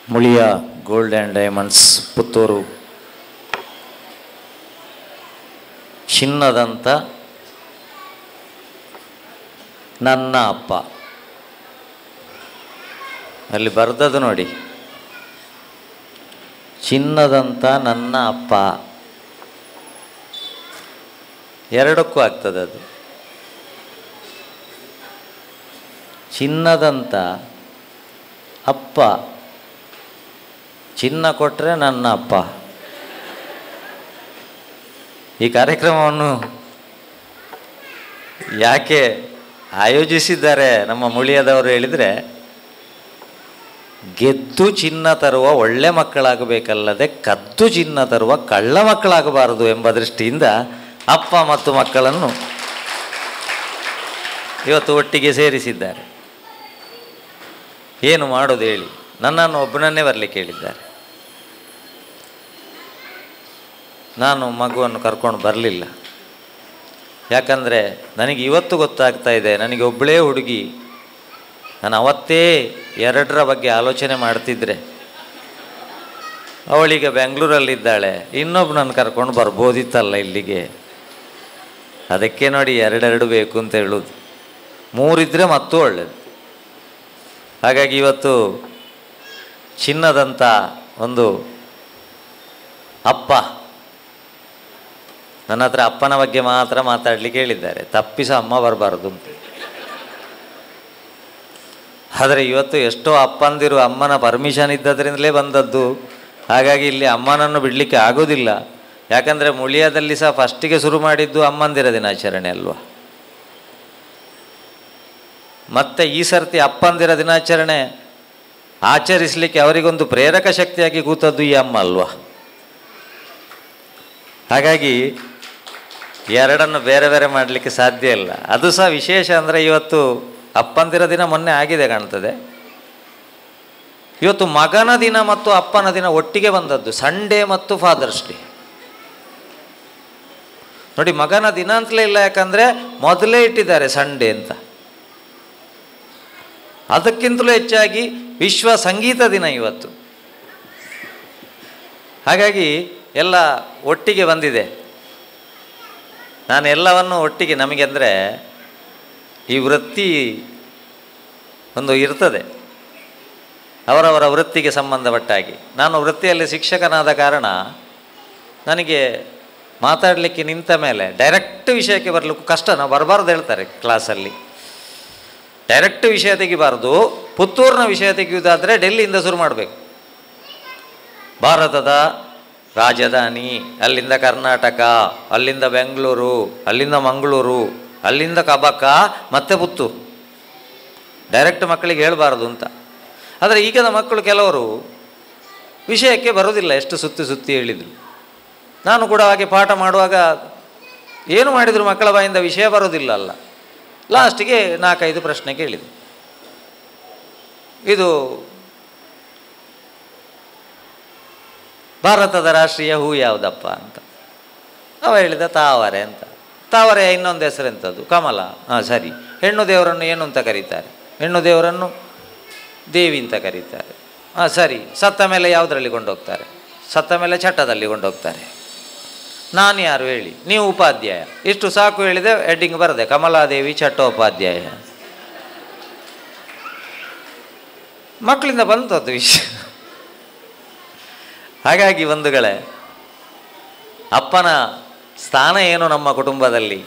Muliya gold and diamonds Puttur ಚಿನ್ನದಂತ ನನ್ನ ಅಪ್ಪ. ಅಲ್ಲಿ ಬರ್ದದ್ದು ನೋಡಿ, ಚಿನ್ನದಂತ ನನ್ನ ಅಪ್ಪ. ಎರಡಕ್ಕೂ ಆಗ್ತದೆ ಅದು. ಚಿನ್ನದಂತ ಅಪ್ಪ, ಚಿನ್ನ ಕೊಟ್ಟರೆ ನನ್ನ ಅಪ್ಪ. ಈ ಕಾರ್ಯಕ್ರಮವನ್ನು ಯಾಕೆ ಆಯೋಜಿಸಿದ್ದಾರೆ ನಮ್ಮ ಮುಳಿಯದವರು ಹೇಳಿದರೆ, ಗೆದ್ದು ಚಿನ್ನ ತರುವ ಒಳ್ಳೆ ಮಕ್ಕಳಾಗಬೇಕಲ್ಲದೆ ಕದ್ದು ಚಿನ್ನ ತರುವ ಕಳ್ಳ ಮಕ್ಕಳಾಗಬಾರದು ಎಂಬ ದೃಷ್ಟಿಯಿಂದ ಅಪ್ಪ ಮತ್ತು ಮಕ್ಕಳನ್ನು ಇವತ್ತು ಒಟ್ಟಿಗೆ ಸೇರಿಸಿದ್ದಾರೆ. ಏನು ಮಾಡೋದು ಹೇಳಿ, ನನ್ನನ್ನು ಒಬ್ಬನನ್ನೇ ಬರಲಿಕ್ಕೆ ಹೇಳಿದ್ದಾರೆ. ನಾನು ಮಗುವನ್ನು ಕರ್ಕೊಂಡು ಬರಲಿಲ್ಲ. ಯಾಕಂದರೆ ನನಗೆ ಇವತ್ತು ಗೊತ್ತಾಗ್ತಾ ಇದೆ, ನನಗೆ ಒಬ್ಬಳೇ ಹುಡುಗಿ. ನಾನು ಅವತ್ತೇ ಎರಡರ ಬಗ್ಗೆ ಆಲೋಚನೆ ಮಾಡ್ತಿದ್ರೆ, ಅವಳೀಗ ಬೆಂಗಳೂರಲ್ಲಿದ್ದಾಳೆ, ಇನ್ನೊಬ್ಬನನ್ನು ಕರ್ಕೊಂಡು ಬರ್ಬೋದಿತ್ತಲ್ಲ ಇಲ್ಲಿಗೆ. ಅದಕ್ಕೆ ನೋಡಿ ಎರಡೆರಡು ಬೇಕು ಅಂತ ಹೇಳೋದು. ಮೂರಿದ್ರೆ ಮತ್ತೂ ಒಳ್ಳೆಯದು. ಹಾಗಾಗಿ ಇವತ್ತು ಚಿನ್ನದಂಥ ಒಂದು ಅಪ್ಪ ನನ್ನ ಹತ್ರ ಅಪ್ಪನ ಬಗ್ಗೆ ಮಾತ್ರ ಮಾತಾಡಲಿಕ್ಕೆ ಹೇಳಿದ್ದಾರೆ, ತಪ್ಪಿಸ ಅಮ್ಮ ಬರಬಾರ್ದು ಅಂತ. ಆದರೆ ಇವತ್ತು ಎಷ್ಟೋ ಅಪ್ಪಂದಿರು ಅಮ್ಮನ ಪರ್ಮಿಷನ್ ಇದ್ದದ್ರಿಂದಲೇ ಬಂದದ್ದು. ಹಾಗಾಗಿ ಇಲ್ಲಿ ಅಮ್ಮನನ್ನು ಬಿಡಲಿಕ್ಕೆ ಆಗೋದಿಲ್ಲ. ಯಾಕಂದರೆ ಮುಳಿಯದಲ್ಲಿ ಸಹ ಫಸ್ಟಿಗೆ ಶುರು ಮಾಡಿದ್ದು ಅಮ್ಮಂದಿರ ದಿನಾಚರಣೆ ಅಲ್ವಾ. ಮತ್ತು ಈ ಸರ್ತಿ ಅಪ್ಪಂದಿರ ದಿನಾಚರಣೆ ಆಚರಿಸಲಿಕ್ಕೆ ಅವರಿಗೊಂದು ಪ್ರೇರಕ ಶಕ್ತಿಯಾಗಿ ಕೂತದ್ದು ಈ ಅಮ್ಮ ಅಲ್ವಾ. ಹಾಗಾಗಿ ಎರಡನ್ನು ಬೇರೆ ಬೇರೆ ಮಾಡಲಿಕ್ಕೆ ಸಾಧ್ಯ ಇಲ್ಲ. ಅದು ಸಹ ವಿಶೇಷ ಅಂದರೆ ಇವತ್ತು ಅಪ್ಪಂದಿರ ದಿನ ಮೊನ್ನೆ ಆಗಿದೆ ಕಾಣ್ತದೆ. ಇವತ್ತು ಮಗನ ದಿನ ಮತ್ತು ಅಪ್ಪನ ದಿನ ಒಟ್ಟಿಗೆ ಬಂದದ್ದು, ಸಂಡೇ ಮತ್ತು ಫಾದರ್ಸ್ ಡೇ. ನೋಡಿ, ಮಗನ ದಿನ ಅಂತಲೇ ಇಲ್ಲ, ಯಾಕಂದರೆ ಮೊದಲೇ ಇಟ್ಟಿದ್ದಾರೆ ಸಂಡೇ ಅಂತ. ಅದಕ್ಕಿಂತಲೂ ಹೆಚ್ಚಾಗಿ ವಿಶ್ವ ಸಂಗೀತ ದಿನ ಇವತ್ತು. ಹಾಗಾಗಿ ಎಲ್ಲ ಒಟ್ಟಿಗೆ ಬಂದಿದೆ. ನಾನು ಎಲ್ಲವನ್ನು ಒಟ್ಟಿಗೆ, ನಮಗೆ ಅಂದರೆ ಈ ವೃತ್ತಿ ಒಂದು ಇರ್ತದೆ, ಅವರವರ ವೃತ್ತಿಗೆ ಸಂಬಂಧಪಟ್ಟಾಗಿ. ನಾನು ವೃತ್ತಿಯಲ್ಲಿ ಶಿಕ್ಷಕನಾದ ಕಾರಣ ನನಗೆ ಮಾತಾಡಲಿಕ್ಕೆ ನಿಂತ ಮೇಲೆ ಡೈರೆಕ್ಟ್ ವಿಷಯಕ್ಕೆ ಬರಲಿಕ್ಕೂ ಕಷ್ಟ. ನಾವು ಬರಬಾರ್ದು ಹೇಳ್ತಾರೆ ಕ್ಲಾಸಲ್ಲಿ, ಡೈರೆಕ್ಟ್ ವಿಷಯ ತೆಗಿಬಾರ್ದು. ಪುತ್ತೂರಿನ ವಿಷಯ ತೆಗೆಯುವುದಾದರೆ ಡೆಲ್ಲಿಯಿಂದ ಶುರು ಮಾಡಬೇಕು. ಭಾರತದ ರಾಜಧಾನಿ, ಅಲ್ಲಿಂದ ಕರ್ನಾಟಕ, ಅಲ್ಲಿಂದ ಬೆಂಗಳೂರು, ಅಲ್ಲಿಂದ ಮಂಗಳೂರು, ಅಲ್ಲಿಂದ ಕಬಕ, ಮತ್ತೆ ಪುತ್ತೂರು. ಡೈರೆಕ್ಟ್ ಮಕ್ಕಳಿಗೆ ಹೇಳಬಾರ್ದು ಅಂತ. ಆದರೆ ಈಗಿನ ಮಕ್ಕಳು ಕೆಲವರು ವಿಷಯಕ್ಕೆ ಬರೋದಿಲ್ಲ, ಎಷ್ಟು ಸುತ್ತಿ ಸುತ್ತಿ ಹೇಳಿದರು. ನಾನು ಕೂಡ ಹಾಗೆ ಪಾಠ ಮಾಡುವಾಗ ಏನು ಮಾಡಿದರು ಮಕ್ಕಳ ಬಾಯಿಂದ ವಿಷಯ ಬರೋದಿಲ್ಲ ಅಲ್ಲ. ಲಾಸ್ಟಿಗೆ 4-5 ಪ್ರಶ್ನೆ ಕೇಳಿದೆ. ಇದು ಭಾರತದ ರಾಷ್ಟ್ರೀಯ ಹೂ ಯಾವುದಪ್ಪ ಅಂತ. ಅವ ಹೇಳಿದ ತಾವರೆ ಅಂತ. ತಾವರೆಯ ಇನ್ನೊಂದು ಹೆಸರೆಂಥದ್ದು? ಕಮಲ. ಹಾಂ ಸರಿ. ಹೆಣ್ಣು ದೇವರನ್ನು ಏನು ಅಂತ ಕರೀತಾರೆ? ಹೆಣ್ಣು ದೇವರನ್ನು ದೇವಿ ಅಂತ ಕರೀತಾರೆ. ಹಾಂ ಸರಿ. ಸತ್ತ ಮೇಲೆ ಯಾವುದರಲ್ಲಿ ಕೊಂಡೋಗ್ತಾರೆ? ಸತ್ತ ಮೇಲೆ ಚಟ್ಟದಲ್ಲಿ ಕೊಂಡೋಗ್ತಾರೆ. ನಾನು ಯಾರು ಹೇಳಿ? ನೀವು ಉಪಾಧ್ಯಾಯ. ಇಷ್ಟು ಸಾಕು ಹೇಳಿದೆ, ಹೆಡ್ಡಿಂಗ್ ಬರದೆ, ಕಮಲಾದೇವಿ ಚಟ್ಟೋಪಾಧ್ಯಾಯ. ಮಕ್ಕಳಿಂದ ಬಂತದ್ದು ವಿಷಯ. ಹಾಗಾಗಿ ಬಂಧುಗಳೇ, ಅಪ್ಪನ ಸ್ಥಾನ ಏನು ನಮ್ಮ ಕುಟುಂಬದಲ್ಲಿ?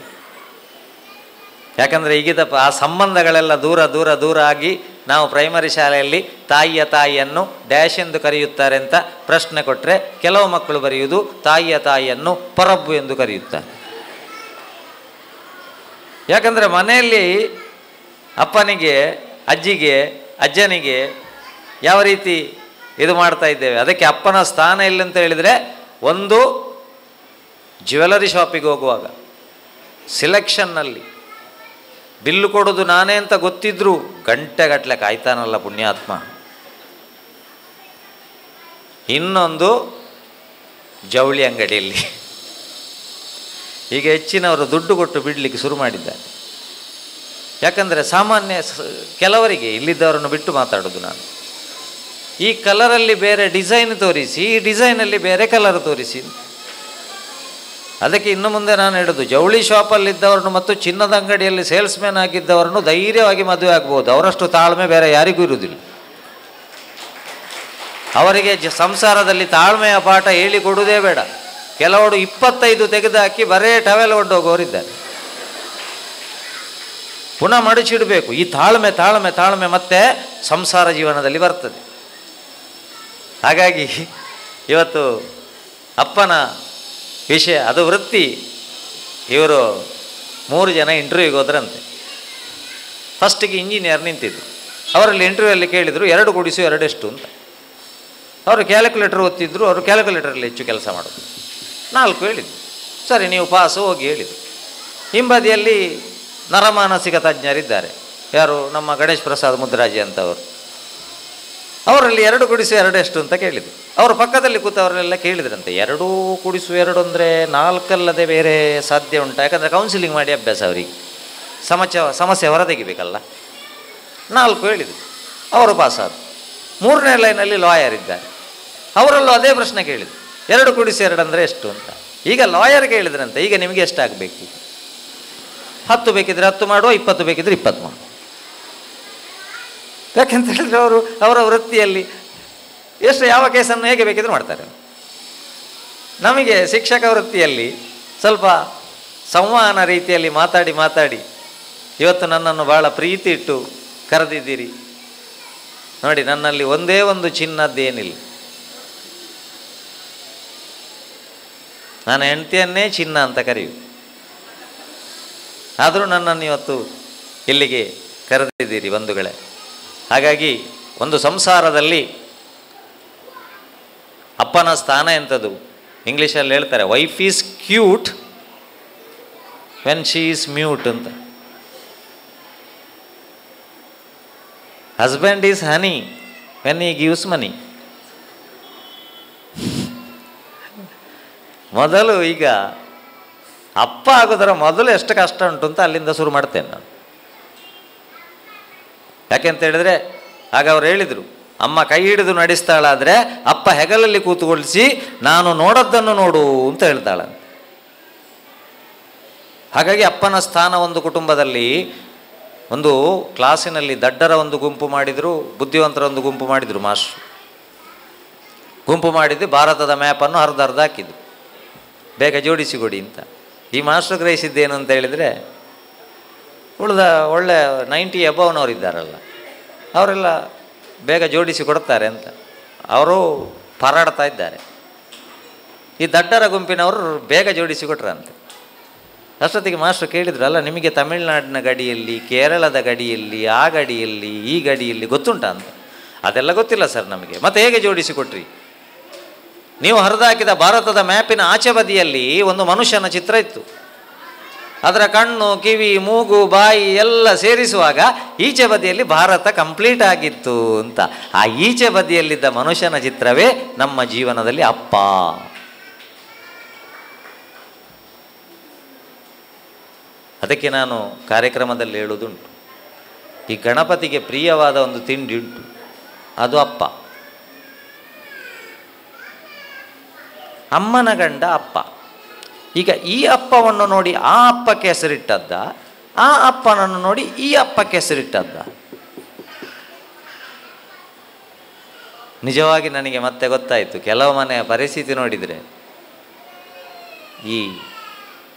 ಯಾಕಂದರೆ ಈಗಿದ ಆ ಸಂಬಂಧಗಳೆಲ್ಲ ದೂರ ದೂರ ದೂರ ಆಗಿ, ನಾವು ಪ್ರೈಮರಿ ಶಾಲೆಯಲ್ಲಿ ತಾಯಿಯ ತಾಯಿಯನ್ನು ಡ್ಯಾಶ್ ಎಂದು ಕರೆಯುತ್ತಾರೆ ಅಂತ ಪ್ರಶ್ನೆ ಕೊಟ್ಟರೆ, ಕೆಲವು ಮಕ್ಕಳು ಬರೆಯುವುದು ತಾಯಿಯ ತಾಯಿಯನ್ನು ಪರಬ್ಬು ಎಂದು ಕರೆಯುತ್ತಾರೆ. ಯಾಕಂದರೆ ಮನೆಯಲ್ಲಿ ಅಪ್ಪನಿಗೆ, ಅಜ್ಜಿಗೆ, ಅಜ್ಜನಿಗೆ ಯಾವ ರೀತಿ ಇದು ಮಾಡ್ತಾ ಇದ್ದೇವೆ. ಅದಕ್ಕೆ ಅಪ್ಪನ ಸ್ಥಾನ ಎಲ್ಲಿ ಅಂತ ಹೇಳಿದರೆ, ಒಂದು ಜ್ಯುವೆಲರಿ ಶಾಪಿಗೆ ಹೋಗುವಾಗ ಸಿಲೆಕ್ಷನ್ನಲ್ಲಿ ಬಿಲ್ಲು ಕೊಡೋದು ನಾನೇ ಅಂತ ಗೊತ್ತಿದ್ರೂ ಗಂಟೆಗಟ್ಟಲೆ ಕಾಯ್ತಾನಲ್ಲ ಪುಣ್ಯಾತ್ಮ. ಇನ್ನೊಂದು ಜವಳಿ ಅಂಗಡಿಯಲ್ಲಿ. ಈಗ ಹೆಚ್ಚಿನವರು ದುಡ್ಡು ಕೊಟ್ಟು ಬಿಡಲಿಕ್ಕೆ ಶುರು ಮಾಡಿದ್ದಾರೆ. ಯಾಕಂದರೆ ಸಾಮಾನ್ಯ ಕೆಲವರಿಗೆ, ಇಲ್ಲಿದ್ದವರನ್ನು ಬಿಟ್ಟು ಮಾತಾಡೋದು ನಾನು, ಈ ಕಲರಲ್ಲಿ ಬೇರೆ ಡಿಸೈನ್ ತೋರಿಸಿ, ಈ ಡಿಸೈನಲ್ಲಿ ಬೇರೆ ಕಲರ್ ತೋರಿಸಿ. ಅದಕ್ಕೆ ಇನ್ನು ಮುಂದೆ ನಾನು ಹೇಳೋದು, ಜವಳಿ ಶಾಪಲ್ಲಿದ್ದವ್ರನ್ನು ಮತ್ತು ಚಿನ್ನದ ಅಂಗಡಿಯಲ್ಲಿ ಸೇಲ್ಸ್ಮ್ಯಾನ್ ಆಗಿದ್ದವರನ್ನು ಧೈರ್ಯವಾಗಿ ಮದುವೆ ಆಗ್ಬೋದು. ಅವರಷ್ಟು ತಾಳ್ಮೆ ಬೇರೆ ಯಾರಿಗೂ ಇರುವುದಿಲ್ಲ. ಅವರಿಗೆ ಸಂಸಾರದಲ್ಲಿ ತಾಳ್ಮೆಯ ಪಾಠ ಹೇಳಿಕೊಡುವುದೇ ಬೇಡ. ಕೆಲವರು 25 ತೆಗೆದುಹಾಕಿ ಬರೇ ಟವೆಲ್ ಹೋಗೋರಿದ್ದಾರೆ. ಪುನಃ ಮಡಚಿಡಬೇಕು. ಈ ತಾಳ್ಮೆ ತಾಳ್ಮೆ ತಾಳ್ಮೆ ಮತ್ತೆ ಸಂಸಾರ ಜೀವನದಲ್ಲಿ ಬರ್ತದೆ. ಹಾಗಾಗಿ ಇವತ್ತು ಅಪ್ಪನ ವಿಷಯ, ಅದು ವೃತ್ತಿ. ಇವರು 3 ಜನ ಇಂಟರ್ವ್ಯೂಗೆ ಹೋದ್ರಂತೆ. ಫಸ್ಟಿಗೆ ಇಂಜಿನಿಯರ್ ನಿಂತಿದ್ರು. ಅವರಲ್ಲಿ ಇಂಟರ್ವ್ಯೂಯಲ್ಲಿ ಕೇಳಿದರು 2 ಕೂಡಿಸು 2 ಎಷ್ಟು ಅಂತ. ಅವರು ಕ್ಯಾಲ್ಕುಲೇಟರ್ ಓದ್ತಿದ್ರು. ಅವರು ಕ್ಯಾಲ್ಕುಲೇಟರಲ್ಲಿ ಹೆಚ್ಚು ಕೆಲಸ ಮಾಡೋದು. 4 ಹೇಳಿದರು. ಸರಿ, ನೀವು ಪಾಸು ಹೋಗಿ ಹೇಳಿದರು. ಹಿಂಬದಿಯಲ್ಲಿ ನರಮಾನಸಿಕ ತಜ್ಞರಿದ್ದಾರೆ. ಯಾರು? ನಮ್ಮ ಗಣೇಶ್ ಪ್ರಸಾದ್ ಮುದ್ರಾಜಿ ಅಂತವರು. ಅವರಲ್ಲಿ 2 ಕೂಡಿಸು 2 ಎಷ್ಟು ಅಂತ ಕೇಳಿದರು. ಅವರು ಪಕ್ಕದಲ್ಲಿ ಕೂತವರೆಲ್ಲ ಕೇಳಿದ್ರಂತೆ, 2 ಕೂಡಿಸು 2 ಅಂದರೆ 4 ಅಲ್ಲದೆ ಬೇರೆ ಸಾಧ್ಯ ಉಂಟು? ಯಾಕಂದರೆ ಕೌನ್ಸಿಲಿಂಗ್ ಮಾಡಿ ಅಭ್ಯಾಸ ಅವರಿಗೆ, ಸಮಸ್ಯೆ ಹೊರತೆಗಿಬೇಕಲ್ಲ. 4 ಹೇಳಿದರು. ಅವರು ಪಾಸಾದರು. 3ನೇ ಲೈನಲ್ಲಿ ಲಾಯರ್ ಇದ್ದಾರೆ. ಅವರಲ್ಲೂ ಅದೇ ಪ್ರಶ್ನೆ ಕೇಳಿದರು, 2 ಕೂಡಿಸು 2 ಅಂದರೆ ಎಷ್ಟು ಅಂತ. ಈಗ ಲಾಯರ್ ಕೇಳಿದ್ರಂತೆ, ಈಗ ನಿಮಗೆ ಎಷ್ಟಾಗಬೇಕು? 10 ಬೇಕಿದ್ರೆ 10 ಮಾಡುವ, 20 ಬೇಕಿದ್ರೆ 20 ಮಾಡುವ. ಯಾಕೆಂತ ಹೇಳಿದ್ರೆ ಅವರು ಅವರ ವೃತ್ತಿಯಲ್ಲಿ ಯಾವ ಕೇಸನ್ನು ಹೇಗೆ ಬೇಕಿದ್ರೆ ಮಾಡ್ತಾರೆ. ನಮಗೆ ಶಿಕ್ಷಕ ವೃತ್ತಿಯಲ್ಲಿ ಸ್ವಲ್ಪ ಸಂವಹನ ರೀತಿಯಲ್ಲಿ ಮಾತಾಡಿ ಇವತ್ತು ನನ್ನನ್ನು ಭಾಳ ಪ್ರೀತಿ ಇಟ್ಟು ಕರೆದಿದ್ದೀರಿ. ನೋಡಿ, ನನ್ನಲ್ಲಿ ಒಂದೇ ಒಂದು ಚಿನ್ನದ್ದೇನಿಲ್ಲ. ನಾನು ಹೆಂಡತಿಯನ್ನೇ ಚಿನ್ನ ಅಂತ ಕರೆಯುವುದು. ಆದರೂ ನನ್ನನ್ನು ಇವತ್ತು ಇಲ್ಲಿಗೆ ಕರೆದಿದ್ದೀರಿ ಬಂಧುಗಳೇ. ಹಾಗಾಗಿ ಒಂದು ಸಂಸಾರದಲ್ಲಿ ಅಪ್ಪನ ಸ್ಥಾನ ಎಂಥದ್ದು? ಇಂಗ್ಲೀಷಲ್ಲಿ ಹೇಳ್ತಾರೆ, wife is cute when she is mute ಅಂತ. Husband is honey when he gives ಮನಿ. ಮೊದಲು ಈಗ ಅಪ್ಪ ಆಗೋದರ ಮೊದಲು ಎಷ್ಟು ಕಷ್ಟ ಉಂಟು ಅಂತ ಅಲ್ಲಿಂದ ಶುರು ಮಾಡ್ತೇನೆ ನಾನು. ಯಾಕೆಂತ ಹೇಳಿದ್ರೆ, ಆಗ ಅವ್ರು ಹೇಳಿದರು, ಅಮ್ಮ ಕೈ ಹಿಡಿದು ನಡೆಸ್ತಾಳಾದರೆ ಅಪ್ಪ ಹೆಗಲಲ್ಲಿ ಕೂತುಗೊಳಿಸಿ ನಾನು ನೋಡೋದನ್ನು ನೋಡು ಅಂತ ಹೇಳ್ತಾಳ. ಹಾಗಾಗಿ ಅಪ್ಪನ ಸ್ಥಾನ ಒಂದು ಕುಟುಂಬದಲ್ಲಿ, ಒಂದು ಕ್ಲಾಸಿನಲ್ಲಿ ದಡ್ಡರ ಒಂದು ಗುಂಪು ಮಾಡಿದರು, ಬುದ್ಧಿವಂತರ ಒಂದು ಗುಂಪು ಮಾಡಿದರು. ಮಾಸ್ಟ್ರು ಗುಂಪು ಮಾಡಿದ್ದು ಭಾರತದ ಮ್ಯಾಪನ್ನು ಅರ್ಧ ಹಾಕಿದ್ರು, ಬೇಗ ಜೋಡಿಸಿಕೊಡಿ ಅಂತ. ಈ ಮಾಸ್ಟ್ರು ಗ್ರಹಿಸಿದ್ದೇನು ಅಂತ ಹೇಳಿದರೆ, ಉಳಿದ ಒಳ್ಳೆ 90 ಅಬವ್ನವ್ರು ಇದ್ದಾರಲ್ಲ, ಅವರೆಲ್ಲ ಬೇಗ ಜೋಡಿಸಿ ಕೊಡ್ತಾರೆ ಅಂತ ಅವರು ಪಾರಾಡ್ತಾ ಇದ್ದಾರೆ. ಈ ದಡ್ಡರ ಗುಂಪಿನವರು ಬೇಗ ಜೋಡಿಸಿ ಕೊಟ್ರಂತೆ. ಅಷ್ಟೊತ್ತಿಗೆ ಮಾಸ್ಟ್ರು ಕೇಳಿದ್ರು, ಅಲ್ಲ ನಿಮಗೆ ತಮಿಳುನಾಡಿನ ಗಡಿಯಲ್ಲಿ, ಕೇರಳದ ಗಡಿಯಲ್ಲಿ, ಆ ಗಡಿಯಲ್ಲಿ, ಈ ಗಡಿಯಲ್ಲಿ ಗೊತ್ತುಂಟಾ ಅಂತ. ಅದೆಲ್ಲ ಗೊತ್ತಿಲ್ಲ ಸರ್ ನಮಗೆ. ಮತ್ತೆ ಹೇಗೆ ಜೋಡಿಸಿ ಕೊಟ್ರಿ? ನೀವು ಹರಿದಾಕಿದ ಭಾರತದ ಮ್ಯಾಪಿನ ಆಚೆ ಬದಿಯಲ್ಲಿ ಒಂದು ಮನುಷ್ಯನ ಚಿತ್ರ ಇತ್ತು. ಅದರ ಕಣ್ಣು, ಕಿವಿ, ಮೂಗು, ಬಾಯಿ ಎಲ್ಲ ಸೇರಿಸುವಾಗ ಈಚೆ ಬದಿಯಲ್ಲಿ ಭಾರತ ಕಂಪ್ಲೀಟ್ ಆಗಿತ್ತು ಅಂತ. ಆ ಈಚೆ ಬದಿಯಲ್ಲಿದ್ದ ಮನುಷ್ಯನ ಚಿತ್ರವೇ ನಮ್ಮ ಜೀವನದಲ್ಲಿ ಅಪ್ಪ. ಅದಕ್ಕೆ ನಾನು ಕಾರ್ಯಕ್ರಮದಲ್ಲಿ ಹೇಳುವುದುಂಟು, ಈ ಗಣಪತಿಗೆ ಪ್ರಿಯವಾದ ಒಂದು ತಿಂಡಿ ಉಂಟು, ಅದು ಅಪ್ಪ. ಅಮ್ಮನ ಗಂಡ ಅಪ್ಪ. ಈಗ ಈ ಅಪ್ಪವನ್ನು ನೋಡಿ ಆ ಅಪ್ಪಕ್ಕೆ ಹೆಸರಿಟ್ಟದ್ದ, ಆ ಅಪ್ಪನನ್ನು ನೋಡಿ ಈ ಅಪ್ಪಕ್ಕೆ ಹೆಸರಿಟ್ಟದ್ದ? ನಿಜವಾಗಿ ನನಗೆ ಮತ್ತೆ ಗೊತ್ತಾಯಿತು, ಕೆಲವು ಮನೆಯ ಪರಿಸ್ಥಿತಿ ನೋಡಿದರೆ ಈ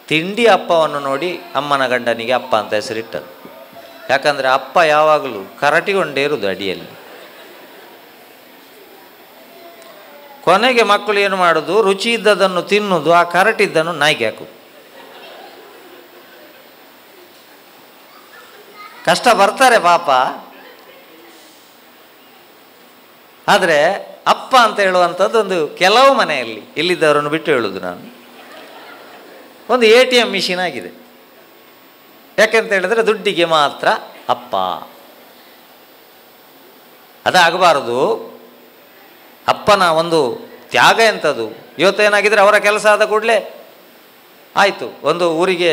ತಿಂಡಿ ಅಪ್ಪವನ್ನು ನೋಡಿ ಅಮ್ಮನ ಗಂಡನಿಗೆ ಅಪ್ಪ ಅಂತ ಹೆಸರಿಟ್ಟದ್ದು. ಯಾಕಂದರೆ ಅಪ್ಪ ಯಾವಾಗಲೂ ಕರಟಿಗೊಂಡೇ ಇರುವುದು ಅಡಿಯಲ್ಲಿ. ಕೊನೆಗೆ ಮಕ್ಕಳು ಏನು ಮಾಡೋದು? ರುಚಿ ಇದ್ದದನ್ನು ತಿನ್ನುವುದು, ಆ ಕರಟಿದ್ದನ್ನು ನಾಯಿಗೆ ಹಾಕುದು. ಕಷ್ಟ ಬರ್ತಾರೆ ಪಾಪ. ಆದರೆ ಅಪ್ಪ ಅಂತ ಹೇಳುವಂಥದ್ದು ಒಂದು ಕೆಲವು ಮನೆಯಲ್ಲಿ, ಇಲ್ಲಿದ್ದವರನ್ನು ಬಿಟ್ಟು ಹೇಳುವುದು ನಾನು, ಒಂದು ATM ಮಿಷಿನ್ ಆಗಿದೆ. ಯಾಕೆಂತ ಹೇಳಿದ್ರೆ ದುಡ್ಡಿಗೆ ಮಾತ್ರ ಅಪ್ಪ. ಅದಾಗಬಾರದು. ಅಪ್ಪನ ಒಂದು ತ್ಯಾಗ ಎಂಥದ್ದು. ಇವತ್ತೇನಾಗಿದ್ರೆ ಅವರ ಕೆಲಸ ಆದ ಕೂಡಲೇ ಆಯಿತು, ಒಂದು ಊರಿಗೆ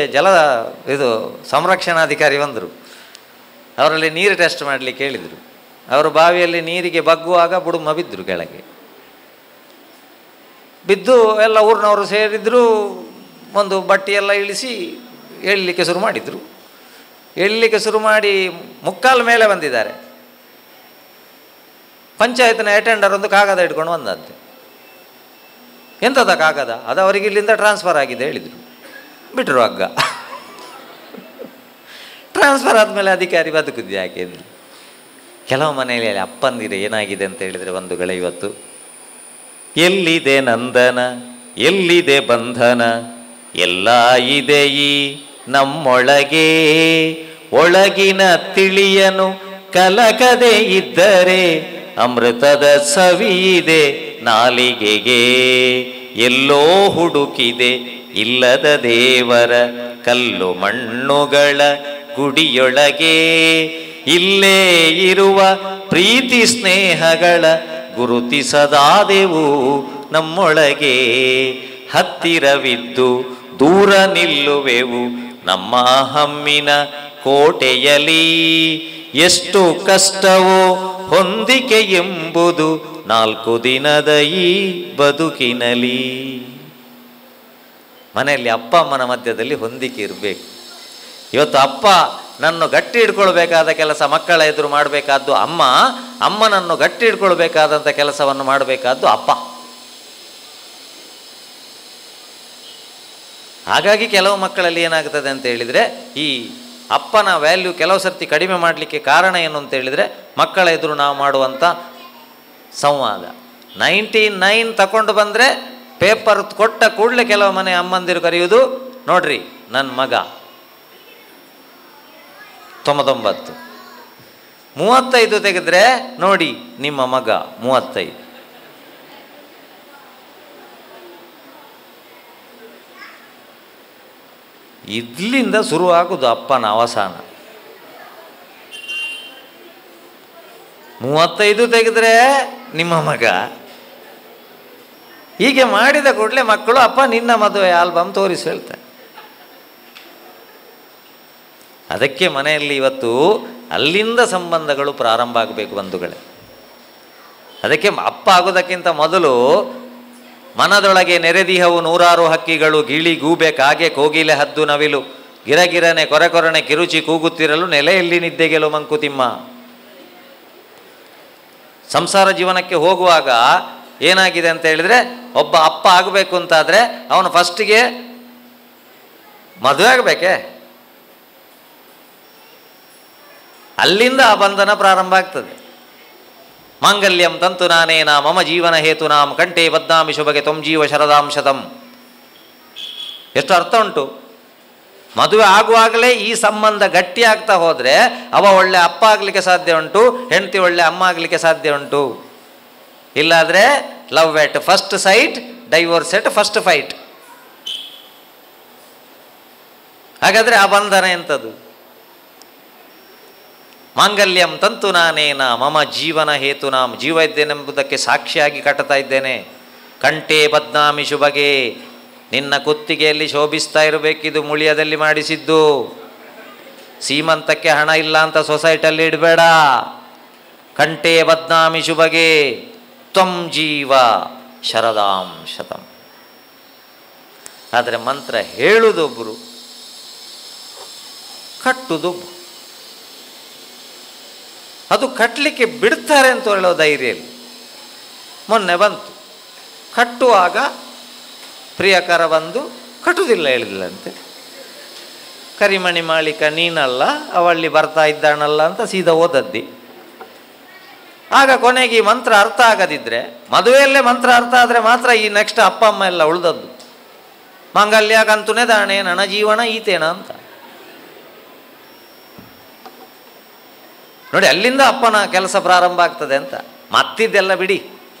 ಸಂರಕ್ಷಣಾಧಿಕಾರಿ ಬಂದರು. ಅವರಲ್ಲಿ ನೀರು ಟೆಸ್ಟ್ ಮಾಡಲಿಕ್ಕೆ ಹೇಳಿದರು. ಅವರು ಬಾವಿಯಲ್ಲಿ ನೀರಿಗೆ ಬಗ್ಗುವಾಗ ಬುಡುಮ ಬಿದ್ದರು ಕೆಳಗೆ. ಬಿದ್ದು ಎಲ್ಲ ಊರಿನವರು ಸೇರಿದ್ರು, ಒಂದು ಬಟ್ಟೆಯೆಲ್ಲ ಇಳಿಸಿ ಎಳಲಿಕ್ಕೆ ಶುರು ಮಾಡಿದರು. ಎಳಲಿಕ್ಕೆ ಶುರು ಮಾಡಿ ಮುಕ್ಕಾಲು ಮೇಲೆ ಬಂದಿದ್ದಾರೆ. ಪಂಚಾಯತ್ನ ಅಟೆಂಡರ್ ಒಂದು ಕಾಗದ ಇಟ್ಕೊಂಡು ಬಂದಂತೆ. ಎಂಥದ ಕಾಗದ? ಅದು ಅವರಿಗೆ ಇಲ್ಲಿಂದ ಟ್ರಾನ್ಸ್ಫರ್ ಆಗಿದೆ ಹೇಳಿದರು. ಬಿಟ್ಟರು ಹಗ್ಗ. ಟ್ರಾನ್ಸ್ಫರ್ ಆದಮೇಲೆ ಅಧಿಕಾರಿ ಬದುಕುದು ಯಾಕೆ? ಕೆಲವು ಮನೆಯಲ್ಲಿ ಅಪ್ಪಂದಿರ ಏನಾಗಿದೆ ಅಂತ ಹೇಳಿದರೆ ಬಂಧುಗಳೇ, ಇವತ್ತು ಎಲ್ಲಿದೆ ನಂದನ, ಎಲ್ಲಿದೆ ಬಂಧನ, ಎಲ್ಲ ಇದೆ ಈ ನಮ್ಮೊಳಗೆ, ಒಳಗಿನ ತಿಳಿಯನು ಕಲಕದೆ ಇದ್ದರೆ ಅಮೃತದ ಸವಿಯಿದೆ ನಾಲಿಗೆಗೆ, ಎಲ್ಲೋ ಹುಡುಕಿದೆ ಇಲ್ಲದ ದೇವರ ಕಲ್ಲು ಮಣ್ಣುಗಳ ಗುಡಿಯೊಳಗೆ, ಇಲ್ಲೇ ಇರುವ ಪ್ರೀತಿ ಸ್ನೇಹಗಳ ಗುರುತಿಸದಾದೆವು ನಮ್ಮೊಳಗೆ, ಹತ್ತಿರವಿದ್ದು ದೂರ ನಿಲ್ಲುವೆವು ನಮ್ಮ ಹಮ್ಮಿನ ಕೋಟೆಯಲಿ, ಎಷ್ಟು ಕಷ್ಟವೋ ಹೊಂದಿಕೆ ಎಂಬುದು 4 ದಿನದ ಈ ಬದುಕಿನಲಿ. ಮನೆಯಲ್ಲಿ ಅಪ್ಪ ಅಮ್ಮನ ಮಧ್ಯದಲ್ಲಿ ಹೊಂದಿಕೆ ಇರಬೇಕು. ಇವತ್ತು ಅಪ್ಪ ನನ್ನು ಗಟ್ಟಿ ಹಿಡ್ಕೊಳ್ಬೇಕಾದ ಕೆಲಸ ಮಕ್ಕಳ ಎದುರು ಮಾಡಬೇಕಾದ್ದು ಅಮ್ಮ, ಅಮ್ಮನನ್ನು ಗಟ್ಟಿ ಹಿಡ್ಕೊಳ್ಬೇಕಾದಂಥ ಕೆಲಸವನ್ನು ಮಾಡಬೇಕಾದ್ದು ಅಪ್ಪ. ಹಾಗಾಗಿ ಕೆಲವು ಮಕ್ಕಳಲ್ಲಿ ಏನಾಗ್ತದೆ ಅಂತ ಹೇಳಿದರೆ, ಈ ಅಪ್ಪನ ವ್ಯಾಲ್ಯೂ ಕೆಲವು ಸರ್ತಿ ಕಡಿಮೆ ಮಾಡಲಿಕ್ಕೆ ಕಾರಣ ಏನು ಅಂತ ಹೇಳಿದರೆ, ಮಕ್ಕಳ ಎದುರು ನಾವು ಮಾಡುವಂಥ ಸಂವಾದ. 99 ತಗೊಂಡು ಬಂದರೆ ಪೇಪರ್ ಕೊಟ್ಟ ಕೂಡಲೇ ಕೆಲವು ಮನೆ ಅಮ್ಮಂದಿರು ಕರೆಯುವುದು, ನೋಡ್ರಿ ನನ್ನ ಮಗ 99, 35 ತೆಗೆದ್ರೆ ನೋಡಿ ನಿಮ್ಮ ಮಗ 35. ಇದ್ಲಿಂದ ಶುರುವಾಗುವುದು ಅಪ್ಪನ ಅವಸಾನ. 35 ತೆಗೆದ್ರೆ ನಿಮ್ಮ ಮಗ. ಹೀಗೆ ಮಾಡಿದ ಕೂಡಲೇ ಮಕ್ಕಳು ಅಪ್ಪ ನಿನ್ನ ಮದುವೆ ಆಲ್ಬಮ್ ತೋರಿಸಿ ಹೇಳ್ತಾರೆ. ಅದಕ್ಕೆ ಮನೆಯಲ್ಲಿ ಇವತ್ತು ಅಲ್ಲಿಂದ ಸಂಬಂಧಗಳು ಪ್ರಾರಂಭ ಆಗಬೇಕು ಬಂಧುಗಳೇ. ಅದಕ್ಕೆ ಅಪ್ಪ ಆಗೋದಕ್ಕಿಂತ ಮೊದಲು ಮನದೊಳಗೆ ನೆರೆದಿಹವು 100 ಹಕ್ಕಿಗಳು, ಗಿಳಿ ಗೂಬೆ ಕಾಗೆ ಕೋಗಿಲೆ ಹದ್ದು ನವಿಲು, ಗಿರಗಿರನೆ ಕೊರೆಕೊರನೆ ಕಿರುಚಿ ಕೂಗುತ್ತಿರಲು ನೆಲೆಯಲ್ಲಿ ನಿದ್ದೆಗೆಲು ಮಂಕುತಿಮ್ಮ. ಸಂಸಾರ ಜೀವನಕ್ಕೆ ಹೋಗುವಾಗ ಏನಾಗಿದೆ ಅಂತ ಹೇಳಿದರೆ, ಒಬ್ಬ ಅಪ್ಪ ಆಗಬೇಕು ಅಂತಾದರೆ ಅವನು ಫಸ್ಟಿಗೆ ಮದುವೆ ಆಗಬೇಕೆ, ಅಲ್ಲಿಂದ ಆ ಬಂಧನ ಪ್ರಾರಂಭ ಆಗ್ತದೆ. ಮಾಂಗಲ್ಯಂ ತಂತು ನಾನೇನ ಮಮ ಜೀವನ ಹೇತುನಾಂ ಕಂಠೆ ಬದ್ನಾಮಿ ಶುಭಗೆ ತ್ವಂ ಜೀವ ಶರದಾಂ ಶತಂ. ಎಷ್ಟು ಅರ್ಥ ಉಂಟು? ಮದುವೆ ಆಗುವಾಗಲೇ ಈ ಸಂಬಂಧ ಗಟ್ಟಿ ಆಗ್ತಾ ಹೋದರೆ ಅವ ಒಳ್ಳೆ ಅಪ್ಪ ಆಗಲಿಕ್ಕೆ ಸಾಧ್ಯ ಉಂಟು, ಹೆಂಡತಿ ಒಳ್ಳೆ ಅಮ್ಮ ಆಗಲಿಕ್ಕೆ ಸಾಧ್ಯ ಉಂಟು. ಇಲ್ಲಾದರೆ love at first sight, divorce at first fight. ಹಾಗಾದರೆ ಆ ಬಂಧನ ಎಂಥದ್ದು? ಮಾಂಗಲ್ಯಂ ತಂತು ನಾನೇನ ಮಮ ಜೀವನ ಹೇತುನಾಂ, ಜೀವ ಇದ್ದೇನೆಂಬುದಕ್ಕೆ ಸಾಕ್ಷಿಯಾಗಿ ಕಟ್ಟುತ್ತಾ ಇದ್ದೇನೆ. ಕಂಠೆ ಬದ್ನಾಮಿ ಶುಭಗೆ, ನಿನ್ನ ಕುತ್ತಿಗೆಯಲ್ಲಿ ಶೋಭಿಸ್ತಾ ಇರಬೇಕಿದು ಮುಳಿಯದಲ್ಲಿ ಮಾಡಿಸಿದ್ದು. ಸೀಮಂತಕ್ಕೆ ಹಣ ಇಲ್ಲ ಅಂತ ಸೊಸೈಟಲ್ಲಿ ಇಡಬೇಡ. ಕಂಠೆ ಬದ್ನಾಮಿ ಶುಭಗೆ ತ್ವಂ ಜೀವ ಶರದಾಂ ಶತಂ. ಆದರೆ ಮಂತ್ರ ಹೇಳುವುದೊಬ್ಬರು, ಕಟ್ಟುದೊಬ್ಬರು. ಅದು ಕಟ್ಟಲಿಕ್ಕೆ ಬಿಡ್ತಾರೆ ಅಂತ ಹೇಳೋ ಧೈರ್ಯ ಇಲ್ಲ. ಮೊನ್ನೆ ಬಂತು, ಕಟ್ಟುವಾಗ ಪ್ರಿಯಕರ ಬಂದು ಕಟ್ಟುವುದಿಲ್ಲ ಹೇಳಿದ್ಲಂತೆ. ಕರಿಮಣಿ ಮಾಲೀಕ ನೀನಲ್ಲ, ಅವಳ್ಳಿ ಬರ್ತಾ ಇದ್ದಾನಲ್ಲ ಅಂತ ಸೀದಾ ಓದದ್ದಿ. ಆಗ ಕೊನೆಗೆ ಈ ಮಂತ್ರ ಅರ್ಥ ಆಗದಿದ್ದರೆ, ಮದುವೆಯಲ್ಲೇ ಮಂತ್ರ ಅರ್ಥ ಆದರೆ ಮಾತ್ರ ಈ ನೆಕ್ಸ್ಟ್ ಅಪ್ಪ ಅಮ್ಮ ಎಲ್ಲ ಉಳಿದದ್ದು. ಮಾಂಗಲ್ಯ ಕಂತುನೇ ದಾಣೆ ನನ್ನ ಜೀವನ ಈತೇನ ಅಂತ ನೋಡಿ, ಅಲ್ಲಿಂದ ಅಪ್ಪನ ಕೆಲಸ ಪ್ರಾರಂಭ ಆಗ್ತದೆ ಅಂತ. ಮತ್ತಿದ್ದೆಲ್ಲ ಬಿಡಿ.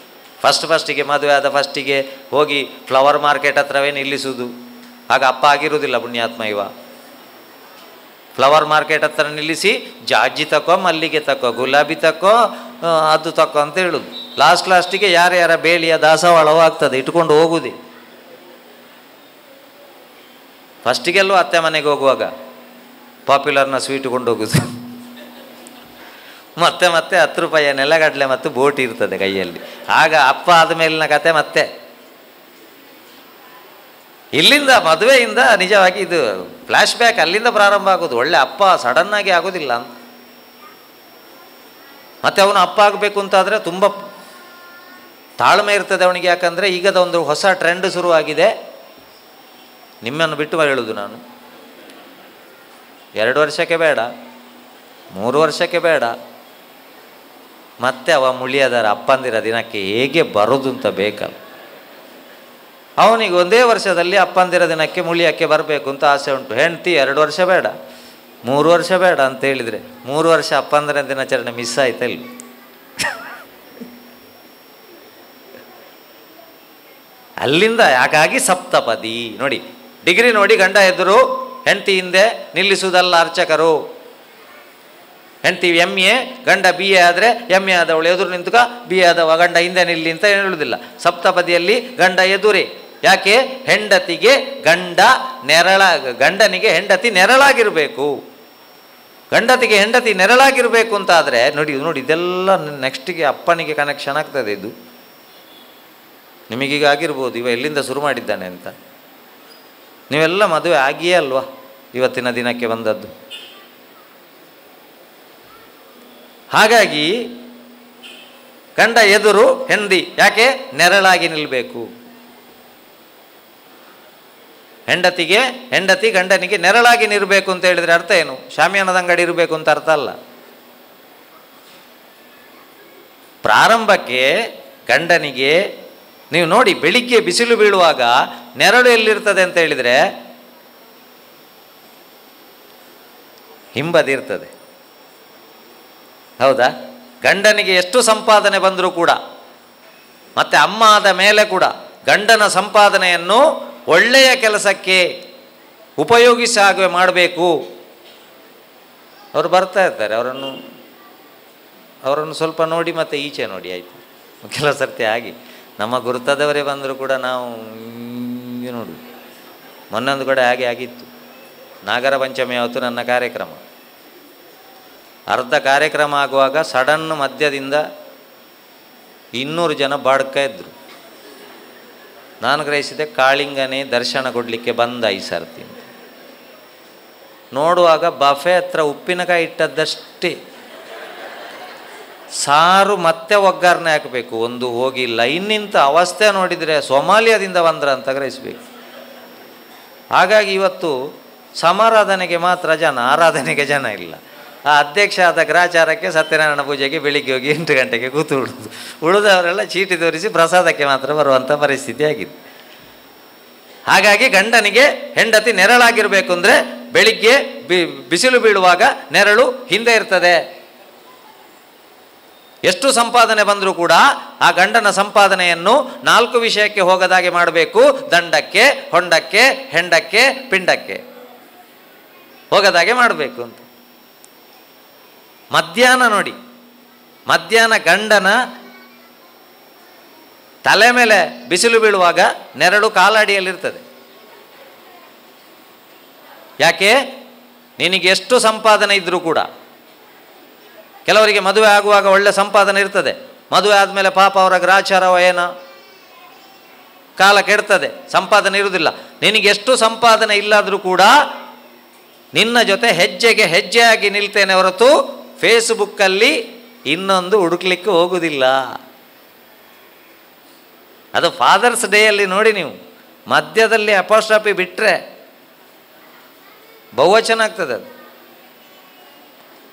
ಫಸ್ಟಿಗೆ ಮದುವೆ ಆದ ಫಸ್ಟಿಗೆ ಹೋಗಿ ಫ್ಲವರ್ ಮಾರ್ಕೆಟ್ ಹತ್ರವೇ ನಿಲ್ಲಿಸುವುದು. ಆಗ ಅಪ್ಪ ಆಗಿರುವುದಿಲ್ಲ ಪುಣ್ಯಾತ್ಮ ಇವ. ಫ್ಲವರ್ ಮಾರ್ಕೆಟ್ ಹತ್ರ ನಿಲ್ಲಿಸಿ ಜಾಜಿ ತಕೋ, ಮಲ್ಲಿಗೆ ತಕೋ, ಗುಲಾಬಿ ತಕೋ, ಅದು ತಕೋ ಅಂತ ಹೇಳುದು. ಲಾಸ್ಟಿಗೆ ಯಾರ್ಯಾರ ಬೇಲಿಯ ದಾಸವಾಳವೂ ಆಗ್ತದೆ, ಇಟ್ಕೊಂಡು ಹೋಗುವುದೇ. ಫಸ್ಟಿಗೆಲ್ಲೂ ಅತ್ತೆ ಮನೆಗೆ ಹೋಗುವಾಗ ಪಾಪ್ಯುಲರ್ನ ಸ್ವೀಟ್ ಕೊಂಡು ಹೋಗುದು. ಮತ್ತೆ ಮತ್ತೆ 10 ರೂಪಾಯಿಯ ನೆಲಗಡಲೆ ಮತ್ತು ಬೋಟಿ ಇರ್ತದೆ ಕೈಯಲ್ಲಿ. ಆಗ ಅಪ್ಪ ಆದ ಮೇಲಿನ ಕತೆ ಮತ್ತೆ ಇಲ್ಲಿಂದ ಮದುವೆಯಿಂದ ನಿಜವಾಗಿ ಇದು ಫ್ಲ್ಯಾಶ್ ಬ್ಯಾಕ್ ಅಲ್ಲಿಂದ ಪ್ರಾರಂಭ ಆಗೋದು. ಒಳ್ಳೆ ಅಪ್ಪ ಸಡನ್ನಾಗಿ ಆಗೋದಿಲ್ಲ ಅಂತ. ಮತ್ತು ಅವನು ಅಪ್ಪ ಆಗಬೇಕು ಅಂತಾದರೆ ತುಂಬ ತಾಳ್ಮೆ ಇರ್ತದೆ ಅವನಿಗೆ. ಯಾಕಂದರೆ ಈಗದ ಒಂದು ಹೊಸ ಟ್ರೆಂಡ್ ಶುರುವಾಗಿದೆ. ನಿಮ್ಮನ್ನು ಬಿಟ್ಟು ಹೇಳುವುದು ನಾನು, 2 ವರ್ಷಕ್ಕೆ ಬೇಡ, 3 ವರ್ಷಕ್ಕೆ ಬೇಡ, ಮತ್ತೆ ಅವ ಮುಳಿಯದರ ಅಪ್ಪಂದಿರ ದಿನಕ್ಕೆ ಹೇಗೆ ಬರೋದು ಅಂತ ಬೇಕಲ್ಲ. ಅವನಿಗೆ 1 ವರ್ಷದಲ್ಲಿ ಅಪ್ಪಂದಿರ ದಿನಕ್ಕೆ ಮುಳಿಯಕ್ಕೆ ಬರಬೇಕು ಅಂತ ಆಸೆ ಉಂಟು. ಹೆಂಡ್ತಿ 2 ವರ್ಷ ಬೇಡ, 3 ವರ್ಷ ಬೇಡ ಅಂತ ಹೇಳಿದರೆ 3 ವರ್ಷ ಅಪ್ಪಂದಿರ ದಿನಾಚರಣೆ ಮಿಸ್ ಆಯ್ತಾ ಇಲ್ಲ? ಅಲ್ಲಿಂದ ಹಾಗಾಗಿ ಸಪ್ತಪದಿ ನೋಡಿ. ಡಿಗ್ರಿ ನೋಡಿ, ಗಂಡ ಎದುರು ಹೆಂಡತಿ ಹಿಂದೆ ನಿಲ್ಲಿಸುವುದಲ್ಲ ಅರ್ಚಕರು. ಹೆಂಡತಿ MA, ಗಂಡ BA ಆದರೆ MA ಆದವಳು ಎದುರು ನಿಂತುಕ BA ಆದವ ಗಂಡ ಹಿಂದೆ ನಿಲ್ಲಿ ಅಂತ ಹೇಳುವುದಿಲ್ಲ. ಸಪ್ತಪದಿಯಲ್ಲಿ ಗಂಡ ಎದುರೇ. ಯಾಕೆ? ಹೆಂಡತಿಗೆ ಗಂಡನಿಗೆ ಹೆಂಡತಿ ನೆರಳಾಗಿರಬೇಕು. ಗಂಡತಿಗೆ ಹೆಂಡತಿ ನೆರಳಾಗಿರಬೇಕು ಅಂತ ಆದರೆ ನೋಡಿ ಇದೆಲ್ಲ ನೆಕ್ಸ್ಟಿಗೆ ಅಪ್ಪನಿಗೆ ಕನೆಕ್ಷನ್ ಆಗ್ತದೆ. ಇದು ನಿಮಗೀಗ ಆಗಿರ್ಬೋದು, ಇವ ಎಲ್ಲಿಂದ ಶುರು ಮಾಡಿದ್ದಾನೆ ಅಂತ. ನೀವೆಲ್ಲ ಮದುವೆ ಆಗಿಯೇ ಅಲ್ವಾ ಇವತ್ತಿನ ದಿನಕ್ಕೆ ಬಂದದ್ದು. ಹಾಗಾಗಿ ಗಂಡ ಎದುರು ಹೆಂಡತಿ ಯಾಕೆ? ನೆರಳಾಗಿ ನಿಲ್ಲಬೇಕು. ಹೆಂಡತಿ ಗಂಡನಿಗೆ ನೆರಳಾಗಿ ನಿಲ್ಲಬೇಕು ಅಂತ ಹೇಳಿದರೆ ಅರ್ಥ ಏನು? ಶಾಮಿಯಾನದ ಅಂಗಡಿ ಇರಬೇಕು ಅಂತ ಅರ್ಥ ಅಲ್ಲ. ಪ್ರಾರಂಭಕ್ಕೆ ಗಂಡನಿಗೆ ನೀವು ನೋಡಿ, ಬೆಳಿಗ್ಗೆ ಬಿಸಿಲು ಬೀಳುವಾಗ ನೆರಳು ಎಲ್ಲಿರ್ತದೆ ಅಂತ ಹೇಳಿದರೆ ಹಿಂಬದಿರ್ತದೆ. ಹೌದಾ? ಗಂಡನಿಗೆ ಎಷ್ಟು ಸಂಪಾದನೆ ಬಂದರೂ ಕೂಡ, ಮತ್ತು ಅಮ್ಮ ಆದ ಮೇಲೆ ಕೂಡ ಗಂಡನ ಸಂಪಾದನೆಯನ್ನು ಒಳ್ಳೆಯ ಕೆಲಸಕ್ಕೆ ಉಪಯೋಗಿಸಾಗುವೆ ಮಾಡಬೇಕು. ಅವರು ಬರ್ತಾ ಇರ್ತಾರೆ, ಅವರನ್ನು ಸ್ವಲ್ಪ ನೋಡಿ ಮತ್ತು ಈಚೆ ನೋಡಿ ಆಯಿತು. ಕೆಲವು ಸರ್ತಿ ಆಗಿ ನಮ್ಮ ಗುರುತಾದವರೇ ಬಂದರೂ ಕೂಡ ನಾವು ನೋಡು. ಮೊನ್ನೊಂದು ಕಡೆ ಹಾಗೆ ಆಗಿತ್ತು. ನಾಗರ ಪಂಚಮಿ ಆವತ್ತು ನನ್ನ ಕಾರ್ಯಕ್ರಮ, ಅರ್ಧ ಕಾರ್ಯಕ್ರಮ ಆಗುವಾಗ ಸಡನ್ ಮಧ್ಯದಿಂದ 200 ಜನ ಬಾಡ್ಕ ಇದ್ದರು. ನಾನು ಗ್ರಹಿಸಿದೆ ಕಾಳಿಂಗನೇ ದರ್ಶನ ಕೊಡಲಿಕ್ಕೆ ಬಂದ ಈ ಸರ್ತಿ. ನೋಡುವಾಗ ಬಫೆ ಹತ್ರ ಉಪ್ಪಿನಕಾಯಿ ಇಟ್ಟದ್ದಷ್ಟೇ, ಸಾರು ಮತ್ತೆ ಒಗ್ಗರಣೆ ಹಾಕಬೇಕು. ಒಂದು ಹೋಗಿ ಲೈನ್ ನಿಂತ ಅವಸ್ಥೆ ನೋಡಿದರೆ ಸೊಮಾಲಿಯಾದಿಂದ ಬಂದ್ರ ಅಂತ ಗ್ರಹಿಸಬೇಕು. ಹಾಗಾಗಿ ಇವತ್ತು ಸಮಾರಾಧನೆಗೆ ಮಾತ್ರ ಜನ, ಆರಾಧನೆಗೆ ಜನ ಇಲ್ಲ. ಆ ಅಧ್ಯಕ್ಷ ಆದ ಗ್ರಾಚಾರಕ್ಕೆ ಸತ್ಯನಾರಾಯಣ ಪೂಜೆಗೆ ಬೆಳಿಗ್ಗೆ ಹೋಗಿ 8 ಗಂಟೆಗೆ ಕೂತು ಉಳಿದವರೆಲ್ಲ ಚೀಟಿ ತೋರಿಸಿ ಪ್ರಸಾದಕ್ಕೆ ಮಾತ್ರ ಬರುವಂಥ ಪರಿಸ್ಥಿತಿ ಆಗಿದೆ. ಹಾಗಾಗಿ ಗಂಡನಿಗೆ ಹೆಂಡತಿ ನೆರಳಾಗಿರಬೇಕು ಅಂದರೆ ಬೆಳಿಗ್ಗೆ ಬಿಸಿಲು ಬೀಳುವಾಗ ನೆರಳು ಹಿಂದೆ ಇರ್ತದೆ. ಎಷ್ಟು ಸಂಪಾದನೆ ಬಂದರೂ ಕೂಡ ಆ ಗಂಡನ ಸಂಪಾದನೆಯನ್ನು 4 ವಿಷಯಕ್ಕೆ ಹೋಗದಾಗೆ ಮಾಡಬೇಕು. ದಂಡಕ್ಕೆ, ಹೊಂಡಕ್ಕೆ, ಹೆಂಡಕ್ಕೆ, ಪಿಂಡಕ್ಕೆ ಹೋಗದಾಗೆ ಮಾಡಬೇಕು ಅಂತ. ಮಧ್ಯಾಹ್ನ ನೋಡಿ, ಮಧ್ಯಾಹ್ನ ಗಂಡನ ತಲೆ ಮೇಲೆ ಬಿಸಿಲು ಬೀಳುವಾಗ ನೆರಳು ಕಾಲಡಿಯಲ್ಲಿರ್ತದೆ. ಯಾಕೆ? ನಿನಗೆ ಎಷ್ಟು ಸಂಪಾದನೆ ಇದ್ದರೂ ಕೂಡ, ಕೆಲವರಿಗೆ ಮದುವೆ ಆಗುವಾಗ ಒಳ್ಳೆ ಸಂಪಾದನೆ ಇರ್ತದೆ, ಮದುವೆ ಆದಮೇಲೆ ಪಾಪ ಅವರ ಗ್ರಾಚಾರವ ಏನೋ ಕಾಲ ಕೆಡ್ತದೆ, ಸಂಪಾದನೆ ಇರುವುದಿಲ್ಲ. ನಿನಗೆ ಎಷ್ಟು ಸಂಪಾದನೆ ಇಲ್ಲಾದರೂ ಕೂಡ ನಿನ್ನ ಜೊತೆ ಹೆಜ್ಜೆಗೆ ಹೆಜ್ಜೆಯಾಗಿ ನಿಲ್ತೇನೆ ಹೊರತು ಫೇಸ್ಬುಕ್ಕಲ್ಲಿ ಇನ್ನೊಂದು ಹುಡುಕ್ಲಿಕ್ಕೆ ಹೋಗುವುದಿಲ್ಲ. ಅದು ಫಾದರ್ಸ್ ಡೇಯಲ್ಲಿ ನೋಡಿ, ನೀವು ಮಧ್ಯದಲ್ಲಿ ಅಪಾಸ್ಟ್ರಫಿ ಬಿಟ್ಟರೆ ಬಹುವಚನ ಆಗ್ತದೆ. ಅದು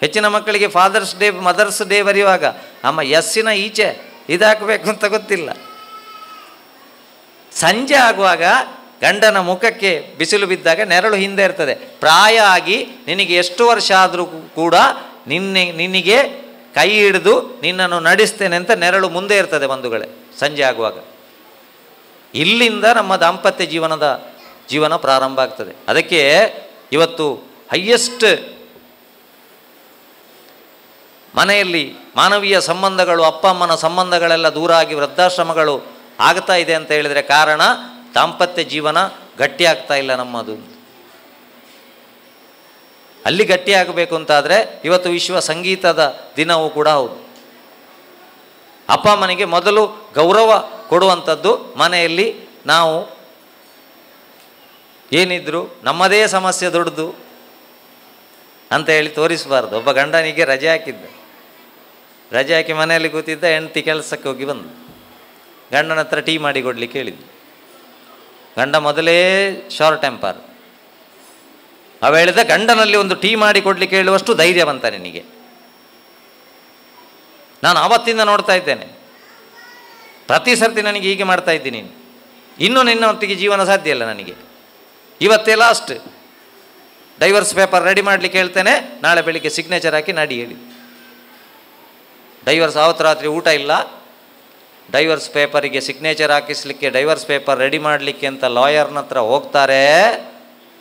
ಹೆಚ್ಚಿನ ಮಕ್ಕಳಿಗೆ ಫಾದರ್ಸ್ ಡೇ, ಮದರ್ಸ್ ಡೇ ಬರೆಯುವಾಗ ಅಮ್ಮ ಎಸ್ಸಿನ ಈಚೆ ಇದಾಕಬೇಕು ಅಂತ ಗೊತ್ತಿಲ್ಲ. ಸಂಜೆ ಆಗುವಾಗ ಗಂಡನ ಮುಖಕ್ಕೆ ಬಿಸಿಲು ಬಿದ್ದಾಗ ನೆರಳು ಹಿಂದೆ ಇರ್ತದೆ. ಪ್ರಾಯ ಆಗಿ ನಿನಗೆ ಎಷ್ಟು ವರ್ಷ ಆದರೂ ಕೂಡ ನಿನಗೆ ಕೈ ಹಿಡಿದು ನಿನ್ನನ್ನು ನಡೆಸ್ತೇನೆ ಅಂತ ನೆರಳು ಮುಂದೆ ಇರ್ತದೆ ಬಂಧುಗಳೇ ಸಂಜೆ ಆಗುವಾಗ. ಇಲ್ಲಿಂದ ನಮ್ಮ ದಾಂಪತ್ಯ ಜೀವನ ಪ್ರಾರಂಭ ಆಗ್ತದೆ. ಅದಕ್ಕೆ ಇವತ್ತು ಹೈಯೆಸ್ಟ್ ಮನೆಯಲ್ಲಿ ಮಾನವೀಯ ಸಂಬಂಧಗಳು, ಅಪ್ಪ ಅಮ್ಮನ ಸಂಬಂಧಗಳೆಲ್ಲ ದೂರ ಆಗಿ ವೃದ್ಧಾಶ್ರಮಗಳು ಆಗ್ತಾ ಇದೆ ಅಂತ ಹೇಳಿದರೆ ಕಾರಣ ದಾಂಪತ್ಯ ಜೀವನ ಗಟ್ಟಿ ಆಗ್ತಾ ಇಲ್ಲ ನಮ್ಮದು. ಅಲ್ಲಿ ಗಟ್ಟಿಯಾಗಬೇಕು ಅಂತಾದರೆ ಇವತ್ತು ವಿಶ್ವ ಸಂಗೀತದ ದಿನವೂ ಕೂಡ ಹೌದು. ಅಪ್ಪ ಅಮ್ಮನಿಗೆ ಮೊದಲು ಗೌರವ ಕೊಡುವಂಥದ್ದು ಮನೆಯಲ್ಲಿ. ನಾವು ಏನಿದ್ರು ನಮ್ಮದೇ ಸಮಸ್ಯೆ ದೊಡ್ಡದು ಅಂತ ಹೇಳಿ ತೋರಿಸಬಾರ್ದು. ಒಬ್ಬ ಗಂಡನಿಗೆ ರಜೆ ಹಾಕಿದ್ದ, ರಜೆ ಹಾಕಿ ಮನೆಯಲ್ಲಿ ಕೂತಿದ್ದ, ಹೆಂಡತಿ ಕೆಲಸಕ್ಕೆ ಹೋಗಿ ಬಂದು ಗಂಡನ ಹತ್ರ ಟೀ ಮಾಡಿ ಕೊಡ್ಲಿಕ್ಕೆ ಹೇಳಿದ್ದು. ಗಂಡ ಮೊದಲೇ ಶಾರ್ಟ್ ಟೆಂಪರ್. ಅವ ಹೇಳಿದ, ಗಂಡನಲ್ಲಿ ಒಂದು ಟೀ ಮಾಡಿ ಕೊಡ್ಲಿಕ್ಕೆ ಹೇಳುವಷ್ಟು ಧೈರ್ಯವಂತ ನಿನಗೆ. ನಾನು ಆವತ್ತಿಂದ ನೋಡ್ತಾ ಇದ್ದೇನೆ, ಪ್ರತಿ ಸರ್ತಿ ನನಗೆ ಹೀಗೆ ಮಾಡ್ತಾ ಇದ್ದೀನಿ. ಇನ್ನೂ ನಿನ್ನೊಟ್ಟಿಗೆ ಜೀವನ ಸಾಧ್ಯ ಇಲ್ಲ ನನಗೆ. ಇವತ್ತೇ ಲಾಸ್ಟ್, ಡೈವರ್ಸ್ ಪೇಪರ್ ರೆಡಿ ಮಾಡಲಿಕ್ಕೆ ಹೇಳ್ತೇನೆ, ನಾಳೆ ಬೆಳಿಗ್ಗೆ ಸಿಗ್ನೇಚರ್ ಹಾಕಿ ನಡಿ ಹೇಳಿ. ಡೈವರ್ಸ್ ಆವತ್ತು ರಾತ್ರಿ ಊಟ ಇಲ್ಲ, ಡೈವರ್ಸ್ ಪೇಪರಿಗೆ ಸಿಗ್ನೇಚರ್ ಹಾಕಿಸ್ಲಿಕ್ಕೆ, ಡೈವರ್ಸ್ ಪೇಪರ್ ರೆಡಿ ಮಾಡಲಿಕ್ಕೆ ಅಂತ ಲಾಯರ್ನ ಹತ್ರ ಹೋಗ್ತಾರೆ.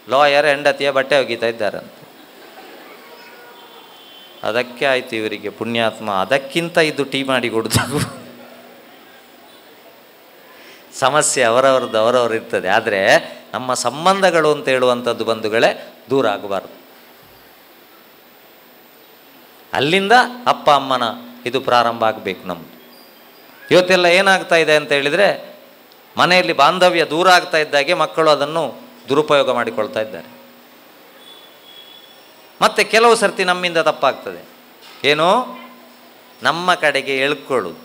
ಲಾಯರ್ ಹೆಂಡತಿಯ ಬಟ್ಟೆ ಒಗಿತಾ ಇದ್ದಾರಂತೆ. ಅದಕ್ಕೆ ಆಯಿತು ಇವರಿಗೆ ಪುಣ್ಯಾತ್ಮ, ಅದಕ್ಕಿಂತ ಇದು ಟೀ ಮಾಡಿ ಕೊಡೋದು. ಸಮಸ್ಯೆ ಅವರವ್ರದ್ದು ಅವರವ್ರು ಇರ್ತದೆ. ಆದರೆ ನಮ್ಮ ಸಂಬಂಧಗಳು ಅಂತ ಹೇಳುವಂಥದ್ದು ಬಂಧುಗಳೇ ದೂರ ಆಗಬಾರ್ದು. ಅಲ್ಲಿಂದ ಅಪ್ಪ ಅಮ್ಮನ ಇದು ಪ್ರಾರಂಭ ಆಗಬೇಕು ನಮ್ಮದು. ಇವತ್ತೆಲ್ಲ ಏನಾಗ್ತಾ ಇದೆ ಅಂತ ಹೇಳಿದರೆ, ಮನೆಯಲ್ಲಿ ಬಾಂಧವ್ಯ ದೂರ ಆಗ್ತಾ ಇದ್ದಾಗೆ ಮಕ್ಕಳು ಅದನ್ನು ದುರುಪಯೋಗ ಮಾಡಿಕೊಳ್ತಾ ಇದ್ದಾರೆ. ಮತ್ತು ಕೆಲವು ಸರ್ತಿ ನಮ್ಮಿಂದ ತಪ್ಪಾಗ್ತದೆ. ಏನು, ನಮ್ಮ ಕಡೆಗೆ ಎಳ್ಕೊಳ್ಳೋದು.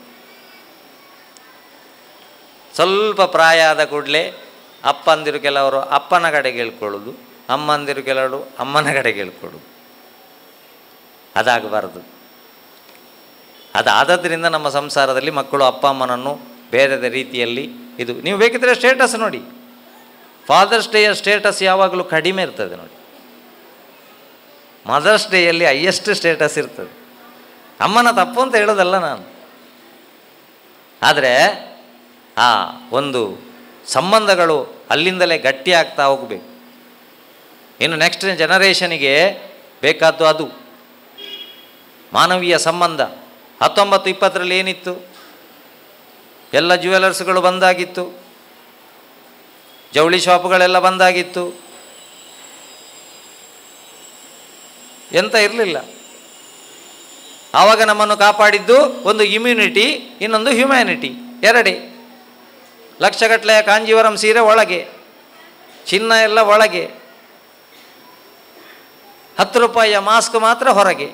ಸ್ವಲ್ಪ ಪ್ರಾಯ ಆದ ಕೂಡಲೇ ಅಪ್ಪಂದಿರು ಕೆಲವರು ಅಪ್ಪನ ಕಡೆಗೆ ಹೇಳ್ಕೊಳ್ಳೋದು, ಅಮ್ಮಂದಿರು ಕೆಲವರು ಅಮ್ಮನ ಕಡೆಗೆ ಹೇಳ್ಕೊಳ್ಳೋದು. ಅದಾಗಬಾರ್ದು. ಅದಾದದ್ರಿಂದ ನಮ್ಮ ಸಂಸಾರದಲ್ಲಿ ಮಕ್ಕಳು ಅಪ್ಪ ಅಮ್ಮನನ್ನು ಬೇರೆ ರೀತಿಯಲ್ಲಿ ಇದು. ನೀವು ಬೇಕಿದ್ರೆ ಸ್ಟೇಟಸ್ ನೋಡಿ, ಫಾದರ್ಸ್ ಡೇಯ ಸ್ಟೇಟಸ್ ಯಾವಾಗಲೂ ಕಡಿಮೆ ಇರ್ತದೆ ನೋಡಿ. ಮದರ್ಸ್ ಡೇಯಲ್ಲಿ ಹೈಯೆಸ್ಟ್ ಸ್ಟೇಟಸ್ ಇರ್ತದೆ. ಅಮ್ಮನ ತಪ್ಪು ಅಂತ ಹೇಳೋದಲ್ಲ ನಾನು, ಆದರೆ ಆ ಒಂದು ಸಂಬಂಧಗಳು ಅಲ್ಲಿಂದಲೇ ಗಟ್ಟಿ ಆಗ್ತಾ ಹೋಗಬೇಕು. ಇನ್ನು ನೆಕ್ಸ್ಟ್ ಜನರೇಷನಿಗೆ ಬೇಕಾದ್ದು ಅದು ಮಾನವೀಯ ಸಂಬಂಧ. 1920 ಏನಿತ್ತು, ಎಲ್ಲ ಜ್ಯುವೆಲರ್ಸ್ಗಳು ಬಂದಾಗಿತ್ತು, ಜವಳಿ ಶಾಪುಗಳೆಲ್ಲ ಬಂದಾಗಿತ್ತು, ಎಂತ ಇರಲಿಲ್ಲ. ಆವಾಗ ನಮ್ಮನ್ನು ಕಾಪಾಡಿದ್ದು ಒಂದು ಇಮ್ಯುನಿಟಿ, ಇನ್ನೊಂದು ಹ್ಯುಮ್ಯಾನಿಟಿ. ಎರಡೇ. ಲಕ್ಷಗಟ್ಟಲೆಯ ಕಾಂಜೀವರಂ ಸೀರೆ ಒಳಗೆ, ಚಿನ್ನ ಎಲ್ಲ ಒಳಗೆ, 10 ರೂಪಾಯಿಯ ಮಾಸ್ಕ್ ಮಾತ್ರ ಹೊರಗೆ.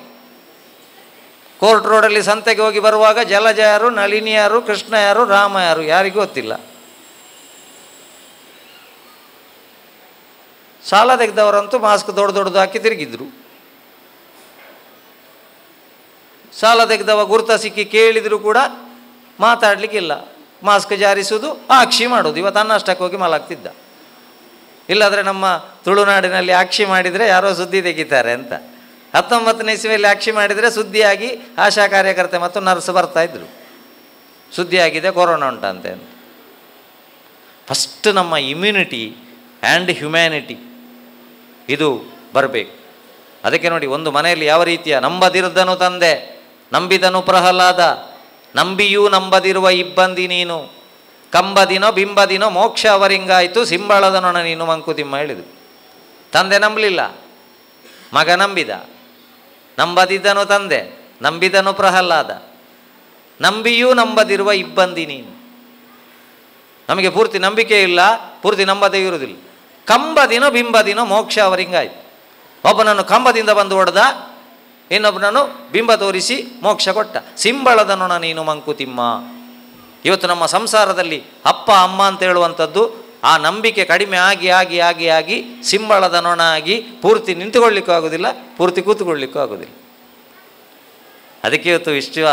ಕೋರ್ಟ್ ರೋಡಲ್ಲಿ ಸಂತೆಗೆ ಹೋಗಿ ಬರುವಾಗ ಜಲಜ ಯಾರು, ನಳಿನಿ ಯಾರು, ಕೃಷ್ಣ ಯಾರು, ರಾಮ ಯಾರು ಯಾರಿಗೂ ಗೊತ್ತಿಲ್ಲ. ಸಾಲ ತೆಗೆದವರಂತೂ ಮಾಸ್ಕ್ ದೊಡ್ಡದು ಹಾಕಿ ತಿರುಗಿದ್ರು. ಸಾಲ ತೆಗೆದವ ಗುರುತ ಸಿಕ್ಕಿ ಕೇಳಿದರೂ ಕೂಡ ಮಾತಾಡಲಿಕ್ಕಿಲ್ಲ. ಮಾಸ್ಕ್ ಜಾರಿಸುವುದು, ಆಕ್ಷಿ ಮಾಡೋದು. ಇವತ್ತು ಅನ್ನಷ್ಟಕ್ಕೆ ಹೋಗಿ ಮಲಗ್ತಿದ್ದ. ಇಲ್ಲಾದರೆ ನಮ್ಮ ತುಳುನಾಡಿನಲ್ಲಿ ಆಕ್ಷಿ ಮಾಡಿದರೆ ಯಾರೋ ಸುದ್ದಿ ತೆಗಿತಾರೆ ಅಂತ. 19ನೇ ಇಸವಿಯಲ್ಲಿ ಆಕ್ಷಿ ಮಾಡಿದರೆ ಸುದ್ದಿಯಾಗಿ ಆಶಾ ಕಾರ್ಯಕರ್ತೆ ಮತ್ತು ನರ್ಸ್ ಬರ್ತಾಯಿದ್ರು, ಸುದ್ದಿಯಾಗಿದೆ ಕೊರೋನಾ ಉಂಟಂತೆ ಅಂತ. ಫಸ್ಟ್ ನಮ್ಮ ಇಮ್ಯುನಿಟಿ ಆ್ಯಂಡ್ ಹ್ಯುಮ್ಯಾನಿಟಿ ಇದು ಬರಬೇಕು. ಅದಕ್ಕೆ ನೋಡಿ, ಒಂದು ಮನೆಯಲ್ಲಿ ಯಾವ ರೀತಿಯ ನಂಬದಿರದನು ತಂದೆ, ನಂಬಿದನು ಪ್ರಹ್ಲಾದ, ನಂಬಿಯೂ ನಂಬದಿರುವ ಇಬ್ಬಂದಿ ನೀನು, ಕಂಬದಿನೋ ಬಿಂಬದಿನೋ ಮೋಕ್ಷ ಅವರಿಂಗಾಯಿತು, ಸಿಂಬಳದ ನೊಣ ನೀನು ಮಂಕುತಿಮ್ಮ ಹೇಳಿದರು. ತಂದೆ ನಂಬಲಿಲ್ಲ, ಮಗ ನಂಬಿದ. ನಂಬದಿದ್ದನು ತಂದೆ, ನಂಬಿದನು ಪ್ರಹ್ಲಾದ, ನಂಬಿಯೂ ನಂಬದಿರುವ ಇಬ್ಬಂದಿ ನೀನು. ನಮಗೆ ಪೂರ್ತಿ ನಂಬಿಕೆ ಇಲ್ಲ, ಪೂರ್ತಿ ನಂಬದೇ ಇರುವುದಿಲ್ಲ. ಕಂಬದಿನೋ ಬಿಂಬದಿನೋ ಮೋಕ್ಷ ಅವರಿಂಗಾಯಿತು. ಒಬ್ಬನನ್ನು ಕಂಬದಿಂದ ಬಂದು ಹೊಡೆದ, ಇನ್ನೊಬ್ಬನನ್ನು ಬಿಂಬ ತೋರಿಸಿ ಮೋಕ್ಷ ಕೊಟ್ಟ. ಸಿಂಬಳದ ನೊಣ ನೀನು ಮಂಕುತಿಮ್ಮ. ಇವತ್ತು ನಮ್ಮ ಸಂಸಾರದಲ್ಲಿ ಅಪ್ಪ ಅಮ್ಮ ಅಂತ ಹೇಳುವಂಥದ್ದು ಆ ನಂಬಿಕೆ ಕಡಿಮೆ ಆಗಿ ಆಗಿ ಆಗಿ ಆಗಿ ಸಿಂಬಳದ ನೊಣ ಆಗಿ ಪೂರ್ತಿ ನಿಂತುಕೊಳ್ಳಿಕ್ಕೂ ಆಗೋದಿಲ್ಲ, ಪೂರ್ತಿ ಕೂತ್ಕೊಳ್ಳಿಕ್ಕೂ ಆಗೋದಿಲ್ಲ. ಅದಕ್ಕೆ ಇವತ್ತು ವಿಶ್ವ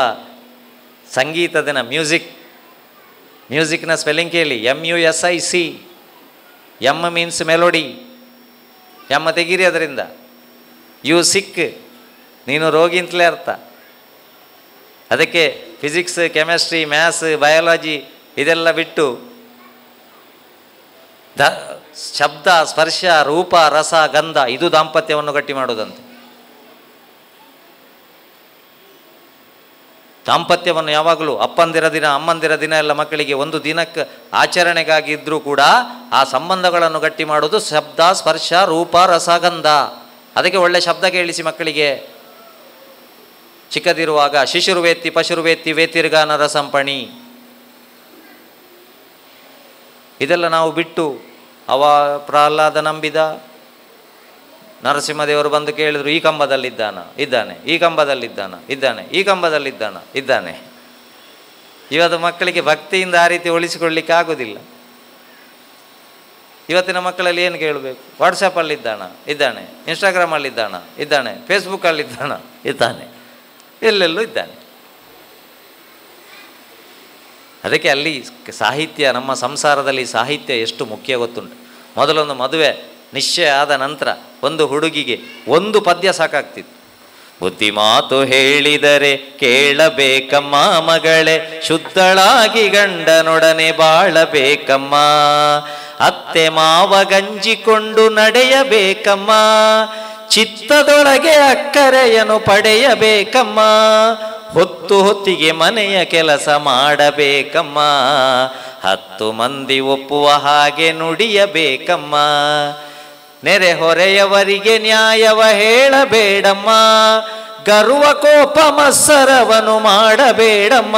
ಸಂಗೀತ ದಿನ. ಮ್ಯೂಸಿಕ್ನ ಸ್ಪೆಲ್ಲಿಂಗ್ ಕೇಳಿ, MUSIC. ಎಮ್ ಮೀನ್ಸ್ ಮೆಲೋಡಿ, ಎಮ್ಮ ತೆಗೀರಿ ಅದರಿಂದ. ಯು ಸಿಕ್, ನೀನು ರೋಗಿ ಅಂತಲೇ ಅರ್ಥ. ಅದಕ್ಕೆ ಫಿಸಿಕ್ಸ್, ಕೆಮಿಸ್ಟ್ರಿ, ಮ್ಯಾಥ್ಸ್, ಬಯಾಲಜಿ ಇದೆಲ್ಲ ಬಿಟ್ಟು ಶಬ್ದ, ಸ್ಪರ್ಶ, ರೂಪ, ರಸ, ಗಂಧ ಇದು ದಾಂಪತ್ಯವನ್ನು ಗಟ್ಟಿ ಮಾಡೋದಂತೆ. ದಾಂಪತ್ಯವನ್ನು ಯಾವಾಗಲೂ ಅಪ್ಪಂದಿರ ದಿನ, ಅಮ್ಮಂದಿರ ದಿನ ಎಲ್ಲ ಮಕ್ಕಳಿಗೆ ಒಂದು ದಿನಕ್ಕೆ ಆಚರಣೆಗಾಗಿದ್ದರೂ ಕೂಡ ಆ ಸಂಬಂಧಗಳನ್ನು ಗಟ್ಟಿ ಮಾಡೋದು ಶಬ್ದ, ಸ್ಪರ್ಶ, ರೂಪ, ರಸ, ಗಂಧ. ಅದಕ್ಕೆ ಒಳ್ಳೆ ಶಬ್ದ ಕೇಳಿಸಿ ಮಕ್ಕಳಿಗೆ. ಚಿಕ್ಕದಿರುವಾಗ ಶಿಶುರ್ವೇತ್ತಿ ಪಶುರ್ವೇತ್ತಿ ವೇತಿರ್ಗ ನರಸಂಪಣಿ, ಇದೆಲ್ಲ ನಾವು ಬಿಟ್ಟು ಅವ ಪ್ರಹ್ಲಾದ ನಂಬಿದ, ನರಸಿಂಹದೇವರು ಬಂದು ಕೇಳಿದ್ರು, ಈ ಕಂಬದಲ್ಲಿದ್ದಾನ ಇದ್ದಾನೆ, ಈ ಕಂಬದಲ್ಲಿದ್ದಾನ ಇದ್ದಾನೆ, ಈ ಕಂಬದಲ್ಲಿದ್ದಾನ ಇದ್ದಾನೆ. ಇವತ್ತು ಮಕ್ಕಳಿಗೆ ಭಕ್ತಿಯಿಂದ ಆ ರೀತಿ ಉಳಿಸಿಕೊಳ್ಳಿಕ್ಕೆ ಆಗೋದಿಲ್ಲ. ಇವತ್ತಿನ ಮಕ್ಕಳಲ್ಲಿ ಏನು ಕೇಳಬೇಕು? ವಾಟ್ಸಪ್ಪಲ್ಲಿದ್ದಾನ ಇದ್ದಾನೆ, ಇನ್ಸ್ಟಾಗ್ರಾಮಲ್ಲಿದ್ದಾನ ಇದ್ದಾನೆ, ಫೇಸ್ಬುಕ್ಕಲ್ಲಿದ್ದಾನ ಇದ್ದಾನೆ, ಎಲ್ಲೆಲ್ಲೂ ಇದ್ದಾನೆ. ಅದಕ್ಕೆ ಅಲ್ಲಿ ಸಾಹಿತ್ಯ, ನಮ್ಮ ಸಂಸಾರದಲ್ಲಿ ಸಾಹಿತ್ಯ ಎಷ್ಟು ಮುಖ್ಯ ಗೊತ್ತುಂಟು. ಮೊದಲೊಂದು ಮದುವೆ ನಿಶ್ಚಯ ಆದ ನಂತರ ಒಂದು ಹುಡುಗಿಗೆ ಒಂದು ಪದ್ಯ ಸಾಕಾಗ್ತಿತ್ತು. ಬುದ್ಧಿ ಮಾತು ಹೇಳಿದರೆ ಕೇಳಬೇಕಮ್ಮ ಮಗಳೇ, ಶುದ್ಧಳಾಗಿ ಗಂಡನೊಡನೆ ಬಾಳಬೇಕಮ್ಮ, ಅತ್ತೆ ಮಾವ ಗಂಜಿಕೊಂಡು ನಡೆಯಬೇಕಮ್ಮ, ಚಿತ್ತದೊಳಗೆ ಅಕ್ಕರೆಯನ್ನು ಪಡೆಯಬೇಕಮ್ಮ, ಹೊತ್ತು ಹೊತ್ತಿಗೆ ಮನೆಯ ಕೆಲಸ ಮಾಡಬೇಕಮ್ಮ, 10 ಮಂದಿ ಒಪ್ಪುವ ಹಾಗೆ ನುಡಿಯಬೇಕಮ್ಮ, ನೆರೆ ಹೊರೆಯವರಿಗೆ ನ್ಯಾಯವ ಹೇಳಬೇಡಮ್ಮ, ಗರ್ವ ಕೋಪ ಮತ್ಸರವನು ಮಾಡಬೇಡಮ್ಮ,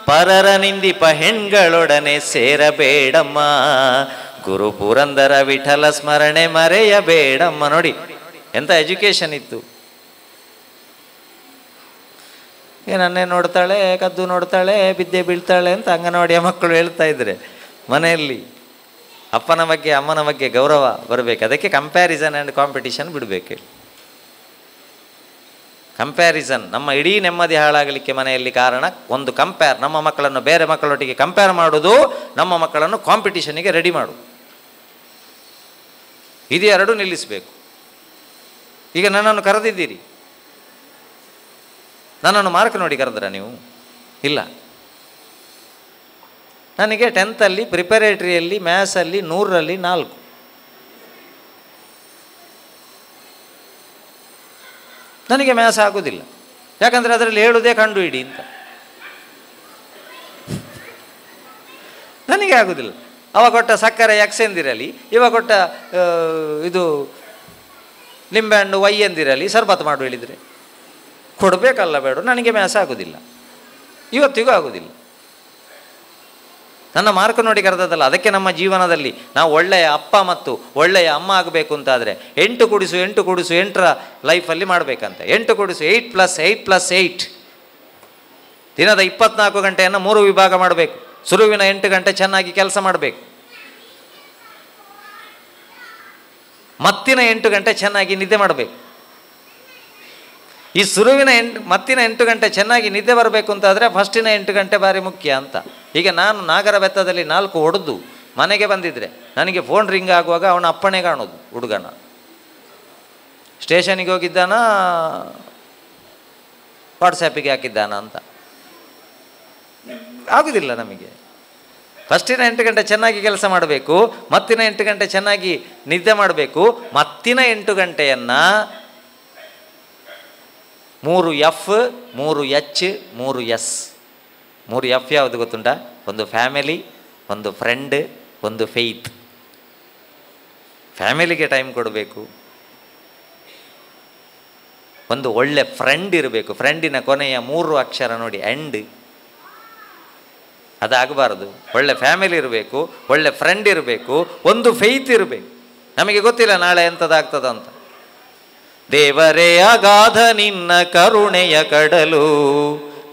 ಪರರ ನಿಂದಿಪ ಹೆಣ್ಗಳೊಡನೆ ಸೇರಬೇಡಮ್ಮ, ಗುರು ಪುರಂದರ ವಿಠಲ ಸ್ಮರಣೆ ಮರೆಯಬೇಡಮ್ಮ. ನೋಡಿ ಎಂಥ ಎಜುಕೇಶನ್ ಇತ್ತು. ನನ್ನೇ ನೋಡ್ತಾಳೆ, ಕದ್ದು ನೋಡ್ತಾಳೆ, ಬಿದ್ದೆ ಬೀಳ್ತಾಳೆ ಅಂತ ಅಂಗನವಾಡಿಯ ಮಕ್ಕಳು ಹೇಳ್ತಾ ಇದ್ರೆ ಮನೆಯಲ್ಲಿ ಅಪ್ಪನ ಬಗ್ಗೆ ಅಮ್ಮನ ಬಗ್ಗೆ ಗೌರವ ಬರಬೇಕು. ಅದಕ್ಕೆ ಕಂಪ್ಯಾರಿಸನ್ ಆ್ಯಂಡ್ ಕಾಂಪಿಟಿಷನ್ ಬಿಡಬೇಕು. ಕಂಪ್ಯಾರಿಸನ್ ನಮ್ಮ ಇಡೀ ನೆಮ್ಮದಿ ಹಾಳಾಗಲಿಕ್ಕೆ ಮನೆಯಲ್ಲಿ ಕಾರಣ. ಒಂದು ಕಂಪೇರ್, ನಮ್ಮ ಮಕ್ಕಳನ್ನು ಬೇರೆ ಮಕ್ಕಳೊಟ್ಟಿಗೆ ಕಂಪೇರ್ ಮಾಡೋದು, ನಮ್ಮ ಮಕ್ಕಳನ್ನು ಕಾಂಪಿಟಿಷನ್ನಿಗೆ ರೆಡಿ ಮಾಡು. ಇದು ಎರಡು ನಿಲ್ಲಿಸಬೇಕು. ಈಗ ನನ್ನನ್ನು ಕರೆದಿದ್ದೀರಿ, ನನ್ನನ್ನು ಮಾರ್ಕ್ ನೋಡಿ ಕರೆದ್ರ ನೀವು? ಇಲ್ಲ. ನನಗೆ 10th ಪ್ರಿಪರೇಟ್ರಿಯಲ್ಲಿ ಮ್ಯಾಥ್ಸಲ್ಲಿ 100ರಲ್ಲಿ 4. ನನಗೆ ಮ್ಯಾಥ್ಸ್ ಆಗೋದಿಲ್ಲ, ಯಾಕಂದರೆ ಅದರಲ್ಲಿ ಹೇಳುವುದೇ ಕಂಡು ಹಿಡಿ ಅಂತ. ನನಗೆ ಆಗೋದಿಲ್ಲ. ಅವ ಕೊಟ್ಟ ಸಕ್ಕರೆ ಎಕ್ಸ್ ಎಂದಿರಲಿ, ಇವ ಕೊಟ್ಟ ಇದು ಲಿಂಬೆ ಹಣ್ಣು ವೈ ಎಂದಿರಲಿ, ಸರ್ಬತ್ ಮಾಡು ಹೇಳಿದರೆ ಕೊಡಬೇಕಲ್ಲ ಬೇಡ. ನನಗೆ ಮ್ಯಾಥ್ಸ್ ಆಗೋದಿಲ್ಲ, ಇವತ್ತಿಗೂ ಆಗೋದಿಲ್ಲ. ನನ್ನ ಮಾರ್ಕ್ ನೋಡಿ ಕರೆದದಲ್ಲ. ಅದಕ್ಕೆ ನಮ್ಮ ಜೀವನದಲ್ಲಿ ನಾವು ಒಳ್ಳೆಯ ಅಪ್ಪ ಮತ್ತು ಒಳ್ಳೆಯ ಅಮ್ಮ ಆಗಬೇಕು ಅಂತಾದರೆ 8 × 8 × 8ರ ಲೈಫಲ್ಲಿ ಮಾಡಬೇಕಂತೆ. 8 × 8 + 8 + 8 ದಿನದ 24 ಗಂಟೆಯನ್ನು 3 ವಿಭಾಗ ಮಾಡಬೇಕು. ಶುರುವಿನ 8 ಗಂಟೆ ಚೆನ್ನಾಗಿ ಕೆಲಸ ಮಾಡಬೇಕು, ಮತ್ತಿನ 8 ಗಂಟೆ ಚೆನ್ನಾಗಿ ನಿದ್ದೆ ಮಾಡಬೇಕು. ಈ ಶುರುವಿನ ಮತ್ತಿನ 8 ಗಂಟೆ ಚೆನ್ನಾಗಿ ನಿದ್ದೆ ಬರಬೇಕು ಅಂತಾದರೆ ಫಸ್ಟಿನ 8 ಗಂಟೆ ಭಾರಿ ಮುಖ್ಯ ಅಂತ. ಈಗ ನಾನು ನಾಗರ ಬೆತ್ತದಲ್ಲಿ 4 ಹೊಡೆದು ಮನೆಗೆ ಬಂದಿದ್ದರೆ ನನಗೆ ಫೋನ್ ರಿಂಗ್ ಆಗುವಾಗ ಅವನ ಅಪ್ಪಣೆ ಕಾಣೋದು, ಹುಡುಗನ ಸ್ಟೇಷನಿಗೆ ಹೋಗಿದ್ದಾನ, ವಾಟ್ಸ್ಯಾಪಿಗೆ ಹಾಕಿದ್ದಾನ ಅಂತ. ಆಗುವುದಿಲ್ಲ ನಮಗೆ. ಫಸ್ಟಿನ 8 ಗಂಟೆ ಚೆನ್ನಾಗಿ ಕೆಲಸ ಮಾಡಬೇಕು, ಮತ್ತಿನ 8 ಗಂಟೆ ಚೆನ್ನಾಗಿ ನಿದ್ದೆ ಮಾಡಬೇಕು. ಮತ್ತಿನ 8 ಗಂಟೆಯನ್ನು 3 F 3 H 3 S. 3 F ಯಾವುದು ಗೊತ್ತುಂಟಾ? ಒಂದು ಫ್ಯಾಮಿಲಿ, ಒಂದು ಫ್ರೆಂಡ್, ಒಂದು ಫೇತ್. ಫ್ಯಾಮಿಲಿಗೆ ಟೈಮ್ ಕೊಡಬೇಕು, ಒಂದು ಒಳ್ಳೆ ಫ್ರೆಂಡ್ ಇರಬೇಕು. ಫ್ರೆಂಡಿನ ಕೊನೆಯ 3 ಅಕ್ಷರ ನೋಡಿ, ಎಂಡ್. ಅದಾಗಬಾರ್ದು. ಒಳ್ಳೆ ಫ್ಯಾಮಿಲಿ ಇರಬೇಕು, ಒಳ್ಳೆ ಫ್ರೆಂಡ್ ಇರಬೇಕು, ಒಂದು ಫೇತ್ ಇರಬೇಕು. ನಮಗೆ ಗೊತ್ತಿಲ್ಲ ನಾಳೆ ಎಂಥದ್ದಾಗ್ತದ ಅಂತ. ದೇವರೇ ಅಗಾಧ ನಿನ್ನ ಕರುಣೆಯ ಕಡಲು,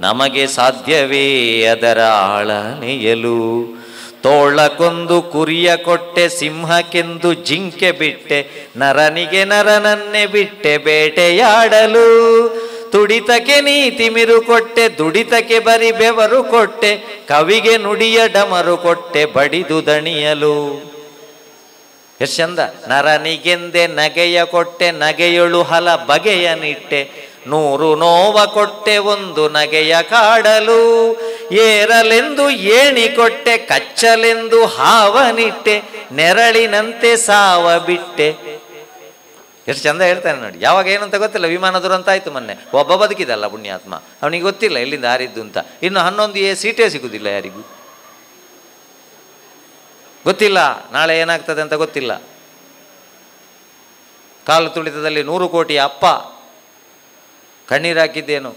ನಮಗೆ ಸಾಧ್ಯವೇ ಅದರ ಆಳ ನೆಯಲು. ತೋಳಕ್ಕೊಂದು ಕುರಿಯ ಕೊಟ್ಟೆ, ಸಿಂಹಕ್ಕೆಂದು ಜಿಂಕೆ ಬಿಟ್ಟೆ, ನರನಿಗೆ ನರನನ್ನೇ ಬಿಟ್ಟೆ ಬೇಟೆಯಾಡಲು. ತುಡಿತಕ್ಕೆ ನೀ ತಿಮಿರು ಕೊಟ್ಟೆ, ದುಡಿತಕ್ಕೆ ಬರಿ ಬೆವರು ಕೊಟ್ಟೆ, ಕವಿಗೆ ನುಡಿಯ ಡಮರು ಕೊಟ್ಟೆ ಬಡಿದು ದಣಿಯಲು. ಎಷ್ಟು ಚಂದ. ನರನಿಗೆಂದೆ ನಗೆಯ ಕೊಟ್ಟೆ, ನಗೆಯೊಳು ಹಲ ಬಗೆಯ ನಿಟ್ಟೆ, 100 ನೋವ ಕೊಟ್ಟೆ ಒಂದು ನಗೆಯ ಕಾಡಲು. ಏರಲೆಂದು ಏಣಿ ಕೊಟ್ಟೆ, ಕಚ್ಚಲೆಂದು ಹಾವನಿಟ್ಟೆ, ನೆರಳಿನಂತೆ ಸಾವ ಬಿಟ್ಟೆ. ಎಷ್ಟು ಚಂದ ಹೇಳ್ತಾನೆ ನೋಡಿ. ಯಾವಾಗ ಏನಂತ ಗೊತ್ತಿಲ್ಲ. ವಿಮಾನ ದುರಂತ ಆಯಿತು ಮೊನ್ನೆ, ಒಬ್ಬ ಬದುಕಿದಲ್ಲ ಪುಣ್ಯಾತ್ಮ, ಅವನಿಗೆ ಗೊತ್ತಿಲ್ಲ ಎಲ್ಲಿಂದ ಹಾರಿದ್ದು ಅಂತ. ಇನ್ನು 11 ಸೀಟೇ ಸಿಗುವುದಿಲ್ಲ ಯಾರಿಗೂ, ಗೊತ್ತಿಲ್ಲ ನಾಳೆ ಏನಾಗ್ತದೆ ಅಂತ ಗೊತ್ತಿಲ್ಲ. ಕಾಲು ತುಳಿತದಲ್ಲಿ 100 ಕೋಟಿ ಅಪ್ಪ ಕಣ್ಣೀರು ಹಾಕಿದ್ದೇನು?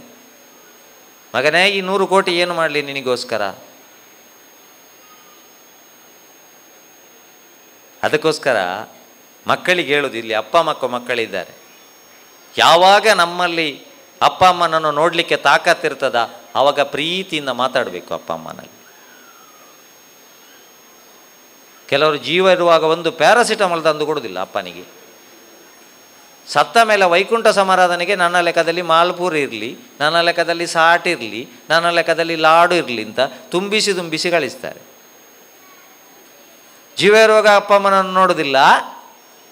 ಮಗನೇ, ಈ 100 ಕೋಟಿ ಏನು ಮಾಡಲಿ ನಿನಗೋಸ್ಕರ? ಅದಕ್ಕೋಸ್ಕರ ಮಕ್ಕಳಿಗೆ ಹೇಳೋದು, ಇಲ್ಲಿ ಅಪ್ಪ ಮಕ್ಕಳಿದ್ದಾರೆ, ಯಾವಾಗ ನಮ್ಮಲ್ಲಿ ಅಪ್ಪ ಅಮ್ಮನನ್ನು ನೋಡಲಿಕ್ಕೆ ತಾಕತ್ತಿರ್ತದ ಆವಾಗ ಪ್ರೀತಿಯಿಂದ ಮಾತಾಡಬೇಕು ಅಪ್ಪ ಅಮ್ಮನಲ್ಲಿ. ಕೆಲವರು ಜೀವ ಇರುವಾಗ ಒಂದು ಪ್ಯಾರಾಸಿಟಮಾಲ್ ತಂದು ಕೊಡೋದಿಲ್ಲ ಅಪ್ಪನಿಗೆ. ಸತ್ತ ಮೇಲೆ ವೈಕುಂಠ ಸಮಾರಾಧನೆಗೆ ನನ್ನ ಲೆಕ್ಕದಲ್ಲಿ ಮಾಲ್ಪೂರ್ ಇರಲಿ, ನನ್ನ ಲೆಕ್ಕದಲ್ಲಿ ಸಾಟ್ ಇರಲಿ, ನನ್ನ ಲೆಕ್ಕದಲ್ಲಿ ಲಾಡು ಇರಲಿ ಅಂತ ತುಂಬಿಸಿ ಕಳಿಸ್ತಾರೆ. ಜೀವ ಇರುವಾಗ ಅಪ್ಪ ಅಮ್ಮನನ್ನು ನೋಡೋದಿಲ್ಲ,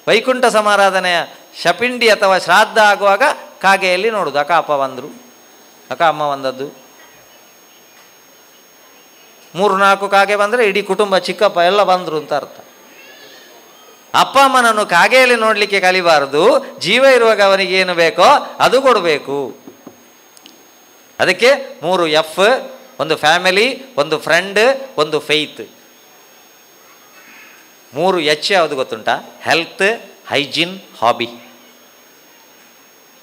ವೈಕುಂಠ ಸಮಾರಾಧನೆಯ ಶಪಿಂಡಿ ಅಥವಾ ಶ್ರಾದ್ದ ಆಗುವಾಗ ಕಾಗೆಯಲ್ಲಿ ನೋಡೋದು, ಅಕ್ಕ ಅಪ್ಪ ಬಂದರು, ಅಕ್ಕ ಅಮ್ಮ ಬಂದದ್ದು. 3-4 ಕಾಗೆ ಬಂದರೆ ಇಡೀ ಕುಟುಂಬ ಚಿಕ್ಕಪ್ಪ ಎಲ್ಲ ಬಂದರು ಅಂತ ಅರ್ಥ. ಅಪ್ಪ ಅಮ್ಮನನ್ನು ಕಾಗೆಯಲ್ಲಿ ನೋಡಲಿಕ್ಕೆ ಕಲಿಬಾರದು, ಜೀವ ಇರುವಾಗ ಅವನಿಗೆ ಏನು ಬೇಕೋ ಅದು ಕೊಡಬೇಕು. ಅದಕ್ಕೆ 3 ಎಫ್: ಒಂದು ಫ್ಯಾಮಿಲಿ, ಒಂದು ಫ್ರೆಂಡ್, ಒಂದು ಫೇತ್. 3 ಎಚ್ ಯಾವುದು ಗೊತ್ತುಂಟಾ? Health, hygiene, hobby.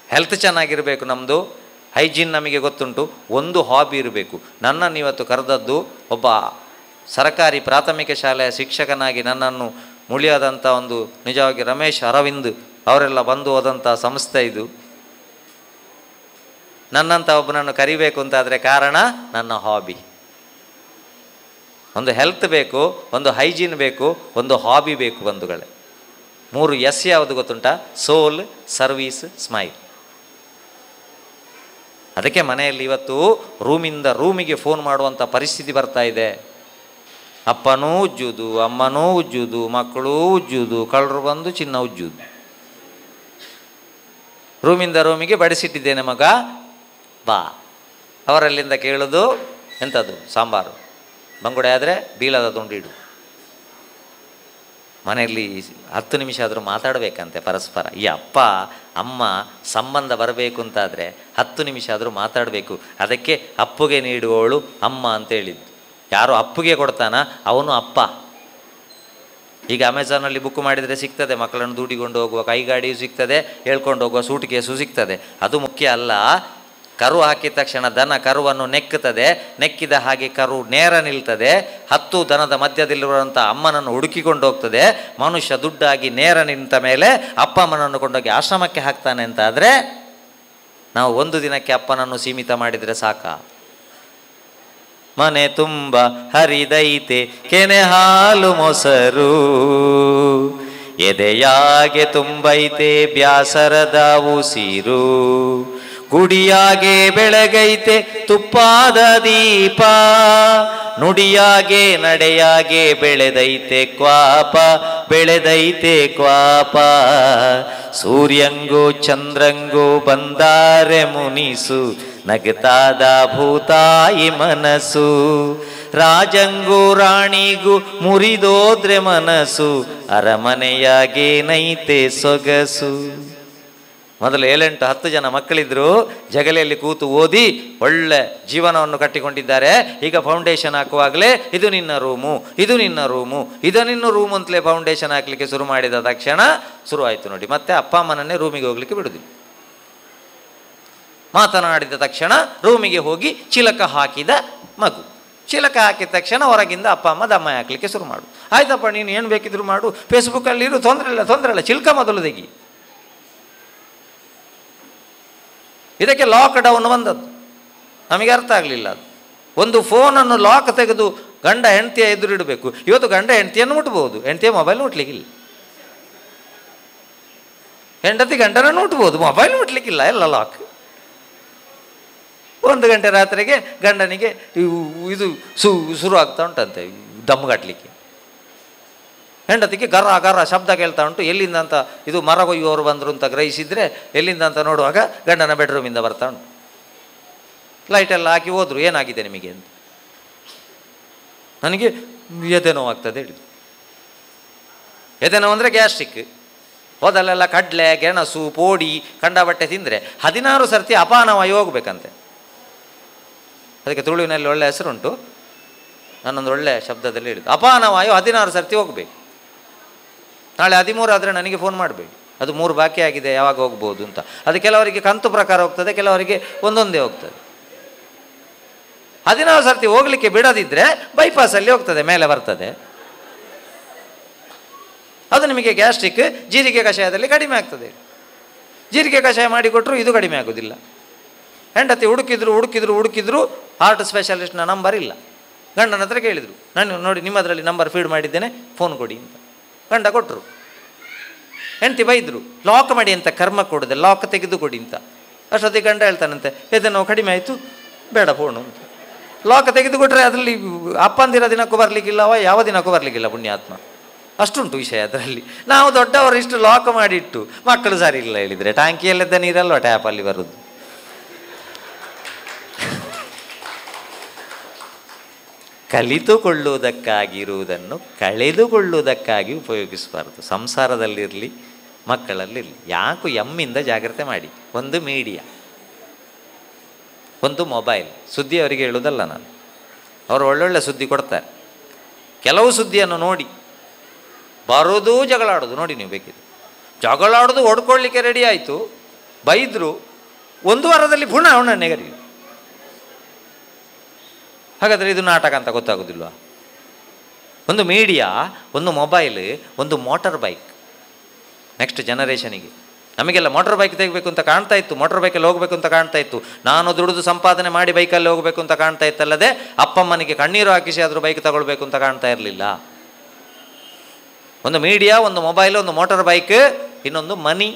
ಹೆಲ್ತ್ ಚೆನ್ನಾಗಿರಬೇಕು ನಮ್ಮದು, ಹೈಜೀನ್ ನಮಗೆ ಗೊತ್ತುಂಟು, ಒಂದು ಹಾಬಿ ಇರಬೇಕು. ನನ್ನನ್ನು ಇವತ್ತು ಕರೆದದ್ದು ಒಬ್ಬ ಸರ್ಕಾರಿ ಪ್ರಾಥಮಿಕ ಶಾಲೆಯ ಶಿಕ್ಷಕನಾಗಿ ನನ್ನನ್ನು ಮುಳಿಯಾದಂಥ ಒಂದು ನಿಜವಾಗಿ ರಮೇಶ್ ಅರವಿಂದ್ ಅವರೆಲ್ಲ ಬಂದು ಹೋದಂಥ ಸಂಸ್ಥೆ ಇದು. ನನ್ನಂಥ ಒಬ್ಬನನ್ನು ಕರಿಬೇಕು ಅಂತಾದರೆ ಕಾರಣ ನನ್ನ ಹಾಬಿ. ಒಂದು ಹೆಲ್ತ್ ಬೇಕು, ಒಂದು ಹೈಜೀನ್ ಬೇಕು, ಒಂದು ಹಾಬಿ ಬೇಕು ಬಂಧುಗಳೇ. 3 ಎಸ್ ಯಾವುದು ಗೊತ್ತುಂಟಾ? ಸೋಲ್, ಸರ್ವೀಸ್, ಸ್ಮೈಲ್. ಅದಕ್ಕೆ ಮನೆಯಲ್ಲಿ ಇವತ್ತು ರೂಮಿಂದ ರೂಮಿಗೆ ಫೋನ್ ಮಾಡುವಂಥ ಪರಿಸ್ಥಿತಿ ಬರ್ತಾ ಇದೆ. ಅಪ್ಪನೂ ಉಜ್ಜುವುದು, ಅಮ್ಮನೂ ಉಜ್ಜುವುದು, ಮಕ್ಕಳೂ ಉಜ್ಜುವುದು, ಕಳ್ಳರು ಬಂದು ಚಿನ್ನ ಉಜ್ಜುವುದು. ರೂಮಿಂದ ರೂಮಿಗೆ ಬಡಿಸಿಟ್ಟಿದ್ದೇನೆ ಮಗ ಬಾ. ಅವರಲ್ಲಿಂದ ಕೇಳೋದು ಎಂಥದ್ದು? ಸಾಂಬಾರು. ಬಂಗುಡೆ ಆದರೆ ಬೀಳದ ತುಂಡಿಡು. ಮನೆಯಲ್ಲಿ 10 ನಿಮಿಷ ಆದರೂ ಮಾತಾಡಬೇಕಂತೆ ಪರಸ್ಪರ. ಈ ಅಪ್ಪ ಅಮ್ಮ ಸಂಬಂಧ ಬರಬೇಕು ಅಂತಾದರೆ 10 ನಿಮಿಷ ಆದರೂ ಮಾತಾಡಬೇಕು. ಅದಕ್ಕೆ ಅಪ್ಪುಗೆ ನೀಡುವವಳು ಅಮ್ಮ ಅಂತ ಹೇಳಿದ್ದು. ಯಾರು ಅಪ್ಪುಗೆ ಕೊಡ್ತಾನ ಅವನು ಅಪ್ಪ. ಈಗ ಅಮೆಝಾನಲ್ಲಿ ಬುಕ್ ಮಾಡಿದರೆ ಸಿಗ್ತದೆ, ಮಕ್ಕಳನ್ನು ದೂಡಿಕೊಂಡು ಹೋಗುವ ಕೈಗಾಡಿಯೂ ಸಿಗ್ತದೆ, ಹೇಳ್ಕೊಂಡು ಹೋಗುವ ಸೂಟ್ ಕೇಸು ಸಿಗ್ತದೆ. ಅದು ಮುಖ್ಯ ಅಲ್ಲ. ಕರು ಹಾಕಿದ ತಕ್ಷಣ ದನ ಕರುವನ್ನು ನೆಕ್ಕುತ್ತದೆ, ನೆಕ್ಕಿದ ಹಾಗೆ ಕರು ನೇರ ನಿಲ್ತದೆ. 10 ದನದ ಮಧ್ಯದಲ್ಲಿರುವಂಥ ಅಮ್ಮನನ್ನು ಹುಡುಕಿಕೊಂಡು ಹೋಗ್ತದೆ. ಮನುಷ್ಯ ದುಡ್ಡಾಗಿ ನೇರ ನಿಂತ ಮೇಲೆ ಅಪ್ಪ ಅಮ್ಮನನ್ನು ಕೊಂಡೋಗಿ ಆಶ್ರಮಕ್ಕೆ ಹಾಕ್ತಾನೆ ಅಂತ ಆದರೆ ನಾವು 1 ದಿನಕ್ಕೆ ಅಪ್ಪನನ್ನು ಸೀಮಿತ ಮಾಡಿದರೆ ಸಾಕ? ಮನೆ ತುಂಬ ಹರಿದೈತೆ ಕೆನೆ ಹಾಲು ಮೊಸರು, ಎದೆಯಾಗೆ ತುಂಬೈತೆ ಬ್ಯಾಸರದ ಉಸಿರು, ಗುಡಿಯಾಗೆ ಬೆಳಗೈತೆ ತುಪ್ಪಾದ ದೀಪ, ನುಡಿಯಾಗೆ ನಡೆಯಾಗೆ ಬೆಳೆದೈತೆ ಕ್ವಾಪ, ಬೆಳೆದೈತೆ ಕ್ವಾಪ. ಸೂರ್ಯಂಗೂ ಚಂದ್ರಂಗೂ ಬಂದಾರೆ ಮುನಿಸು, ನಗತಾದ ಭೂತಾಯಿ ಮನಸ್ಸು, ರಾಜಂಗೂ ರಾಣಿಗೂ ಮುರಿದೋದ್ರೆ ಮನಸ್ಸು, ಅರಮನೆಯಾಗೇನೈತೆ ಸೊಗಸು. ಮೊದಲು 7-10 ಜನ ಮಕ್ಕಳಿದ್ರು, ಜಗಲಿಯಲ್ಲಿ ಕೂತು ಓದಿ ಒಳ್ಳೆ ಜೀವನವನ್ನು ಕಟ್ಟಿಕೊಂಡಿದ್ದಾರೆ. ಈಗ ಫೌಂಡೇಶನ್ ಹಾಕುವಾಗಲೇ ಇದು ನಿನ್ನ ರೂಮು, ಇದು ನಿನ್ನ ರೂಮು, ಇದು ನಿನ್ನ ರೂಮು ಅಂತಲೇ ಫೌಂಡೇಶನ್ ಹಾಕಲಿಕ್ಕೆ ಶುರು ಮಾಡಿದ ತಕ್ಷಣ ಶುರುವಾಯಿತು ನೋಡಿ. ಮತ್ತೆ ಅಪ್ಪ ಅಮ್ಮನನ್ನೇ ರೂಮಿಗೆ ಹೋಗ್ಲಿಕ್ಕೆ ಬಿಡುದಿಲ್ಲ. ಮಾತನಾಡಿದ ತಕ್ಷಣ ರೂಮಿಗೆ ಹೋಗಿ ಚಿಲಕ ಹಾಕಿದ ಮಗು. ಚಿಲಕ ಹಾಕಿದ ತಕ್ಷಣ ಹೊರಗಿಂದ ಅಪ್ಪ ಅಮ್ಮ ದಮ್ಮ ಹಾಕಲಿಕ್ಕೆ ಶುರು ಮಾಡು. ಆಯ್ತಪ್ಪ, ನೀನು ಏನು ಬೇಕಿದ್ರು ಮಾಡು, ಫೇಸ್ಬುಕ್ಕಲ್ಲಿರು, ತೊಂದರೆ ಇಲ್ಲ, ಚಿಲ್ಕ ಮೊದಲು ತೆಗಿ. ಇದಕ್ಕೆ ಲಾಕ್ ಡೌನ್ ಬಂದದ್ದು. ನಮಗೆ ಅರ್ಥ ಆಗಲಿಲ್ಲ ಅದು. ಒಂದು ಫೋನನ್ನು ಲಾಕ್ ತೆಗೆದು ಗಂಡ ಹೆಂಡತಿಯ ಎದುರಿಡಬೇಕು. ಇವತ್ತು ಗಂಡ ಹೆಂಡತಿಯನ್ನು ಮುಟ್ಬೋದು, ಹೆಂಡತಿಯ ಮೊಬೈಲ್ ಮುಟ್ಲಿಕ್ಕಿಲ್ಲ. ಹೆಂಡತಿ ಗಂಡನನ್ನು ಮುಟ್ಬೋದು, ಮೊಬೈಲ್ ಮುಟ್ಲಿಕ್ಕಿಲ್ಲ, ಎಲ್ಲ ಲಾಕ್. 1 ಗಂಟೆ ರಾತ್ರಿಗೆ ಗಂಡನಿಗೆ ಇದು ಶುರು ಆಗ್ತಾ ಉಂಟಂತೆ ದಮ್ಗಟ್ಲಿಕ್ಕೆ. ಹೆಂಡತಿಗೆ ಗರ ಗರ ಶಬ್ದ ಕೇಳ್ತಾ ಉಂಟು. ಎಲ್ಲಿಂದ ಅಂತ ಇದು ಮರ ಕೊಯ್ಯುವವರು ಬಂದರು ಅಂತ ಗ್ರಹಿಸಿದರೆ ಎಲ್ಲಿಂದ ಅಂತ ನೋಡುವಾಗ ಗಂಡನ ಬೆಡ್ರೂಮಿಂದ ಬರ್ತಾ ಉಂಟು. ಲೈಟೆಲ್ಲ ಹಾಕಿ ಹೋದ್ರು, ಏನಾಗಿದೆ ನಿಮಗೆ ಅಂತ. ನನಗೆ ಎದೆ ನೋವಾಗ್ತದೆ ಹೇಳಿದ್ರು. ಎದೆ ನೋವು ಅಂದರೆ ಗ್ಯಾಸ್ಟ್ರಿಕ್. ಹೋದಲ್ಲೆಲ್ಲ ಕಡಲೆ ಗೆಣಸು ಪೋಡಿ ಕಂಡ ಬಟ್ಟೆ ತಿಂದರೆ 16 ಸರ್ತಿ ಅಪಾನವಾಯು ಹೋಗ್ಬೇಕಂತೆ. ಅದಕ್ಕೆ ತುಳುವಿನಲ್ಲಿ ಒಳ್ಳೆ ಹೆಸರುಂಟು. ನಾನೊಂದು ಒಳ್ಳೆ ಶಬ್ದದಲ್ಲಿ ಹೇಳಿದ್ದು, ಅಪಾನವಾಯು 16 ಸರ್ತಿ ಹೋಗಬೇಕು. ನಾಳೆ 13 ಆದರೆ ನನಗೆ ಫೋನ್ ಮಾಡಬೇಡಿ. ಅದು 3 ಬಾಕಿ ಆಗಿದೆ, ಯಾವಾಗ ಹೋಗ್ಬೋದು ಅಂತ. ಅದು ಕೆಲವರಿಗೆ ಕಂತು ಪ್ರಕಾರ ಹೋಗ್ತದೆ, ಕೆಲವರಿಗೆ ಒಂದೊಂದೇ ಹೋಗ್ತದೆ. 14 ಸರ್ತಿ ಹೋಗಲಿಕ್ಕೆ ಬಿಡದಿದ್ದರೆ ಬೈಪಾಸಲ್ಲಿ ಹೋಗ್ತದೆ, ಮೇಲೆ ಬರ್ತದೆ. ಅದು ನಿಮಗೆ ಗ್ಯಾಸ್ಟ್ರಿಕ್ ಜೀರಿಗೆ ಕಷಾಯದಲ್ಲಿ ಕಡಿಮೆ ಆಗ್ತದೆ. ಜೀರಿಗೆ ಕಷಾಯ ಮಾಡಿಕೊಟ್ರು ಇದು ಕಡಿಮೆ ಆಗೋದಿಲ್ಲ. ಹೆಂಡತಿ ಹುಡುಕಿದ್ರು ಹಾರ್ಟ್ ಸ್ಪೆಷಲಿಸ್ಟ್ನ ನಂಬರ್ ಇಲ್ಲ. ಗಂಡನ ಹತ್ರ ಕೇಳಿದರು, ನಾನು ನೋಡಿ ನಿಮ್ಮದರಲ್ಲಿ ನಂಬರ್ ಫೀಡ್ ಮಾಡಿದ್ದೇನೆ, ಫೋನ್ ಕೊಡಿ ಅಂತ. ಗಂಡ ಕೊಟ್ಟರು. ಹೆಂಡತಿ ಬೈದರು, ಲಾಕ್ ಮಾಡಿ ಅಂತ ಕರ್ಮ ಕೊಡದೆ, ಲಾಕ್ ತೆಗೆದು ಕೊಡಿ ಅಂತ. ಅಷ್ಟೊತ್ತಿಗೆ ಗಂಡ ಹೇಳ್ತಾನಂತೆ, ಎದೆ ಕಡಿಮೆ ಆಯಿತು, ಬೇಡ ಫೋನು ಅಂತ. ಲಾಕ್ ತೆಗೆದು ಕೊಟ್ಟರೆ ಅದರಲ್ಲಿ ಅಪ್ಪಂದಿರ ದಿನಕ್ಕೂ ಬರಲಿಕ್ಕಿಲ್ಲವ, ಯಾವ ದಿನಕ್ಕೂ ಬರಲಿಕ್ಕಿಲ್ಲ ಪುಣ್ಯಾತ್ಮ. ಅಷ್ಟುಂಟು ವಿಷಯ ಅದರಲ್ಲಿ. ನಾವು ದೊಡ್ಡವರು ಇಷ್ಟು ಲಾಕ್ ಮಾಡಿಟ್ಟು ಮಕ್ಕಳು ಸರಿ ಇಲ್ಲ ಹೇಳಿದರೆ ಟ್ಯಾಂಕಿಯಲ್ಲಿದ್ದ ನೀರಲ್ವ ಟ್ಯಾಪಲ್ಲಿ ಬರೋದು. ಕಲಿತುಕೊಳ್ಳುವುದಕ್ಕಾಗಿರುವುದನ್ನು ಕಳೆದುಕೊಳ್ಳುವುದಕ್ಕಾಗಿ ಉಪಯೋಗಿಸಬಾರ್ದು. ಸಂಸಾರದಲ್ಲಿರಲಿ, ಮಕ್ಕಳಲ್ಲಿರಲಿ. ಯಾಕು ಎಮ್ಮಿಂದ ಜಾಗ್ರತೆ ಮಾಡಿ. ಒಂದು ಮೀಡಿಯಾ, ಒಂದು ಮೊಬೈಲ್. ಸುದ್ದಿ ಅವರಿಗೆ ಹೇಳೋದಲ್ಲ ನಾನು, ಅವರು ಒಳ್ಳೊಳ್ಳೆ ಸುದ್ದಿ ಕೊಡ್ತಾರೆ. ಕೆಲವು ಸುದ್ದಿಯನ್ನು ನೋಡಿ ಬರೋದು ಜಗಳಾಡೋದು ನೋಡಿ. ನೀವು ಬೇಕಿದೆ ಜಗಳಾಡೋದು, ಹೊಡ್ಕೊಳ್ಳಿಕ್ಕೆ ರೆಡಿ ಆಯಿತು, ಬೈದರು, 1 ವಾರದಲ್ಲಿ ಪುನಃ ಅವನ ನೆಗರಿ. ಹಾಗಾದರೆ ಇದು ನಾಟಕ ಅಂತ ಗೊತ್ತಾಗೋದಿಲ್ವಾ? ಒಂದು ಮೀಡಿಯಾ, ಒಂದು ಮೊಬೈಲ್, ಒಂದು ಮೋಟಾರ್ ಬೈಕ್. ನೆಕ್ಸ್ಟ್ ಜನರೇಷನಿಗೆ ನಮಗೆಲ್ಲ ಮೋಟಾರ್ ಬೈಕ್ ತೆಗಬೇಕು ಅಂತ ಕಾಣ್ತಾ ಇತ್ತು, ಮೋಟಾರ್ ಬೈಕಲ್ಲಿ ಹೋಗಬೇಕು ಅಂತ ಕಾಣ್ತಾ ಇತ್ತು. ನಾನು ದುಡಿದು ಸಂಪಾದನೆ ಮಾಡಿ ಬೈಕಲ್ಲಿ ಹೋಗಬೇಕು ಅಂತ ಕಾಣ್ತಾ ಇತ್ತಲ್ಲದೆ ಅಪ್ಪಮ್ಮನಿಗೆ ಕಣ್ಣೀರು ಹಾಕಿಸಿ ಆದರೂ ಬೈಕ್ ತಗೊಳ್ಬೇಕು ಅಂತ ಕಾಣ್ತಾ ಇರಲಿಲ್ಲ. ಒಂದು ಮೀಡಿಯಾ, ಒಂದು ಮೊಬೈಲ್, ಒಂದು ಮೋಟಾರ್ ಬೈಕ್, ಇನ್ನೊಂದು ಮನಿ.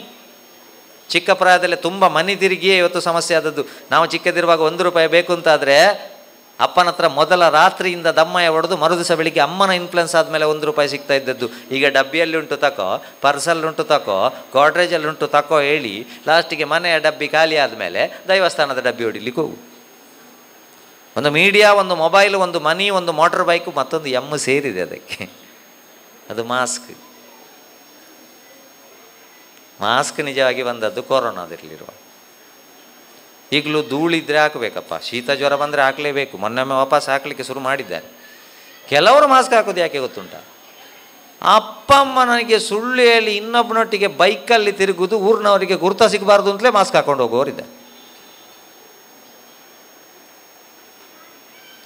ಚಿಕ್ಕ ಪ್ರಾಯದಲ್ಲೇ ತುಂಬ ಮನಿ ತಿರುಗಿಯೇ ಇವತ್ತು ಸಮಸ್ಯೆ ಆದದ್ದು. ನಾವು ಚಿಕ್ಕದಿರುವಾಗ 1 ರೂಪಾಯಿ ಬೇಕು ಅಂತಾದರೆ ಅಪ್ಪನ ಹತ್ರ ಮೊದಲ ರಾತ್ರಿಯಿಂದ ದಮ್ಮಯ್ಯ ಹೊಡೆದು ಮರುದಿವಸ ಬೆಳಿಗ್ಗೆ ಅಮ್ಮನ ಇನ್ಫ್ಲುಯೆನ್ಸ್ ಆದಮೇಲೆ 1 ರೂಪಾಯಿ ಸಿಗ್ತಾ ಇದ್ದದ್ದು. ಈಗ ಡಬ್ಬಿಯಲ್ಲಿ ಉಂಟು ತಕೋ, ಪರ್ಸಲ್ಲಿ ಉಂಟು ತಕೋ, ಗೋಡ್ರೇಜಲ್ಲಿ ಉಂಟು ತಕೋ ಹೇಳಿ ಲಾಸ್ಟಿಗೆ ಮನೆಯ ಡಬ್ಬಿ ಖಾಲಿ ಆದಮೇಲೆ ದೈವಸ್ಥಾನದ ಡಬ್ಬಿ ಹೊಡಿಲಿಕ್ಕೆ ಹೋಗು. ಒಂದು ಮೀಡಿಯಾ, ಒಂದು ಮೊಬೈಲ್, ಒಂದು ಮನಿ, ಒಂದು ಮೋಟರ್ ಬೈಕು, ಮತ್ತೊಂದು ಎಮ್ಮು ಸೇರಿದೆ ಅದಕ್ಕೆ. ಅದು ಮಾಸ್ಕ್. ಮಾಸ್ಕ್ ನಿಜವಾಗಿ ಬಂದದ್ದು ಕೊರೋನಾದಲ್ಲಿರುವ. ಈಗಲೂ ಧೂಳಿದ್ರೆ ಹಾಕಬೇಕಪ್ಪ, ಶೀತ ಜ್ವರ ಬಂದರೆ ಹಾಕಲೇಬೇಕು. ಮೊನ್ನೆಮ್ಮೆ ವಾಪಸ್ ಹಾಕಲಿಕ್ಕೆ ಶುರು ಮಾಡಿದ್ದಾರೆ. ಕೆಲವರು ಮಾಸ್ಕ್ ಹಾಕೋದು ಯಾಕೆ ಗೊತ್ತುಂಟ? ಅಪ್ಪಮ್ಮ ನನಗೆ ಸುಳ್ಳು ಹೇಳಿ ಇನ್ನೊಬ್ಬನೊಟ್ಟಿಗೆ ಬೈಕಲ್ಲಿ ತಿರುಗುವುದು, ಊರಿನವರಿಗೆ ಗುರುತ ಸಿಗಬಾರ್ದು ಅಂತಲೇ ಮಾಸ್ಕ್ ಹಾಕೊಂಡು ಹೋಗೋರಿದ್ದಾರೆ.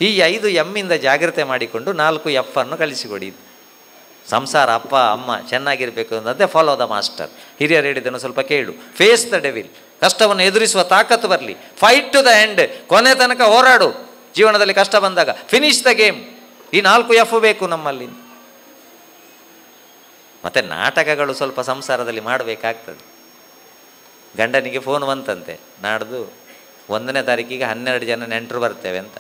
ಈ 5 ಎಮ್ಮಿಂದ ಜಾಗ್ರತೆ ಮಾಡಿಕೊಂಡು 4 ಎಫ್ ಅನ್ನು ಕಲಿಸಿಕೊಡಿ. ಸಂಸಾರ ಅಪ್ಪ ಅಮ್ಮ ಚೆನ್ನಾಗಿರಬೇಕು ಅನ್ನೋದೇ ಫಾಲೋ ದ ಮಾಸ್ಟರ್. ಹಿರಿಯರು ಹೇಳಿದ್ದನ್ನು ಸ್ವಲ್ಪ ಕೇಳು. Face the devil. ಕಷ್ಟವನ್ನು ಎದುರಿಸುವ ತಾಕತ್ತು ಬರಲಿ. Fight to the end. ಕೊನೆ ತನಕ ಹೋರಾಡು. ಜೀವನದಲ್ಲಿ ಕಷ್ಟ ಬಂದಾಗ ಫಿನಿಶ್ ದ ಗೇಮ್. ಈ 4 ಎಫ್ ಬೇಕು ನಮ್ಮಲ್ಲಿ. ಮತ್ತು ನಾಟಕಗಳು ಸ್ವಲ್ಪ ಸಂಸಾರದಲ್ಲಿ ಮಾಡಬೇಕಾಗ್ತದೆ. ಗಂಡನಿಗೆ ಫೋನ್ ಬಂತಂತೆ, ನಾಡ್ದು 1ನೇ ತಾರೀಕಿಗೆ 12 ಜನ ನೆಂಟರು ಬರ್ತೇವೆ ಅಂತ.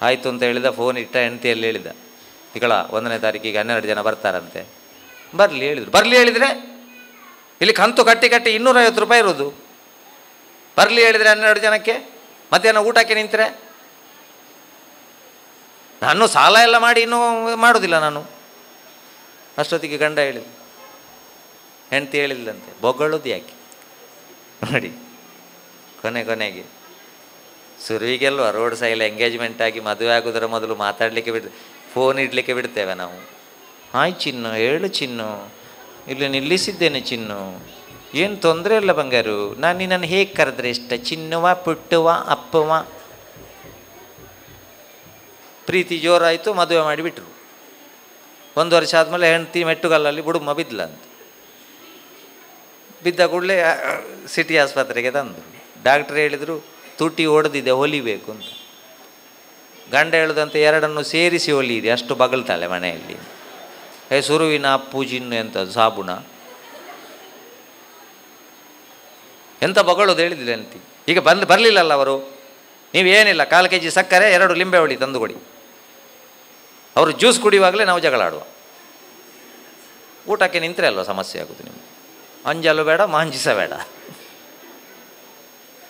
ಆಯಿತು ಅಂತ ಹೇಳಿದ. ಫೋನ್ ಇಟ್ಟ, ಹೆಂಡತಿಯಲ್ಲಿ ಹೇಳಿದ, ಈಗಳ 1ನೇ ತಾರೀಕಿಗೆ 12 ಜನ ಬರ್ತಾರಂತೆ. ಬರಲಿ ಹೇಳಿದರು. ಬರಲಿ ಹೇಳಿದರೆ ಇಲ್ಲಿ ಕಂತು ಕಟ್ಟಿ 250 ರೂಪಾಯಿ ಇರೋದು. ಬರಲಿ ಹೇಳಿದರೆ 12 ಜನಕ್ಕೆ ಮಧ್ಯಾಹ್ನ ಊಟಕ್ಕೆ ನಿಂತರೆ ನಾನು ಸಾಲ ಎಲ್ಲ ಮಾಡಿ ಇನ್ನೂ ಮಾಡೋದಿಲ್ಲ ನಾನು. ಅಷ್ಟೊತ್ತಿಗೆ ಗಂಡ ಹೇಳಿದ, ಹೆಂಡತಿ ಹೇಳಿಲ್ಲಂತೆ, ಬೊಗಳೋದು ಯಾಕೆ ನೋಡಿ. ಕೊನೆಗೆ ಸುರುವಿಗೆಲ್ವ ರೋಡ್ ಸೈಲ್ ಎಂಗೇಜ್ಮೆಂಟ್ ಆಗಿ ಮದುವೆ ಆಗೋದರ ಮೊದಲು ಮಾತಾಡಲಿಕ್ಕೆ ಫೋನ್ ಇಡಲಿಕ್ಕೆ ಬಿಡ್ತೇವೆ ನಾವು. ಹಾಯ್ ಚಿನ್ನು, ಹೇಳು ಚಿನ್ನು, ಇಲ್ಲಿ ನಿಲ್ಲಿಸಿದ್ದೇನೆ ಚಿನ್ನು, ಏನು ತೊಂದರೆ ಇಲ್ಲ ಬಂಗಾರು, ನಾನು ನಿನ್ನನ್ನು ಹೇಗೆ ಕರೆದ್ರೆ ಇಷ್ಟ, ಚಿನ್ನುವ, ಪುಟ್ಟುವ, ಅಪ್ಪುವ. ಪ್ರೀತಿ ಜೋರಾಯಿತು, ಮದುವೆ ಮಾಡಿಬಿಟ್ರು. 1 ವರ್ಷ ಆದಮೇಲೆ ಹೆಂಡತಿ ಮೆಟ್ಟುಗಲ್ಲಲ್ಲಿ ಬುಡುಮ್ಮ ಬಿದ್ಲಂತ. ಬಿದ್ದ ಕೂಡಲೇ ಸಿಟಿ ಆಸ್ಪತ್ರೆಗೆ ತಂದರು. ಡಾಕ್ಟ್ರ್ ಹೇಳಿದರು, ತುಟಿ ಹೊಡೆದಿದೆ, ಹೊಲಿಬೇಕು ಅಂತ. ಗಂಡ ಹೇಳುದಂತೆ, 2 ಸೇರಿಸಿ ಹೊಲಿಯಿರಿ, ಅಷ್ಟು ಬಗಲ್ತಾಳೆ ಮನೆಯಲ್ಲಿ. ಸುರುವಿನ ಅಪ್ಪು ಜಿನ್ನು ಎಂಥದ್ದು ಸಾಬುಣ ಎಂಥ ಬಗಳೋದು ಹೇಳಿದಿಲ್ಲ ಅಂತಿ. ಈಗ ಬರಲಿಲ್ಲಲ್ಲ ಅವರು. ನೀವೇನಿಲ್ಲ, 1/4 kg ಸಕ್ಕರೆ, 2 ಲಿಂಬೆ ಹುಳಿ ತಂದು ಕೊಡಿ. ಅವರು ಜ್ಯೂಸ್ ಕುಡಿಯುವಾಗಲೇ ನಾವು ಜಗಳ ಆಡುವ. ಊಟಕ್ಕೆ ನಿಂತರೆ ಅಲ್ವ ಸಮಸ್ಯೆ ಆಗೋದು ನಿಮಗೆ. ಅಂಜಲು ಬೇಡ, ಮಾಂಜಿಸಬೇಡ.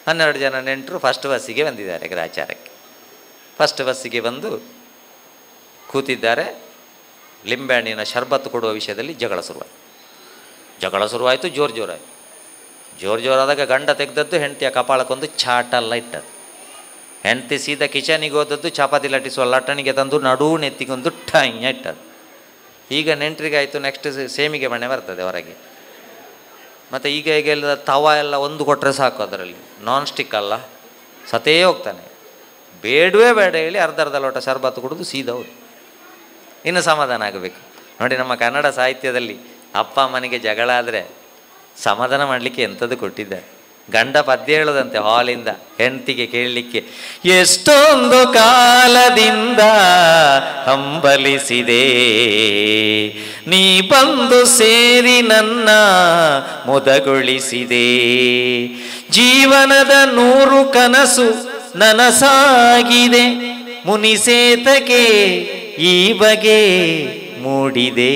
12 ಜನ ನೆಂಟರು ಫಸ್ಟ್ ಬಸ್ಸಿಗೆ ಬಂದಿದ್ದಾರೆ ಗ್ರಾಚಾರಕ್ಕೆ. ಫಸ್ಟ್ ಬಸ್ಸಿಗೆ ಬಂದು ಕೂತಿದ್ದಾರೆ. ಲಿಂಬೆಹಣ್ಣಿನ ಶರ್ಬತ್ತು ಕೊಡುವ ವಿಷಯದಲ್ಲಿ ಜಗಳ ಶುರುವಾಯಿತು. ಜೋರಾದಾಗ ಗಂಡ ತೆಗೆದದ್ದು ಹೆಂಡತಿಯ ಕಪಾಳಕ್ಕೊಂದು ಚಾಟಲ್ಲ ಇಟ್ಟದ್ದು. ಹೆಂಡತಿ ಸೀದಾ ಕಿಚನಿಗೆ ಹೋದದ್ದು ಚಪಾತಿ ಲಟ್ಟಿಸುವ ಲಟ್ಟಣಿಗೆ ತಂದು ನಡು ನೆತ್ತಿಗೊಂದು ಠಾಯ್ಯ ಇಟ್ಟದ್ದು. ಈಗ ನೆಂಟರಿಗಾಯಿತು, ನೆಕ್ಸ್ಟ್ ಸೇಮಿಗೆ ಮಣೆ ಬರ್ತದೆ ಹೊರಗೆ. ಮತ್ತು ಈಗ ಎಲ್ಲ ತವ ಎಲ್ಲ ಒಂದು ಕೊಟ್ಟರೆ ಸಾಕು, ಅದರಲ್ಲಿ ನಾನ್ ಸ್ಟಿಕ್ ಅಲ್ಲ, ಸತೇ ಹೋಗ್ತಾನೆ. ಬೇಡವೇ ಬೇಡ ಹೇಳಿ ಅರ್ಧ ಲೋಟ ಶರ್ಬತ್ತು ಕುಡಿದು ಸೀದವರು ಇನ್ನು ಸಮಾಧಾನ ಆಗಬೇಕು. ನೋಡಿ, ನಮ್ಮ ಕನ್ನಡ ಸಾಹಿತ್ಯದಲ್ಲಿ ಅಪ್ಪ ಅಮ್ಮನಿಗೆ ಜಗಳ ಆದರೆ ಸಮಾಧಾನ ಮಾಡಲಿಕ್ಕೆ ಎಂಥದ್ದು ಕೊಟ್ಟಿದ್ದಾರೆ. ಗಂಡ ಪದ್ಯ ಹೇಳೋದಂತೆ ಹಾಲಿಂದ ಹೆಂಡತಿಗೆ ಕೇಳಲಿಕ್ಕೆ, ಎಷ್ಟೊಂದು ಕಾಲದಿಂದ ಹಂಬಲಿಸಿದೆ ನೀ ಬಂದು ಸೇರಿ ನನ್ನ ಮುದಗೊಳಿಸಿದೆ, ಜೀವನದ 100 ಕನಸು ನನಸಾಗಿದೆ, ಮುನಿಸೇತಕ್ಕೆ ಈ ಬಗೆ ಮೂಡಿದೆ.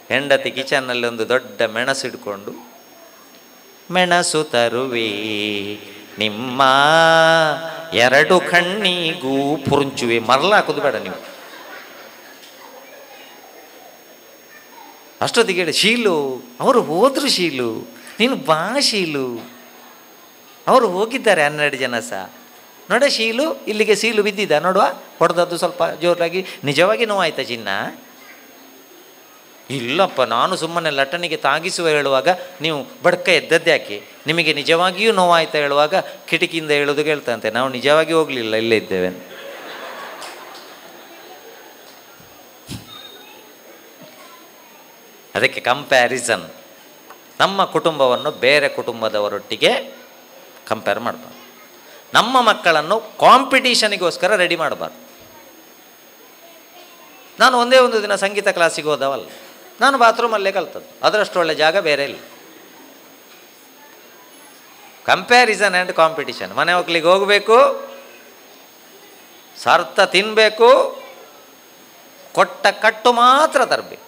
ಹೆಂಡತಿ ಕಿಚನ್ನಲ್ಲಿ ಒಂದು ದೊಡ್ಡ ಮೆಣಸು ಇಟ್ಕೊಂಡು, ಮೆಣಸು ತರುವೆ ನಿಮ್ಮ 2 ಕಣ್ಣಿಗೂ ಪುರುಂಚುವೆ. ಮರಳ ಹಾಕೋದು ಬೇಡ ನೀವು. ಅಷ್ಟೊತ್ತಿಗೆ ಹೇಳಿ, ಶೀಲು ಅವರು ಹೋದ್ರು, ಶೀಲು ನೀನು ಬಾ ಶೀಲು, ಅವರು ಹೋಗಿದ್ದಾರೆ 12 ಜನ ಸಹ. ನೋಡ ಶೀಲು, ಇಲ್ಲಿಗೆ ಸೀಲು ಬಿದ್ದಿದ್ದ ನೋಡುವ, ಹೊಡೆದದ್ದು ಸ್ವಲ್ಪ ಜೋರಾಗಿ. ನಿಜವಾಗಿ ನೋವಾಯ್ತಾ ಚಿನ್ನ? ಇಲ್ಲಪ್ಪ, ನಾನು ಸುಮ್ಮನೆ ಲಟನಿಗೆ ತಾಗಿಸುವ ಹೇಳುವಾಗ ನೀವು ಬಡ್ಕ ಎದ್ದದ್ದೇ ಯಾಕೆ? ನಿಮಗೆ ನಿಜವಾಗಿಯೂ ನೋವಾಯ್ತಾ ಹೇಳುವಾಗ ಕಿಟಕಿಯಿಂದ ಹೇಳೋದು ಕೇಳ್ತಂತೆ, ನಾವು ನಿಜವಾಗಿ ಹೋಗಲಿಲ್ಲ, ಇಲ್ಲೇ ಇದ್ದೇವೆ. ಅದಕ್ಕೆ ಕಂಪ್ಯಾರಿಸನ್. ನಮ್ಮ ಕುಟುಂಬವನ್ನು ಬೇರೆ ಕುಟುಂಬದವರೊಟ್ಟಿಗೆ ಕಂಪೇರ್ ಮಾಡಬಾರ್ದು. ನಮ್ಮ ಮಕ್ಕಳನ್ನು ಕಾಂಪಿಟೀಷನಿಗೋಸ್ಕರ ರೆಡಿ ಮಾಡಬಾರ್ದು. ನಾನು ಒಂದೇ ಒಂದು ದಿನ ಸಂಗೀತ ಕ್ಲಾಸಿಗೆ ಹೋದವಲ್ಲ, ನಾನು ಬಾತ್ರೂಮಲ್ಲೇ ಕಲ್ತದ್ದು, ಅದರಷ್ಟು ಒಳ್ಳೆ ಜಾಗ ಬೇರೆ ಇಲ್ಲ. Comparison and competition. ಮನೆ ಹೋಗ್ಲಿಕ್ಕೆ ಹೋಗಬೇಕು, ಸರ್ತ ತಿನ್ನಬೇಕು, ಕೊಟ್ಟ ಕಟ್ಟು ಮಾತ್ರ ತರಬೇಕು,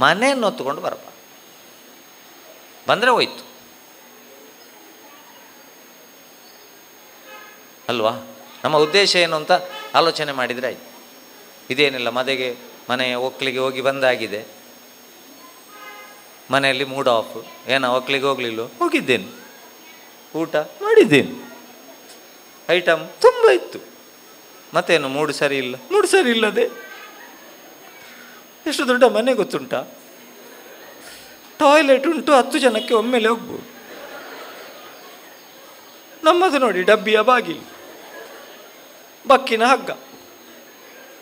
ಮನೆಯನ್ನು ಹೊತ್ತುಕೊಂಡು ಬರಬಾರ್ದು. ಬಂದರೆ ಹೋಯ್ತು ಅಲ್ವಾ? ನಮ್ಮ ಉದ್ದೇಶ ಏನು ಅಂತ ಆಲೋಚನೆ ಮಾಡಿದರೆ ಆಯ್ತು. ಇದೇನಿಲ್ಲ, ಮನೆ ಒಕ್ಕಲಿಗೆ ಹೋಗಿ ಬಂದಾಗಿದೆ, ಮನೆಯಲ್ಲಿ ಮೂಡ್ ಆಫ್. ಏನೋ ಒಕ್ಕಲಿಗೆ ಹೋಗ್ಲಿಲ್ಲೋ? ಹೋಗಿದ್ದೇನೆ, ಊಟ ಮಾಡಿದ್ದೇನೆ, ಐಟಮ್ ತುಂಬ ಇತ್ತು, ಮತ್ತೇನು ಮೂಡು ಸರಿ ಇಲ್ಲ? ಮೂಡು ಸರಿ ಇಲ್ಲದೆ ಎಷ್ಟು ದೊಡ್ಡ ಮನೆ ಗೊತ್ತುಂಟಾ? ಟಾಯ್ಲೆಟ್ ಉಂಟು, 10 ಜನಕ್ಕೆ ಒಮ್ಮೆಲೆ ಹೋಗ್ಬೋದು. ನಮ್ಮದು ನೋಡಿ, ಡಬ್ಬಿಯ ಬಾಗಿಲು, ಬಕ್ಕಿನ ಹಗ್ಗ,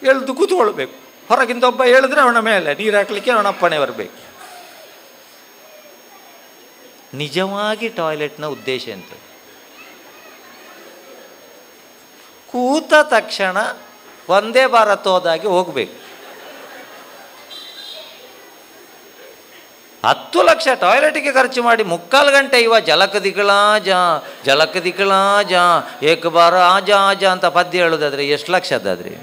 ಎಳ್ದು ಕೂತ್ಕೊಳ್ಬೇಕು. ಹೊರಗಿಂದ ಒಬ್ಬ ಹೇಳಿದ್ರೆ ಅವನ ಮೇಲೆ ನೀರು ಹಾಕ್ಲಿಕ್ಕೆ ಅವನ ಅಪ್ಪಣೆ ಬರಬೇಕು. ನಿಜವಾಗಿ ಟಾಯ್ಲೆಟ್ನ ಉದ್ದೇಶ ಎಂತ? ಕೂತ ತಕ್ಷಣ ಒಂದೇ ಭಾರತ್ ಹೋದಾಗಿ ಹೋಗ್ಬೇಕು. 10 ಲಕ್ಷ ಟಾಯ್ಲೆಟಿಗೆ ಖರ್ಚು ಮಾಡಿ 3/4 ಗಂಟೆ ಇವ ಜಲಕ ದಿಕ್ಕಳಾ ಜಾ ಏಕ ಬಾರ ಆಜಾ ಅಂತ ಪದ್ಯ ಹೇಳೋದಾದ್ರೆ ಎಷ್ಟು ಲಕ್ಷದಾದ್ರಿ?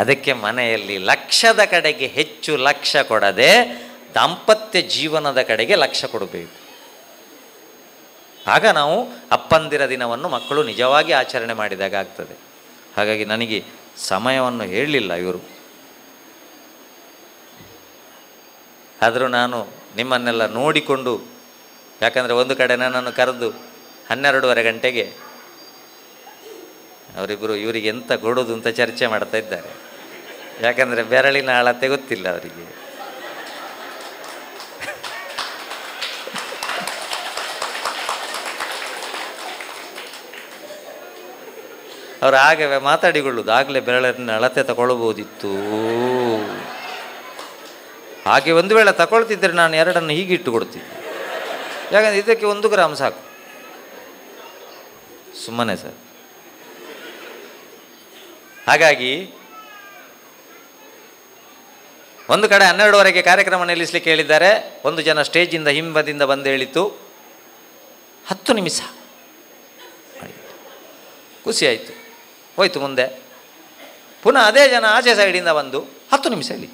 ಅದಕ್ಕೆ ಮನೆಯಲ್ಲಿ ಲಕ್ಷದ ಕಡೆಗೆ ಹೆಚ್ಚು ಲಕ್ಷ್ಯ ಕೊಡದೆ ದಾಂಪತ್ಯ ಜೀವನದ ಕಡೆಗೆ ಲಕ್ಷ್ಯ ಕೊಡಬೇಕು. ಆಗ ನಾವು ಅಪ್ಪಂದಿರ ದಿನವನ್ನು ಮಕ್ಕಳು ನಿಜವಾಗಿ ಆಚರಣೆ ಮಾಡಿದಾಗ ಆಗ್ತದೆ. ಹಾಗಾಗಿ ನನಗೆ ಸಮಯವನ್ನು ಹೇಳಲಿಲ್ಲ ಇವರು, ಆದರೂ ನಾನು ನಿಮ್ಮನ್ನೆಲ್ಲ ನೋಡಿಕೊಂಡು, ಯಾಕಂದರೆ ಒಂದು ಕಡೆ ನನ್ನನ್ನು ಕರೆದು 12:30 ಗಂಟೆಗೆ ಅವರಿಬ್ಬರು ಇವರಿಗೆ ಎಂತ ಕೊಡೋದು ಅಂತ ಚರ್ಚೆ ಮಾಡ್ತಾ ಇದ್ದಾರೆ. ಯಾಕಂದರೆ ಬೆರಳಿನ ಅಳತೆ ಗೊತ್ತಿಲ್ಲ ಅವರಿಗೆ. ಅವರು ಹಾಗೆ ಮಾತಾಡಿಕೊಳ್ಳುವುದು, ಆಗಲೇ ಬೆರಳಿನ ಅಳತೆ ತಗೊಳ್ಬೋದಿತ್ತು. ಹಾಗೆ ಒಂದು ವೇಳೆ ತಗೊಳ್ತಿದ್ದರೆ ನಾನು 2 ಹೀಗಿಟ್ಟು ಕೊಡ್ತಿದ್ದೆ. ಯಾಕಂದರೆ ಇದಕ್ಕೆ 1 ಗ್ರಾಮ್ ಸಾಕು, ಸುಮ್ಮನೆ ಸರ್. ಹಾಗಾಗಿ ಒಂದು ಕಡೆ 12:30ಗೆ ಕಾರ್ಯಕ್ರಮ ನಿಲ್ಲಿಸಲಿಕ್ಕೆ ಹೇಳಿದ್ದಾರೆ. 1 ಜನ ಸ್ಟೇಜಿಂದ ಹಿಂಬದಿಯಿಂದ ಬಂದು ಹೇಳಿತು, 10 ನಿಮಿಷ. ಖುಷಿ ಆಯಿತು, ಹೋಯ್ತು ಮುಂದೆ. ಪುನಃ ಅದೇ ಜನ ಆಚೆ ಸೈಡಿಂದ ಬಂದು 10 ನಿಮಿಷ ಹೇಳಿ.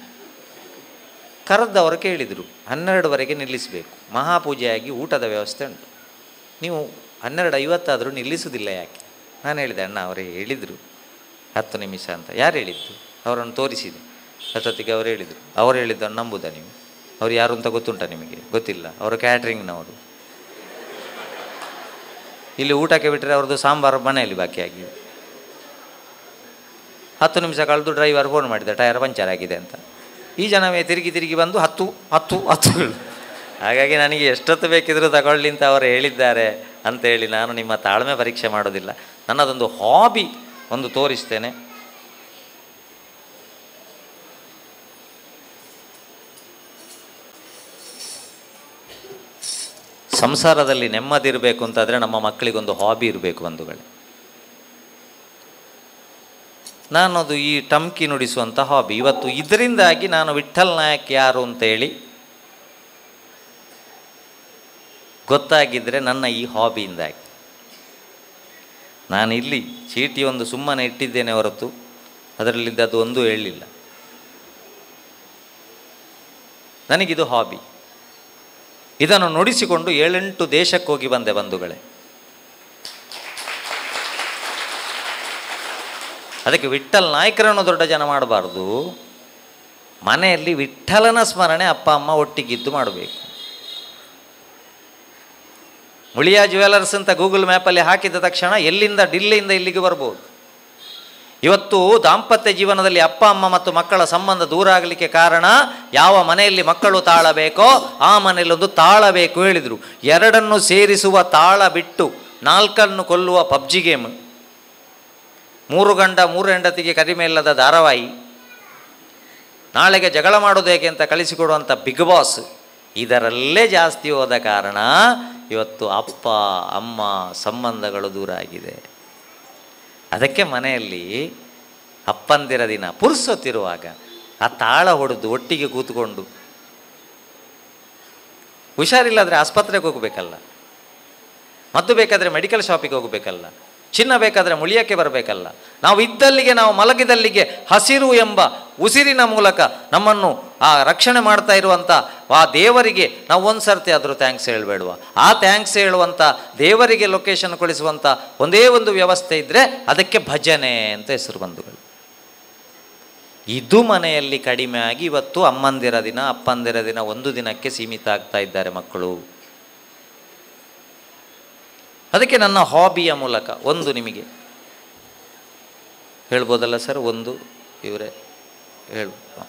ಕರೆದವರು ಕೇಳಿದರು, 12:30ಗೆ ನಿಲ್ಲಿಸಬೇಕು, ಮಹಾಪೂಜೆಯಾಗಿ ಊಟದ ವ್ಯವಸ್ಥೆ ಉಂಟು, ನೀವು 12:50 ಆದರೂ ನಿಲ್ಲಿಸುವುದಿಲ್ಲ ಯಾಕೆ? ನಾನು ಹೇಳಿದೆ, ಅಣ್ಣ ಅವರೇ ಹೇಳಿದರು 10 ನಿಮಿಷ ಅಂತ. ಯಾರು ಹೇಳಿದ್ದು? ಅವರನ್ನು ತೋರಿಸಿದೆ. ಅಷ್ಟೊತ್ತಿಗೆ ಅವರು ಹೇಳಿದರು. ಅವರು ಹೇಳಿದ್ದನ್ನು ನಂಬುದಾ ನೀವು? ಅವ್ರು ಯಾರು ಅಂತ ಗೊತ್ತುಂಟ ನಿಮಗೆ? ಗೊತ್ತಿಲ್ಲ. ಅವರು ಕ್ಯಾಟ್ರಿಂಗ್ನವರು. ಇಲ್ಲಿ ಊಟಕ್ಕೆ ಬಿಟ್ಟರೆ ಅವ್ರದ್ದು ಸಾಂಬಾರು ಮನೆಯಲ್ಲಿ ಬಾಕಿಯಾಗಿದೆ. 10 ನಿಮಿಷ ಕಳೆದು ಡ್ರೈವರ್ ಫೋನ್ ಮಾಡಿದ ಟೈರ್ ಪಂಚರ್ ಆಗಿದೆ ಅಂತ. ಈ ಜನವೇ ತಿರುಗಿ ತಿರುಗಿ ಬಂದು 10 ಹಾಗಾಗಿ ನನಗೆ ಎಷ್ಟೊತ್ತು ಬೇಕಿದ್ರೂ ತಗೊಳ್ಳಿ ಅಂತ ಅವರು ಹೇಳಿದ್ದಾರೆ ಅಂತೇಳಿ ನಾನು ನಿಮ್ಮ ತಾಳ್ಮೆ ಪರೀಕ್ಷೆ ಮಾಡೋದಿಲ್ಲ. ನನ್ನದೊಂದು ಹಾಬಿ ಒಂದು ತೋರಿಸ್ತೇನೆ. ಸಂಸಾರದಲ್ಲಿ ನೆಮ್ಮದಿ ಇರಬೇಕು ಅಂತಾದರೆ ನಮ್ಮ ಮಕ್ಕಳಿಗೊಂದು ಹಾಬಿ ಇರಬೇಕು ಬಂಧುಗಳೇ. ನಾನದು ಈ ಟಮ್ಕಿ ನುಡಿಸುವಂಥ ಹಾಬಿ. ಇವತ್ತು ಇದರಿಂದಾಗಿ ನಾನು ವಿಠ್ಠಲ್ ನಾಯಕ್ ಯಾರು ಅಂತೇಳಿ ಗೊತ್ತಾಗಿದ್ದರೆ ನನ್ನ ಈ ಹಾಬಿಯಿಂದಾಗಿ. ನಾನು ಇಲ್ಲಿ ಚೀಟಿ ಒಂದು ಸುಮ್ಮನೆ ಇಟ್ಟಿದ್ದೇನೆ ಹೊರತು ಅದರಲ್ಲಿದ್ದ ಅದು ಒಂದು ಹೇಳಲಿಲ್ಲ. ನನಗಿದು ಹಾಬಿ. ಇದನ್ನು ನುಡಿಸಿಕೊಂಡು 7-8 ದೇಶಕ್ಕೆ ಹೋಗಿ ಬಂದೆ ಬಂಧುಗಳೇ. ಅದಕ್ಕೆ ವಿಠ್ಠಲ್ ನಾಯಕರನ್ನು ದೊಡ್ಡ ಜನ ಮಾಡಬಾರ್ದು. ಮನೆಯಲ್ಲಿ ವಿಠ್ಠಲನ ಸ್ಮರಣೆ ಅಪ್ಪ ಅಮ್ಮ ಒಟ್ಟಿಗಿದ್ದು ಮಾಡಬೇಕು. ಮುಳಿಯಾ ಜ್ಯುವೆಲರ್ಸ್ ಅಂತ ಗೂಗಲ್ ಮ್ಯಾಪಲ್ಲಿ ಹಾಕಿದ ತಕ್ಷಣ ಎಲ್ಲಿಂದ ಡಿಲ್ಲಿಯಿಂದ ಇಲ್ಲಿಗೆ ಬರ್ಬೋದು. ಇವತ್ತು ದಾಂಪತ್ಯ ಜೀವನದಲ್ಲಿ ಅಪ್ಪ ಅಮ್ಮ ಮತ್ತು ಮಕ್ಕಳ ಸಂಬಂಧ ದೂರ ಆಗಲಿಕ್ಕೆ ಕಾರಣ ಯಾವ ಮನೆಯಲ್ಲಿ ಮಕ್ಕಳು ತಾಳಬೇಕೋ ಆ ಮನೆಯಲ್ಲೊಂದು ತಾಳಬೇಕು ಹೇಳಿದರು. 2 ಸೇರಿಸುವ ತಾಳ ಬಿಟ್ಟು 4 ಕೊಲ್ಲುವ ಪಬ್ಜಿ ಗೇಮ್, 3 ಗಂಡ 3 ಹೆಂಡತಿಗೆ ಕಡಿಮೆ ಇಲ್ಲದ ಧಾರಾವಾಹಿ, ನಾಳೆಗೆ ಜಗಳ ಮಾಡೋದು ಹೇಗೆ ಅಂತ ಕಳಿಸಿಕೊಡುವಂಥ ಬಿಗ್ ಬಾಸ್, ಇದರಲ್ಲೇ ಜಾಸ್ತಿ ಹೋದ ಕಾರಣ ಇವತ್ತು ಅಪ್ಪ ಅಮ್ಮ ಸಂಬಂಧಗಳು ದೂರ ಆಗಿದೆ. ಅದಕ್ಕೆ ಮನೆಯಲ್ಲಿ ಅಪ್ಪಂದಿರ ದಿನ ಪುರ್ಸೊತ್ತಿರುವಾಗ ಆ ತಾಳ ಹೊಡೆದು ಒಟ್ಟಿಗೆ ಕೂತ್ಕೊಂಡು, ಹುಷಾರಿಲ್ಲಾದರೆ ಆಸ್ಪತ್ರೆಗೆ ಹೋಗಬೇಕಲ್ಲ, ಮದ್ದು ಬೇಕಾದರೆ ಮೆಡಿಕಲ್ ಶಾಪಿಗೆ ಹೋಗಬೇಕಲ್ಲ, ಚಿನ್ನ ಬೇಕಾದರೆ ಮುಳಿಯಕ್ಕೆ ಬರಬೇಕಲ್ಲ, ನಾವು ಇದ್ದಲ್ಲಿಗೆ ನಾವು ಮಲಗಿದಲ್ಲಿಗೆ ಹಸಿರು ಎಂಬ ಉಸಿರಿನ ಮೂಲಕ ನಮ್ಮನ್ನು ಆ ರಕ್ಷಣೆ ಮಾಡ್ತಾ ಇರುವಂಥ ಆ ದೇವರಿಗೆ ನಾವು ಒಂದು ಸರ್ತಿ ಆದರೂ ಥ್ಯಾಂಕ್ಸ್ ಹೇಳಬೇಡುವ? ಆ ಥ್ಯಾಂಕ್ಸ್ ಹೇಳುವಂಥ ದೇವರಿಗೆ ಲೊಕೇಶನ್ ಕಳಿಸುವಂಥ ಒಂದೇ ಒಂದು ವ್ಯವಸ್ಥೆ ಇದ್ದರೆ ಅದಕ್ಕೆ ಭಜನೆ ಅಂತ ಹೆಸರು ಬಂಧುಗಳು. ಇದು ಮನೆಯಲ್ಲಿ ಕಡಿಮೆ ಆಗಿ ಇವತ್ತು ಅಮ್ಮಂದಿರ ದಿನ ಅಪ್ಪಂದಿರ ದಿನ ಒಂದು ದಿನಕ್ಕೆ ಸೀಮಿತ ಆಗ್ತಾ ಇದ್ದಾರೆ ಮಕ್ಕಳು. ಅದಕ್ಕೆ ನನ್ನ ಹಾಬಿಯ ಮೂಲಕ ಒಂದು ನಿಮಗೆ ಹೇಳ್ಬೋದಲ್ಲ ಸರ್, ಒಂದು ಇವರೇ ಹೇಳ್ಬೋದು.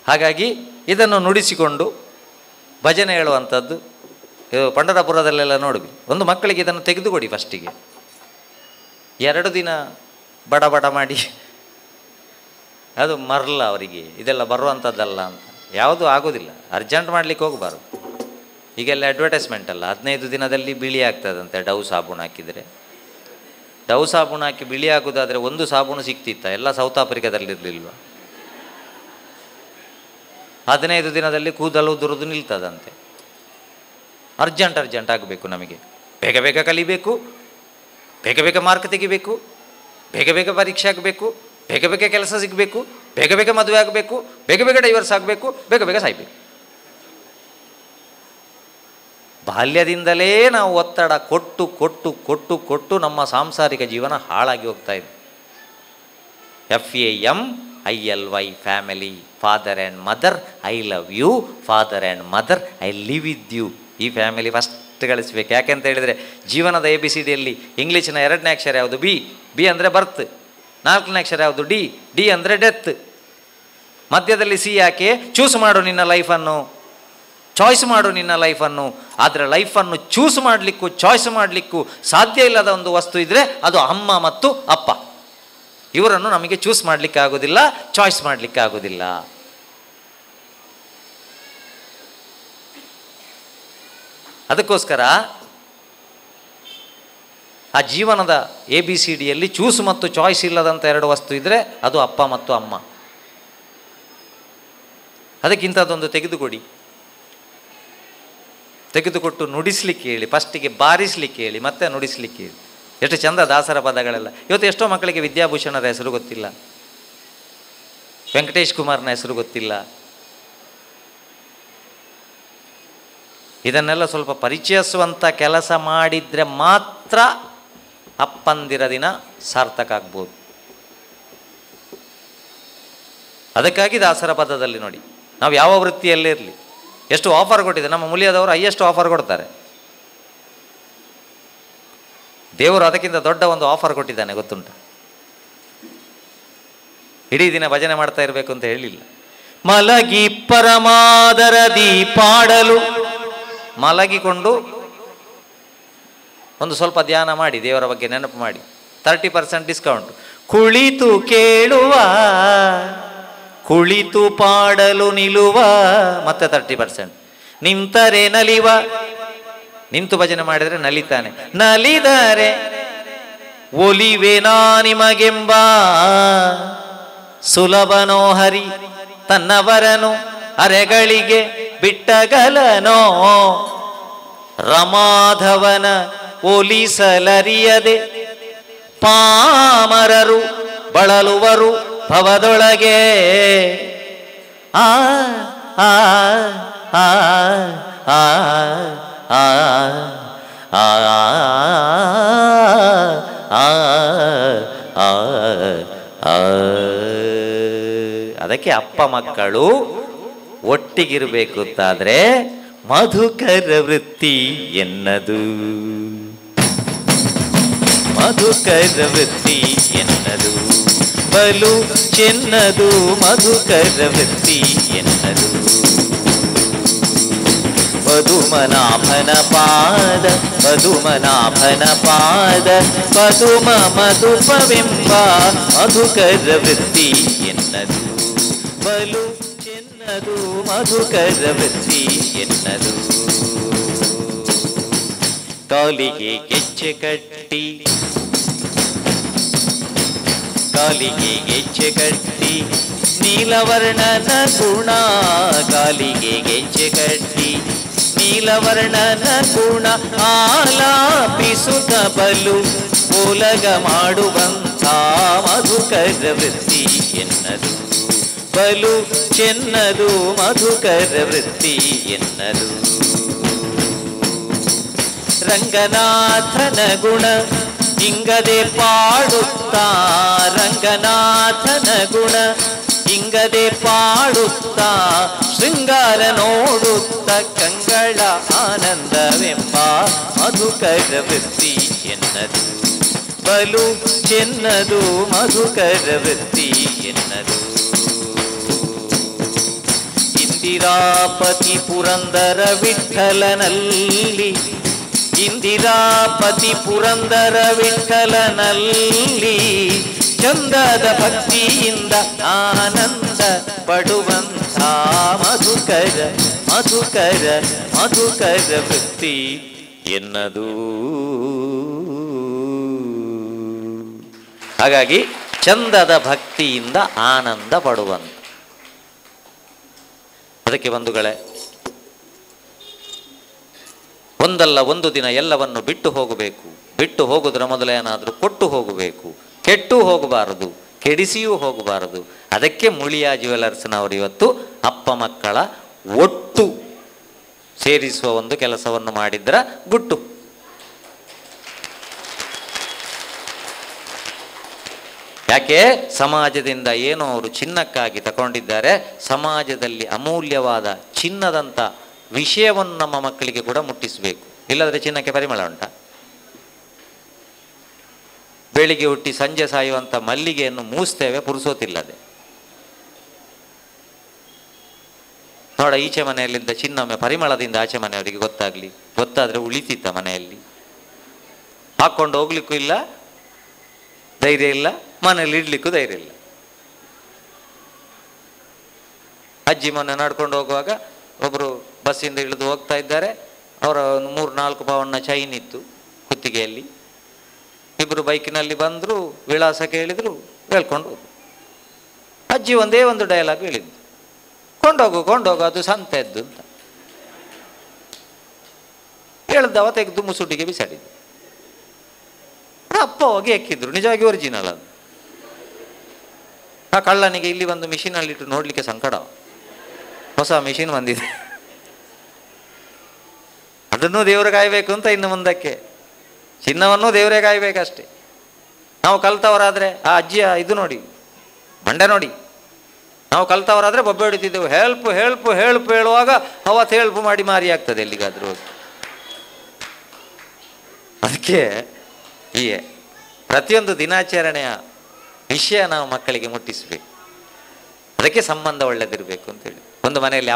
ಹಾಗಾಗಿ ಇದನ್ನು ನುಡಿಸಿಕೊಂಡು ಭಜನೆ ಹೇಳುವಂಥದ್ದು ಪಂಡರಪುರದಲ್ಲೆಲ್ಲ ನೋಡ್ವಿ. ಒಂದು ಮಕ್ಕಳಿಗೆ ಇದನ್ನು ತೆಗೆದುಕೊಡಿ ಫಸ್ಟಿಗೆ, 2 ದಿನ ಬಡ ಬಡ ಮಾಡಿ ಅದು ಮರಲ್ಲ ಅವರಿಗೆ, ಇದೆಲ್ಲ ಬರುವಂಥದ್ದಲ್ಲ ಅಂತ ಯಾವುದೂ ಆಗೋದಿಲ್ಲ. ಅರ್ಜೆಂಟ್ ಮಾಡಲಿಕ್ಕೆ ಹೋಗಬಾರ್ದು. ಈಗೆಲ್ಲ ಅಡ್ವರ್ಟೈಸ್ಮೆಂಟ್ ಅಲ್ಲ, 15 ದಿನದಲ್ಲಿ ಬಿಳಿ ಆಗ್ತದಂತೆ ಡವ್ ಸಾಬೂನು ಹಾಕಿದರೆ. ಡವ್ ಸಾಬೂನು ಹಾಕಿ ಬಿಳಿ ಆಗೋದಾದರೆ ಒಂದು ಸಾಬೂನು ಸಿಕ್ತಿತ್ತ, ಎಲ್ಲ ಸೌತ್ ಆಫ್ರಿಕಾದಲ್ಲಿರಲಿಲ್ವ? 15 ದಿನದಲ್ಲಿ ಕೂದಲು ದುರಿದು ನಿಲ್ತದಂತೆ. ಅರ್ಜೆಂಟ್ ಆಗಬೇಕು ನಮಗೆ, ಬೇಗ ಬೇಗ ಕಲಿಬೇಕು, ಬೇಗ ಬೇಗ ಮಾರ್ಕ್ ತೆಗಿಬೇಕು, ಬೇಗ ಬೇಗ ಪರೀಕ್ಷೆ ಆಗಬೇಕು, ಬೇಗ ಬೇಗ ಕೆಲಸ ಸಿಗಬೇಕು, ಬೇಗ ಬೇಗ ಮದುವೆ ಆಗಬೇಕು, ಬೇಗ ಬೇಗ ಡೈವರ್ಸ್ ಆಗಬೇಕು, ಬೇಗ ಬೇಗ ಸಾಯ್ಬೇಕು. ಬಾಲ್ಯದಿಂದಲೇ ನಾವು ಒತ್ತಡ ಕೊಟ್ಟು ಕೊಟ್ಟು ಕೊಟ್ಟು ಕೊಟ್ಟು ನಮ್ಮ ಸಾಂಸಾರಿಕ ಜೀವನ ಹಾಳಾಗಿ ಹೋಗ್ತಾ ಇದೆ. FAMILY family, father and mother, I love you father and mother, I live with you. ಈ ಫ್ಯಾಮಿಲಿ ಫಸ್ಟ್ ಗಳಿಸ್ಬೇಕು. ಯಾಕೆಂತ ಹೇಳಿದರೆ ಜೀವನದ ABCDಯಲ್ಲಿ ಇಂಗ್ಲೀಷಿನ 2ನೇ ಅಕ್ಷರ ಯಾವುದು? ಬಿ ಅಂದರೆ ಬರ್ತ್, 4ನೇ ಅಕ್ಷರ ಯಾವುದು? ಡಿ ಅಂದರೆ ಡೆತ್, ಮಧ್ಯದಲ್ಲಿ C ಯಾಕೆ? ಚೂಸ್ ಮಾಡು ನಿನ್ನ ಲೈಫನ್ನು, ಚಾಯ್ಸ್ ಮಾಡು ನಿನ್ನ ಲೈಫನ್ನು. ಆದರೆ ಲೈಫನ್ನು ಚೂಸ್ ಮಾಡಲಿಕ್ಕೂ ಚಾಯ್ಸ್ ಮಾಡಲಿಕ್ಕೂ ಸಾಧ್ಯ ಇಲ್ಲದ ಒಂದು ವಸ್ತು ಇದ್ದರೆ ಅದು ಅಮ್ಮ ಮತ್ತು ಅಪ್ಪ. ಇವರನ್ನು ನಮಗೆ ಚೂಸ್ ಮಾಡಲಿಕ್ಕೆ ಆಗೋದಿಲ್ಲ, ಚಾಯ್ಸ್ ಮಾಡಲಿಕ್ಕೆ ಆಗೋದಿಲ್ಲ. ಅದಕ್ಕೋಸ್ಕರ ಆ ಜೀವನದ ABCDಯಲ್ಲಿ ಚೂಸ್ ಮತ್ತು ಚಾಯ್ಸ್ ಇಲ್ಲದಂಥ 2 ವಸ್ತು ಇದ್ದರೆ ಅದು ಅಪ್ಪ ಮತ್ತು ಅಮ್ಮ. ಅದಕ್ಕಿಂತದೊಂದು ತೆಗೆದುಕೊಟ್ಟು ನುಡಿಸ್ಲಿಕ್ಕೆ ಹೇಳಿ, ಫಸ್ಟಿಗೆ ಬಾರಿಸ್ಲಿಕ್ಕೆ ಹೇಳಿ, ಮತ್ತೆ ನುಡಿಸ್ಲಿಕ್ಕೆ ಹೇಳಿ. ಎಷ್ಟು ಚಂದ ದಾಸರ ಪದಗಳೆಲ್ಲ. ಇವತ್ತು ಎಷ್ಟೋ ಮಕ್ಕಳಿಗೆ ವಿದ್ಯಾಭೂಷಣರ ಹೆಸರು ಗೊತ್ತಿಲ್ಲ, ವೆಂಕಟೇಶ್ ಕುಮಾರ್ನ ಹೆಸರು ಗೊತ್ತಿಲ್ಲ. ಇದನ್ನೆಲ್ಲ ಸ್ವಲ್ಪ ಪರಿಚಯಿಸುವಂಥ ಕೆಲಸ ಮಾಡಿದರೆ ಮಾತ್ರ ಅಪ್ಪಂದಿರ ದಿನ ಸಾರ್ಥಕ ಆಗ್ಬೋದು. ಅದಕ್ಕಾಗಿ ದಾಸರ ಪದದಲ್ಲಿ ನೋಡಿ, ನಾವು ಯಾವ ವೃತ್ತಿಯಲ್ಲೇ ಇರಲಿ ಎಷ್ಟು ಆಫರ್ ಕೊಟ್ಟಿದೆ. ನಮ್ಮ ಮುಲಿಯಾದವರು ಹೈಯೆಸ್ಟ್ ಆಫರ್ ಕೊಡ್ತಾರೆ. ದೇವರು ಅದಕ್ಕಿಂತ ದೊಡ್ಡ ಒಂದು ಆಫರ್ ಕೊಟ್ಟಿದ್ದಾನೆ, ಗೊತ್ತುಂಟ? ಇಡೀ ದಿನ ಭಜನೆ ಮಾಡ್ತಾ ಇರಬೇಕು ಅಂತ ಹೇಳಿಲ್ಲ. ಮಲಗಿ ಪರಮಾದರದಿ ಪಾಡಲು, ಮಲಗಿಕೊಂಡು ಒಂದು ಸ್ವಲ್ಪ ಧ್ಯಾನ ಮಾಡಿ, ದೇವರ ಬಗ್ಗೆ ನೆನಪು ಮಾಡಿ, 30% ಡಿಸ್ಕೌಂಟ್. ಕುಳಿತು ಕೇಳುವ, ಕುಳಿತು ಪಾಡಲು ನಿಲ್ಲುವ, ಮತ್ತೆ 30%. ನಿಂತರೆ ನಲಿವ, ನಿಂತು ಭಜನೆ ಮಾಡಿದರೆ ನಲಿತಾನೆ. ನಲಿದರೆ ಒಲಿವೆನಾ ನಿಮಗೆಂಬ ಸುಲಭನೋ ಹರಿ, ತನ್ನವರನು ಅರೆಗಳಿಗೆ ಬಿಟ್ಟಗಲನೋ. ರಮಾಧವನ ಒಲಿಸಲರಿಯದೆ ಪಾಮರರು ಬಳಲುವರು ಭವದೊಳಗೆ. ಆ ಆ ಆ ಆ ಆ ಆ. ಅದಕ್ಕೆ ಅಪ್ಪ ಮಕ್ಕಳು ಒಟ್ಟಿಗಿರಬೇಕು ಅಂತಾದ್ರೆ ಮಧುಕರ ವೃತ್ತಿ ಎನ್ನದು, ಮಧುಕರ ವೃತ್ತಿ ಎನ್ನದು ಬಲು ಚೆನ್ನದು, ಮಧುಕರ ವೃತ್ತಿ ಎನ್ನದು. ಪದುಮನಾಭನ ಪಾದ, ಪದುಮನಾಭನ ಪಾದ, ಪದುಮ ಮಧುಪವೆಂಬ ಮಧುಕರ ವೃತ್ತಿ ಎನ್ನದು ಬಲು ಚೆನ್ನದು, ಮಧುಕರ ವೃತ್ತಿ ಎನ್ನದು. ಕಾಲಿಗೆ ಗೆಜ್ಜೆ ಕಟ್ಟಿ, ಕಾಲಿಗೆ ಗೆಜ್ಜೆ ಕಟ್ಟಿ ನೀಲವರ್ಣನ ಗುಣ, ಕಾಲಿಗೆ ಗೆಜ್ಜೆ ಕಟ್ಟಿ ನೀಲವರ್ಣನ ಗುಣ ಆಲಾಪಿಸುತ್ತ ಬಲು ಓಲಗ ಮಾಡುವಂಥ ಮಧುಕರ ವೃತ್ತಿ ಎನ್ನದು ಬಲು ಚೆನ್ನದು, ಮಧುಕರ ವೃತ್ತಿ ಎನ್ನದು. ರಂಗನಾಥನ ಗುಣ ಇಂಗದೆ ಪಾಡುತ್ತಾ, ರಂಗನಾಥನ ಗುಣ ಇಂಗದೆ ಪಾಡುತ್ತಾ, ಶೃಂಗಾರ ನೋಡುತ್ತ ಕಂಗಳ ಆನಂದವೆಂಬ ಮಧುಕರ ವೃತ್ತಿ ಎನ್ನದು ಬಲು ಚೆನ್ನದು, ಮಧುಕರ ವೃತ್ತಿ ಎನ್ನದು. ಇಂದಿರಾಪತಿ ಪುರಂದರ ವಿಠಲನಲ್ಲಿ, ಇಂದಿರಾಪತಿ ಪುರಂದರ ವಿಠಲನಲ್ಲಿ ಚಂದದ ಭಕ್ತಿಯಿಂದ ಆನಂದ ಪಡುವಂಥ ಮಧುಕರ, ಮಧುಕರ, ಮಧುಕರ ವೃತ್ತಿ ಎನ್ನದು. ಹಾಗಾಗಿ ಚಂದದ ಭಕ್ತಿಯಿಂದ ಆನಂದ ಪಡುವಂಥ. ಅದಕ್ಕೆ ಬಂಧುಗಳೇ, ಒಂದಲ್ಲ ಒಂದು ದಿನ ಎಲ್ಲವನ್ನು ಬಿಟ್ಟು ಹೋಗಬೇಕು. ಬಿಟ್ಟು ಹೋಗುವುದರ ಮೊದಲೇನಾದರೂ ಕೊಟ್ಟು ಹೋಗಬೇಕು. ಕೆಟ್ಟು ಹೋಗಬಾರದು, ಕೆಡಿಸಿಯೂ ಹೋಗಬಾರದು. ಅದಕ್ಕೆ ಮುಳಿಯಾ ಜ್ಯುವೆಲರ್ಸ್ನವರು ಇವತ್ತು ಅಪ್ಪ ಮಕ್ಕಳ ಒಟ್ಟು ಸೇರಿಸುವ ಒಂದು ಕೆಲಸವನ್ನು ಮಾಡಿದ್ರ ಗುಟ್ಟು. ಯಾಕೆ? ಸಮಾಜದಿಂದ ಏನೋ ಅವರು ಚಿನ್ನಕ್ಕಾಗಿ ತಗೊಂಡಿದ್ದಾರೆ. ಸಮಾಜದಲ್ಲಿ ಅಮೂಲ್ಯವಾದ ಚಿನ್ನದಂಥ ವಿಷಯವನ್ನು ನಮ್ಮ ಮಕ್ಕಳಿಗೆ ಕೂಡ ಮುಟ್ಟಿಸಬೇಕು. ಇಲ್ಲದ್ರೆ ಚಿನ್ನಕ್ಕೆ ಪರಿಮಳ ಉಂಟಾ? ಬೆಳಿಗ್ಗೆ ಹುಟ್ಟಿ ಸಂಜೆ ಸಾಯುವಂಥ ಮಲ್ಲಿಗೆಯನ್ನು ಮೂಸ್ತೇವೆ ಪುರುಸೋತಿಲ್ಲದೆ. ನೋಡ, ಈಚೆ ಮನೆಯಲ್ಲಿದ್ದ ಚಿನ್ನೊಮ್ಮೆ ಪರಿಮಳದಿಂದ ಆಚೆ ಮನೆಯವರಿಗೆ ಗೊತ್ತಾದ್ರೆ ಉಳಿತಿತ್ತ ಮನೆಯಲ್ಲಿ. ಹಾಕ್ಕೊಂಡು ಹೋಗ್ಲಿಕ್ಕೂ ಇಲ್ಲ ಧೈರ್ಯ ಇಲ್ಲ, ಮನೇಲಿ ಇಡ್ಲಿಕ್ಕೂ ಧೈರ್ಯ ಇಲ್ಲ. ಅಜ್ಜಿ ಮೊನ್ನೆ ನಡ್ಕೊಂಡು ಹೋಗುವಾಗ ಒಬ್ಬರು ಬಸ್ಸಿಂದ ಇಳಿದು ಹೋಗ್ತಾ ಇದ್ದಾರೆ. ಅವರ 3-4 ಪವನ್ನ ಚೈನ್ ಇತ್ತು ಕುತ್ತಿಗೆಯಲ್ಲಿ. ಇಬ್ಬರು ಬೈಕಿನಲ್ಲಿ ಬಂದರು, ವಿಳಾಸ ಕೇಳಿದ್ರು, ಹೇಳ್ಕೊಂಡು ಹೋದ್ರು. ಅಜ್ಜಿ ಒಂದೇ ಒಂದು ಡೈಲಾಗ್ ಹೇಳಿದ್ದು, ಕೊಂಡೋಗು ಅದು ಸಂತೆದ್ದು ಅಂತ. ಹೇಳ್ದವ ತೆಗೆದು ಮುಸುಟಿಗೆ ಬಿಸಾಡಿದ್ದು. ಅಪ್ಪ ಹೋಗಿ ಎಕ್ಕಿದ್ರು, ನಿಜವಾಗಿ ಒರಿಜಿನಲ್ ಅದು. ಆ ಕಳ್ಳನಿಗೆ ಇಲ್ಲಿ ಒಂದು ಮಿಷಿನಲ್ಲಿಟ್ಟು ನೋಡ್ಲಿಕ್ಕೆ ಸಂಕಟ. ಹೊಸ ಮಿಷಿನ್ ಬಂದಿದೆ, ಅದನ್ನು ದೇವರು ಕಾಯಬೇಕು ಅಂತ. ಇನ್ನು ಮುಂದಕ್ಕೆ ಚಿನ್ನವನ್ನು ದೇವರೇ ಕಾಯಬೇಕಷ್ಟೆ. ನಾವು ಕಲ್ತವರಾದರೆ ಆ ಅಜ್ಜಿಯ ಇದು ನೋಡಿ, ಮಂಡೆ ನೋಡಿ. ನಾವು ಕಲ್ತವರಾದರೆ ಬೊಬ್ಬೆ ಹೊಡಿತಿದ್ದೆವು. ಹೆಲ್ಪ್ ಹೆಲ್ಪ್ ಹೆಲ್ಪ್ ಹೇಳುವಾಗ ಅವತ್ತು ಹೆಲ್ಪ್ ಮಾಡಿ ಮಾರಿ ಆಗ್ತದೆ ಎಲ್ಲಿಗಾದ್ರೂ. ಅದಕ್ಕೆ ಈ ಪ್ರತಿಯೊಂದು ದಿನಾಚರಣೆಯ ವಿಷಯ ನಾವು ಮಕ್ಕಳಿಗೆ ಮುಟ್ಟಿಸಬೇಕು. ಅದಕ್ಕೆ ಸಂಬಂಧ ಒಳ್ಳೆದಿರಬೇಕು ಅಂತೇಳಿ. ಒಂದು ಮನೆಯಲ್ಲಿ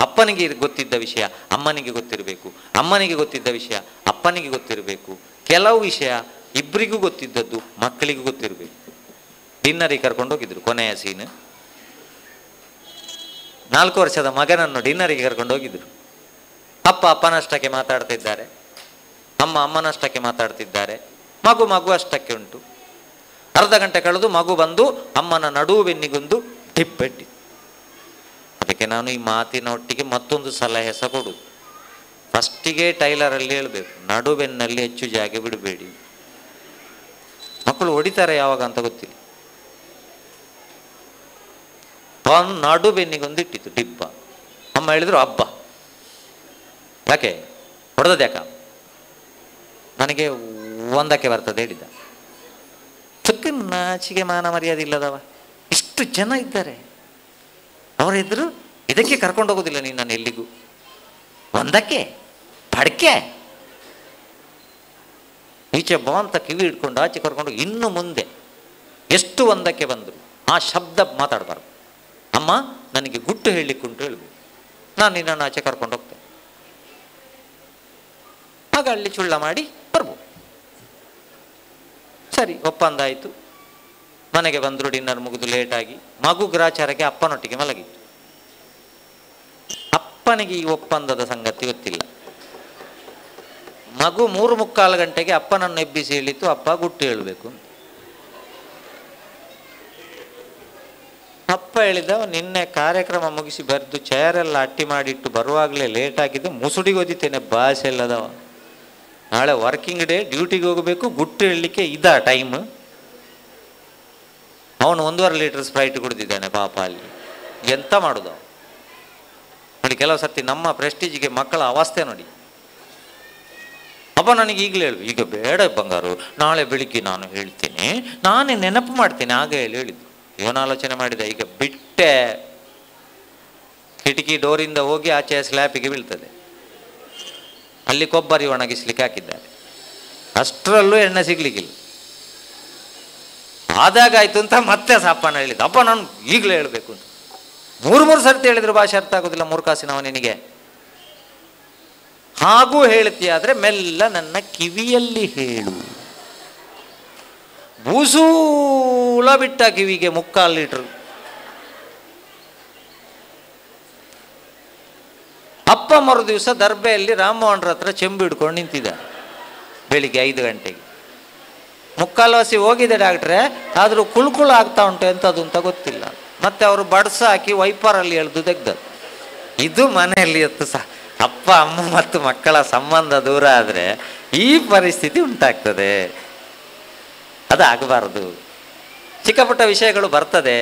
ಅಪ್ಪನಿಗೆ ಗೊತ್ತಿದ್ದ ವಿಷಯ ಅಮ್ಮನಿಗೆ ಗೊತ್ತಿರಬೇಕು, ಅಮ್ಮನಿಗೆ ಗೊತ್ತಿದ್ದ ವಿಷಯ ಅಪ್ಪನಿಗೆ ಗೊತ್ತಿರಬೇಕು, ಕೆಲವು ವಿಷಯ ಇಬ್ಬರಿಗೂ ಗೊತ್ತಿದ್ದದ್ದು ಮಕ್ಕಳಿಗೂ ಗೊತ್ತಿರಬೇಕು. ಡಿನ್ನರಿಗೆ ಕರ್ಕೊಂಡು ಹೋಗಿದ್ರು. ಕೊನೆಯ ಸೀನ್, 4 ವರ್ಷದ ಮಗನನ್ನು ಡಿನ್ನರಿಗೆ ಕರ್ಕೊಂಡು ಹೋಗಿದ್ರು. ಅಪ್ಪನಷ್ಟಕ್ಕೆ ಮಾತಾಡ್ತಿದ್ದಾರೆ, ಅಮ್ಮನಷ್ಟಕ್ಕೆ ಮಾತಾಡ್ತಿದ್ದಾರೆ, ಮಗು ಅಷ್ಟಕ್ಕೆ ಉಂಟು. ಅರ್ಧ ಗಂಟೆ ಕಳೆದು ಮಗು ಬಂದು ಅಮ್ಮನ ನಡುವು ಬೆನ್ನಿಗೊಂದು ಡಿಬ್ಬೆಟ್ಟಿ. ಅದಕ್ಕೆ ನಾನು ಈ ಮಾತಿನ ಒಟ್ಟಿಗೆ ಮತ್ತೊಂದು ಸಲಹೆ ಸಹ ಕೊಡುದು. ಫಸ್ಟಿಗೆ ಟೈಲರಲ್ಲಿ ಹೇಳಬೇಕು, ನಡುಬೆನ್ನಲ್ಲಿ ಹೆಚ್ಚು ಜಾಗ ಬಿಡಬೇಡಿ. ಮಕ್ಕಳು ಹೊಡಿತಾರೆ ಯಾವಾಗ ಅಂತ ಗೊತ್ತಿಲ್ಲ. ನಡು ಬೆನ್ನಿಗೊಂದು ಇಟ್ಟಿತ್ತು ಡಿಬ್ಬ. ಅಮ್ಮ ಹೇಳಿದ್ರು ಹಬ್ಬ ಯಾಕೆ ಹೊಡೆದದ್ಯಾಕ, ನನಗೆ 1ಕ್ಕೆ ಬರ್ತದೆ ಹೇಳಿದ್ದ. ನಾಚಿಗೆ ಮಾನ ಮರ್ಯಾದೆ ಇಲ್ಲದವ, ಇಷ್ಟು ಜನ ಇದ್ದಾರೆ ಅವರಿದ್ರು, ಇದಕ್ಕೆ ಕರ್ಕೊಂಡು ಹೋಗೋದಿಲ್ಲ ನೀನು ನಾನು ಎಲ್ಲಿಗೂ. 1ಕ್ಕೆ ಪಡ್ಕೆ ಈಚೆ ಬಾ ಅಂತ ಕಿವಿ ಹಿಡ್ಕೊಂಡು ಆಚೆ ಕರ್ಕೊಂಡು, ಇನ್ನು ಮುಂದೆ ಎಷ್ಟು 1ಕ್ಕೆ ಬಂದರು ಆ ಶಬ್ದ ಮಾತಾಡಬಾರ್ದು. ಅಮ್ಮ ನನಗೆ ಗುಟ್ಟು ಹೇಳಲಿಕ್ಕುಂಟು ಹೇಳ್ಬೇಕು, ನಾನು ನಿನ್ನನ್ನು ಆಚೆ ಕರ್ಕೊಂಡು ಹೋಗ್ತೇನೆ. ಆಗ ಅಲ್ಲಿ ಚುಳ್ಳ ಮಾಡಿ ಬರ್ಬೋದು. ಸರಿ, ಒಪ್ಪಂದ ಆಯಿತು. ಮನೆಗೆ ಬಂದರು, ಡಿನ್ನರ್ ಮುಗಿದು ಲೇಟಾಗಿ. ಮಗು ಗ್ರಾಚಾರಕ್ಕೆ ಅಪ್ಪನೊಟ್ಟಿಗೆ ಮಲಗಿತ್ತು. ಅಪ್ಪನಿಗೆ ಈ ಒಪ್ಪಂದದ ಸಂಗತಿ ಗೊತ್ತಿಲ್ಲ. ಮಗು 3:45 ಗಂಟೆಗೆ ಅಪ್ಪನನ್ನು ಎಬ್ಬಿಸಿ ಹೇಳಿತ್ತು, ಅಪ್ಪ ಗುಟ್ಟು ಹೇಳಬೇಕು ಅಂತ. ಅಪ್ಪ ಹೇಳಿದ, ನಿನ್ನೆ ಕಾರ್ಯಕ್ರಮ ಮುಗಿಸಿ ಬರೆದು ಚೇರೆಲ್ಲ ಅಟ್ಟಿ ಮಾಡಿಟ್ಟು ಬರುವಾಗಲೇ ಲೇಟ್ ಆಗಿದೆ, ಮುಸುಡಿಗೆ ಓದಿತೇನೆ, ಭಾಷೆ ಇಲ್ಲದವ. ನಾಳೆ ವರ್ಕಿಂಗ್ ಡೇ, ಡ್ಯೂಟಿಗೆ ಹೋಗಬೇಕು, ಗುಟ್ಟು ಹೇಳಲಿಕ್ಕೆ ಟೈಮ್. ಅವನು 1.5 ಲೀಟರ್ ಸ್ಪ್ರೈಟ್ ಕುಡಿದಿದ್ದಾನೆ ಪಾಪ. ಅಲ್ಲಿ ಎಂತ ಮಾಡುದು ನೋಡಿ. ಕೆಲವು ಸರ್ತಿ ನಮ್ಮ ಪ್ರೆಸ್ಟೀಜಿಗೆ ಮಕ್ಕಳ ಅವಸ್ಥೆ ನೋಡಿ. ಅಪ್ಪ ನನಗೆ ಈಗಲೇ ಹೇಳು, ಈಗ ಬೇಡ ಬಂಗಾರು, ನಾಳೆ ಬೆಳಿಗ್ಗೆ ನಾನು ಹೇಳ್ತೀನಿ, ನಾನೇ ನೆನಪು ಮಾಡ್ತೇನೆ, ಆಗ ಹೇಳಿದ್ದು. ಇವನ ಆಲೋಚನೆ ಮಾಡಿದ, ಈಗ ಬಿಟ್ಟೆ ಕಿಟಕಿ ಡೋರಿಂದ ಹೋಗಿ ಆಚೆ ಸ್ಲ್ಯಾಪಿಗೆ ಬೀಳ್ತದೆ. ಅಲ್ಲಿ ಕೊಬ್ಬರಿ ಒಣಗಿಸ್ಲಿಕ್ಕೆ ಹಾಕಿದ್ದಾರೆ, ಅಷ್ಟರಲ್ಲೂ ಎಣ್ಣೆ ಸಿಗ್ಲಿಕ್ಕಿಲ್ಲ. ಆದಾಗ ಆಯ್ತು ಅಂತ ಮತ್ತೆ ಅಪ್ಪನ ಹೇಳಿದ್ದು, ಅಪ್ಪ ನಾನು ಈಗಲೇ ಹೇಳಬೇಕು ಅಂತ. 3 ಸರ್ತಿ ಹೇಳಿದ್ರು ಭಾಷೆ ಅರ್ಥ ಆಗೋದಿಲ್ಲ ಮೂರ್ಖಾಸಿನವ ನಿನಗೆ. ಹಾಗೂ ಹೇಳ್ತೀಯಾದ್ರೆ ಮೆಲ್ಲ ನನ್ನ ಕಿವಿಯಲ್ಲಿ ಹೇಳು. ಬೂಸೂಲ ಬಿಟ್ಟ ಕಿವಿಗೆ 3/4 ಲೀಟರ್. ಅಪ್ಪ ಮರು ದಿವಸ ದರ್ಬೆಯಲ್ಲಿ ರಾಮಮೋಹನ್ರ ಹತ್ರ ಚೆಂಬು ಹಿಡ್ಕೊಂಡು ನಿಂತಿದ್ದ. ಬೆಳಿಗ್ಗೆ 5 ಗಂಟೆಗೆ 3/4 ಹೋಗಿದೆ ಡಾಕ್ಟ್ರೆ, ಆದರೂ ಕುಳ್ಕುಳ ಆಗ್ತಾ ಉಂಟು, ಎಂಥದ್ದು ಅಂತ ಗೊತ್ತಿಲ್ಲ. ಮತ್ತೆ ಅವರು ಬಡ್ಸ ಹಾಕಿ ವೈಪರಲ್ಲಿ ಎಳೆದು ತೆಗ್ದದ್ದು. ಇದು ಮನೆಯಲ್ಲಿ ಎತ್ತು ಸಹ ಅಪ್ಪ ಅಮ್ಮ ಮತ್ತು ಮಕ್ಕಳ ಸಂಬಂಧ ದೂರ ಆದರೆ ಈ ಪರಿಸ್ಥಿತಿ ಉಂಟಾಗ್ತದೆ. ಅದು ಆಗಬಾರದು. ಚಿಕ್ಕ ಪುಟ್ಟ ವಿಷಯಗಳು ಬರ್ತದೆ.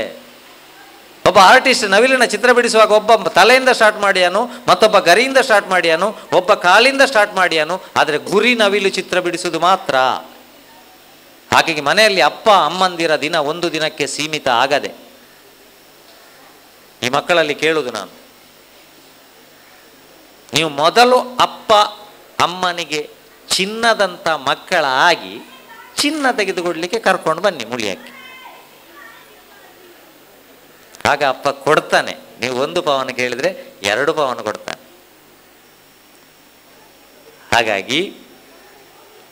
ಒಬ್ಬ ಆರ್ಟಿಸ್ಟ್ ನವಿಲಿನ ಚಿತ್ರ ಬಿಡಿಸುವಾಗ ಒಬ್ಬ ತಲೆಯಿಂದ ಸ್ಟಾರ್ಟ್ ಮಾಡಿಯಾನು, ಮತ್ತೊಬ್ಬ ಗರಿಯಿಂದ ಸ್ಟಾರ್ಟ್ ಮಾಡಿಯಾನು, ಒಬ್ಬ ಕಾಲಿಂದ ಸ್ಟಾರ್ಟ್ ಮಾಡಿಯಾನು. ಆದರೆ ಗುರಿ ನವಿಲು ಚಿತ್ರ ಬಿಡಿಸುವುದು ಮಾತ್ರ. ಹಾಗಾಗಿ ಮನೆಯಲ್ಲಿ ಅಪ್ಪ ಅಮ್ಮಂದಿರ ದಿನ ಒಂದು ದಿನಕ್ಕೆ ಸೀಮಿತ ಆಗದೆ ಈ ಮಕ್ಕಳಲ್ಲಿ ಕೇಳುವುದು ನಾನು, ನೀವು ಮೊದಲು ಅಪ್ಪ ಅಮ್ಮನಿಗೆ ಚಿನ್ನದಂಥ ಮಕ್ಕಳಾಗಿ ಚಿನ್ನ ತೆಗೆದುಕೊಡ್ಲಿಕ್ಕೆ ಕರ್ಕೊಂಡು ಬನ್ನಿ ಮುಳಿಯಕ್ಕೆ. ಆಗ ಅಪ್ಪ ಕೊಡ್ತಾನೆ. ನೀವು 1 ಪವನ್ ಕೇಳಿದ್ರೆ 2 ಪವನ್ ಕೊಡ್ತಾನೆ. ಹಾಗಾಗಿ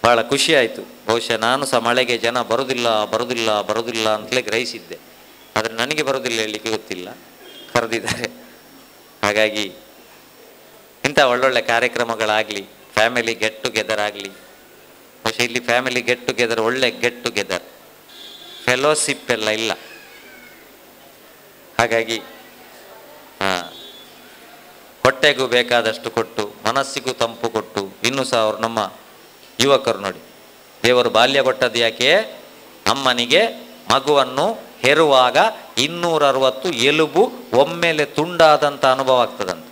ಬಹಳ ಖುಷಿ ಆಯಿತು. ಬಹುಶಃ ನಾನು ಸಹ ಮಳೆಗೆ ಜನ ಬರುವುದಿಲ್ಲ ಅಂತಲೇ ಗ್ರಹಿಸಿದ್ದೆ. ಆದರೆ ನನಗೆ ಬರುವುದಿಲ್ಲ ಹೇಳಲಿಕ್ಕೆ ಗೊತ್ತಿಲ್ಲ, ಕರೆದಿದ್ದಾರೆ. ಹಾಗಾಗಿ ಇಂಥ ಒಳ್ಳೊಳ್ಳೆ ಕಾರ್ಯಕ್ರಮಗಳಾಗಲಿ, ಫ್ಯಾಮಿಲಿ ಗೆಟ್ ಟುಗೆದರ್ ಆಗಲಿ. ಬಹುಶಃ ಇಲ್ಲಿ ಫ್ಯಾಮಿಲಿ ಗೆಟ್ ಟುಗೆದರ್, ಒಳ್ಳೆ ಗೆಟ್ ಟುಗೆದರ್, ಫೆಲೋಶಿಪ್ ಎಲ್ಲ ಇಲ್ಲ. ಹಾಗಾಗಿ ಹೊಟ್ಟೆಗೂ ಬೇಕಾದಷ್ಟು ಕೊಟ್ಟು, ಮನಸ್ಸಿಗೂ ತಂಪು ಕೊಟ್ಟು, ಇನ್ನೂ ಸಹ ಅವರು ನಮ್ಮ ಯುವಕರು ನೋಡಿ, ದೇವರು ಬಾಲ್ಯ ಕೊಟ್ಟದ್ದು ಯಾಕೆ? ಅಮ್ಮನಿಗೆ ಮಗುವನ್ನು ಹೆರುವಾಗ 260 ಎಲುಬು ಒಮ್ಮೆಲೆ ತುಂಡಾದಂಥ ಅನುಭವ ಆಗ್ತದಂತೆ.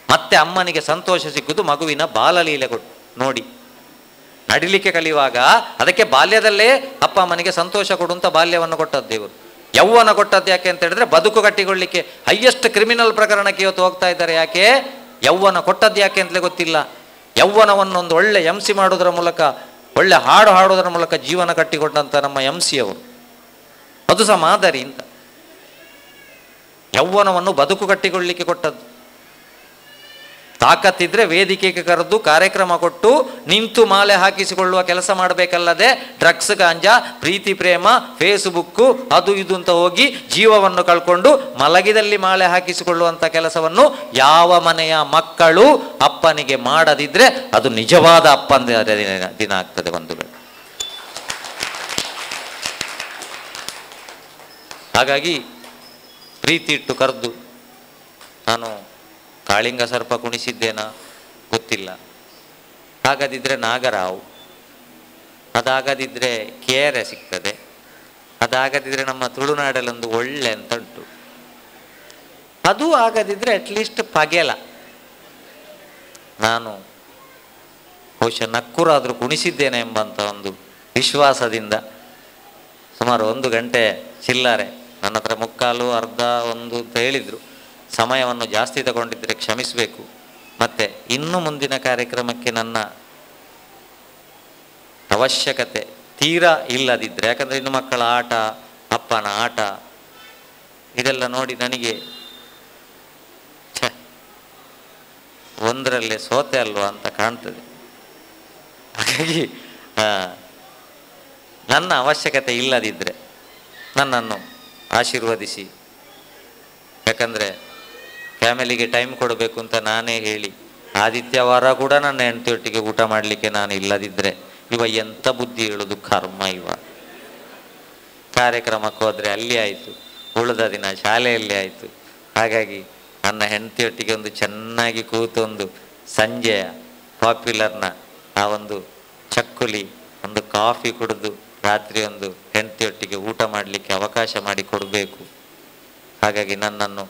ಮತ್ತೆ ಅಮ್ಮನಿಗೆ ಸಂತೋಷ ಸಿಕ್ಕುದು ಮಗುವಿನ ಬಾಲಲೀಲೆ ಕೊಟ್ಟು ನೋಡಿ. ನಡಿಲಿಕ್ಕೆ ಕಲಿಯುವಾಗ ಅದಕ್ಕೆ ಬಾಲ್ಯದಲ್ಲೇ ಅಪ್ಪ ಅಮ್ಮನಿಗೆ ಸಂತೋಷ ಕೊಡುವಂಥ ಬಾಲ್ಯವನ್ನು ಕೊಟ್ಟದ್ದು ದೇವರು. ಯೌವನ ಕೊಟ್ಟದ್ದು ಯಾಕೆ ಅಂತ ಹೇಳಿದ್ರೆ ಬದುಕು ಕಟ್ಟಿಕೊಳ್ಳಿಕ್ಕೆ. ಹೈಯೆಸ್ಟ್ ಕ್ರಿಮಿನಲ್ ಪ್ರಕರಣಕ್ಕೆ ಇವತ್ತು ಹೋಗ್ತಾ ಇದ್ದಾರೆ. ಯಾಕೆ? ಯೌವನ ಕೊಟ್ಟದ್ದು ಯಾಕೆ ಅಂತಲೇ ಗೊತ್ತಿಲ್ಲ. ಯೌವನವನ್ನೊಂದು ಒಳ್ಳೆ MC ಮಾಡೋದರ ಮೂಲಕ, ಒಳ್ಳೆ ಹಾಡು ಹಾಡೋದರ ಮೂಲಕ ಜೀವನ ಕಟ್ಟಿಕೊಂಡಂಥ ನಮ್ಮ MC ಅವರು ಅದು ಸಹ ಮಾದರಿ ಅಂತ. ಯೌವನವನ್ನು ಬದುಕು ಕಟ್ಟಿಕೊಳ್ಳಲಿಕ್ಕೆ ಕೊಟ್ಟದ್ದು. ತಾಕತ್ತಿದ್ರೆ ವೇದಿಕೆಗೆ ಕರೆದು ಕಾರ್ಯಕ್ರಮ ಕೊಟ್ಟು ನಿಂತು ಮಾಲೆ ಹಾಕಿಸಿಕೊಳ್ಳುವ ಕೆಲಸ ಮಾಡಬೇಕಲ್ಲದೆ ಡ್ರಗ್ಸ್, ಗಾಂಜಾ, ಪ್ರೀತಿ ಪ್ರೇಮ, ಫೇಸ್ಬುಕ್ಕು ಅದು ಇದು ಅಂತ ಹೋಗಿ ಜೀವವನ್ನು ಕಳ್ಕೊಂಡು ಮಲಗಿದಲ್ಲಿ ಮಾಲೆ ಹಾಕಿಸಿಕೊಳ್ಳುವಂಥ ಕೆಲಸವನ್ನು ಯಾವ ಮನೆಯ ಮಕ್ಕಳು ಅಪ್ಪನಿಗೆ ಮಾಡದಿದ್ರೆ ಅದು ನಿಜವಾದ ಅಪ್ಪನ ದಿನ ಆಗ್ತದೆ ಬಂಧುಗಳು. ಹಾಗಾಗಿ ಪ್ರೀತಿ ಇಟ್ಟು ಕರೆದು, ನಾನು ಕಾಳಿಂಗ ಸರ್ಪ ಕುಣಿಸಿದ್ದೇನಾ ಗೊತ್ತಿಲ್ಲ, ಹಾಗದಿದ್ರೆ ನಾಗರಾವ್, ಅದಾಗದಿದ್ರೆ ಕೇರೆ ಸಿಗ್ತದೆ, ಅದಾಗದಿದ್ರೆ ನಮ್ಮ ತುಳುನಾಡಲ್ಲೊಂದು ಒಳ್ಳೆ ಅಂತ ಉಂಟು, ಅದು ಆಗದಿದ್ರೆ ಅಟ್ಲೀಸ್ಟ್ ಪಗೆಲ. ನಾನು ಬಹುಶಃ ನಕ್ಕೂರಾದರೂ ಕುಣಿಸಿದ್ದೇನೆ ಎಂಬಂಥ ಒಂದು ವಿಶ್ವಾಸದಿಂದ ಸುಮಾರು 1 ಗಂಟೆ ಚಿಲ್ಲರೆ, ನನ್ನ ಹತ್ರ ಮುಕ್ಕಾಲು ಅರ್ಧ ಒಂದು ಅಂತ ಹೇಳಿದರು. ಸಮಯವನ್ನು ಜಾಸ್ತಿ ತಗೊಂಡಿದ್ದರೆ ಕ್ಷಮಿಸಬೇಕು. ಮತ್ತು ಇನ್ನು ಮುಂದಿನ ಕಾರ್ಯಕ್ರಮಕ್ಕೆ ನನ್ನ ಅವಶ್ಯಕತೆ ತೀರಾ ಇಲ್ಲದಿದ್ದರೆ, ಯಾಕಂದರೆ ಇನ್ನು ಮಕ್ಕಳ ಆಟ, ಅಪ್ಪನ ಆಟ ಇದೆಲ್ಲ ನೋಡಿ ನನಗೆ ಒಂದರಲ್ಲೇ ಸೋತೆ ಅಲ್ವಾ ಅಂತ ಕಾಣ್ತದೆ. ಹಾಗಾಗಿ ನನ್ನ ಅವಶ್ಯಕತೆ ಇಲ್ಲದಿದ್ದರೆ ನನ್ನನ್ನು ಆಶೀರ್ವದಿಸಿ. ಯಾಕಂದರೆ ಫ್ಯಾಮಿಲಿಗೆ ಟೈಮ್ ಕೊಡಬೇಕು ಅಂತ ನಾನೇ ಹೇಳಿ ಆದಿತ್ಯವಾರ ಕೂಡ ನನ್ನ ಹೆಂಡತಿಯೊಟ್ಟಿಗೆ ಊಟ ಮಾಡಲಿಕ್ಕೆ ನಾನು ಇಲ್ಲದಿದ್ದರೆ ಇವ ಎಂಥ ಬುದ್ಧಿ ಹೇಳೋದು, ಕರ್ಮ ಇವ. ಕಾರ್ಯಕ್ರಮಕ್ಕೆ ಹೋದರೆ ಅಲ್ಲಿ ಆಯಿತು, ಉಳಿದ ದಿನ ಶಾಲೆಯಲ್ಲಿ ಆಯಿತು. ಹಾಗಾಗಿ ನನ್ನ ಹೆಂಡತಿಯೊಟ್ಟಿಗೆ ಒಂದು ಚೆನ್ನಾಗಿ ಕೂತು ಒಂದು ಸಂಜೆಯ ಪಾಪ್ಯುಲರ್ನ ಆ ಒಂದು ಚಕ್ಕುಲಿ, ಒಂದು ಕಾಫಿ ಕುಡಿದು ರಾತ್ರಿ ಒಂದು ಹೆಂಡತಿಯೊಟ್ಟಿಗೆ ಊಟ ಮಾಡಲಿಕ್ಕೆ ಅವಕಾಶ ಮಾಡಿ ಕೊಡಬೇಕು. ಹಾಗಾಗಿ ನನ್ನನ್ನು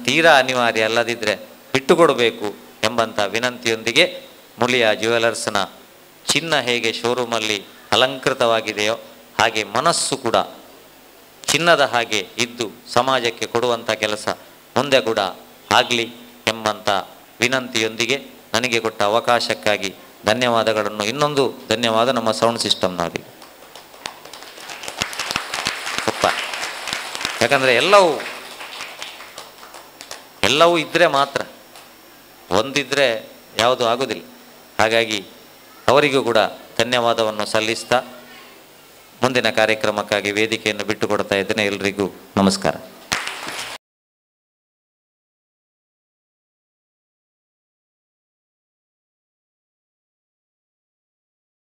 ತೀರಾ ಅನಿವಾರ್ಯ ಅಲ್ಲದಿದ್ದರೆ ಬಿಟ್ಟು ಕೊಡಬೇಕು ಎಂಬಂಥ ವಿನಂತಿಯೊಂದಿಗೆ ಮುಳಿಯ ಜ್ಯುವೆಲರ್ಸ್ನ ಚಿನ್ನ ಹೇಗೆ ಶೋರೂಮಲ್ಲಿ ಅಲಂಕೃತವಾಗಿದೆಯೋ ಹಾಗೆ ಮನಸ್ಸು ಕೂಡ ಚಿನ್ನದ ಹಾಗೆ ಇದ್ದು ಸಮಾಜಕ್ಕೆ ಕೊಡುವಂಥ ಕೆಲಸ ಮುಂದೆ ಕೂಡ ಆಗಲಿ ಎಂಬಂಥ ವಿನಂತಿಯೊಂದಿಗೆ ನನಗೆ ಕೊಟ್ಟ ಅವಕಾಶಕ್ಕಾಗಿ ಧನ್ಯವಾದಗಳನ್ನು. ಇನ್ನೊಂದು ಧನ್ಯವಾದ ನಮ್ಮ ಸೌಂಡ್ ಸಿಸ್ಟಮ್ನವರಿಗೆ. ಯಾಕಂದರೆ ಎಲ್ಲವೂ ಇದ್ದರೆ ಮಾತ್ರ, ಒಂದಿದ್ದರೆ ಯಾವುದೂ ಆಗೋದಿಲ್ಲ. ಹಾಗಾಗಿ ಅವರಿಗೂ ಕೂಡ ಧನ್ಯವಾದವನ್ನು ಸಲ್ಲಿಸ್ತಾ ಮುಂದಿನ ಕಾರ್ಯಕ್ರಮಕ್ಕಾಗಿ ವೇದಿಕೆಯನ್ನು ಬಿಟ್ಟುಕೊಡ್ತಾ ಇದ್ದೇನೆ. ಎಲ್ರಿಗೂ ನಮಸ್ಕಾರ.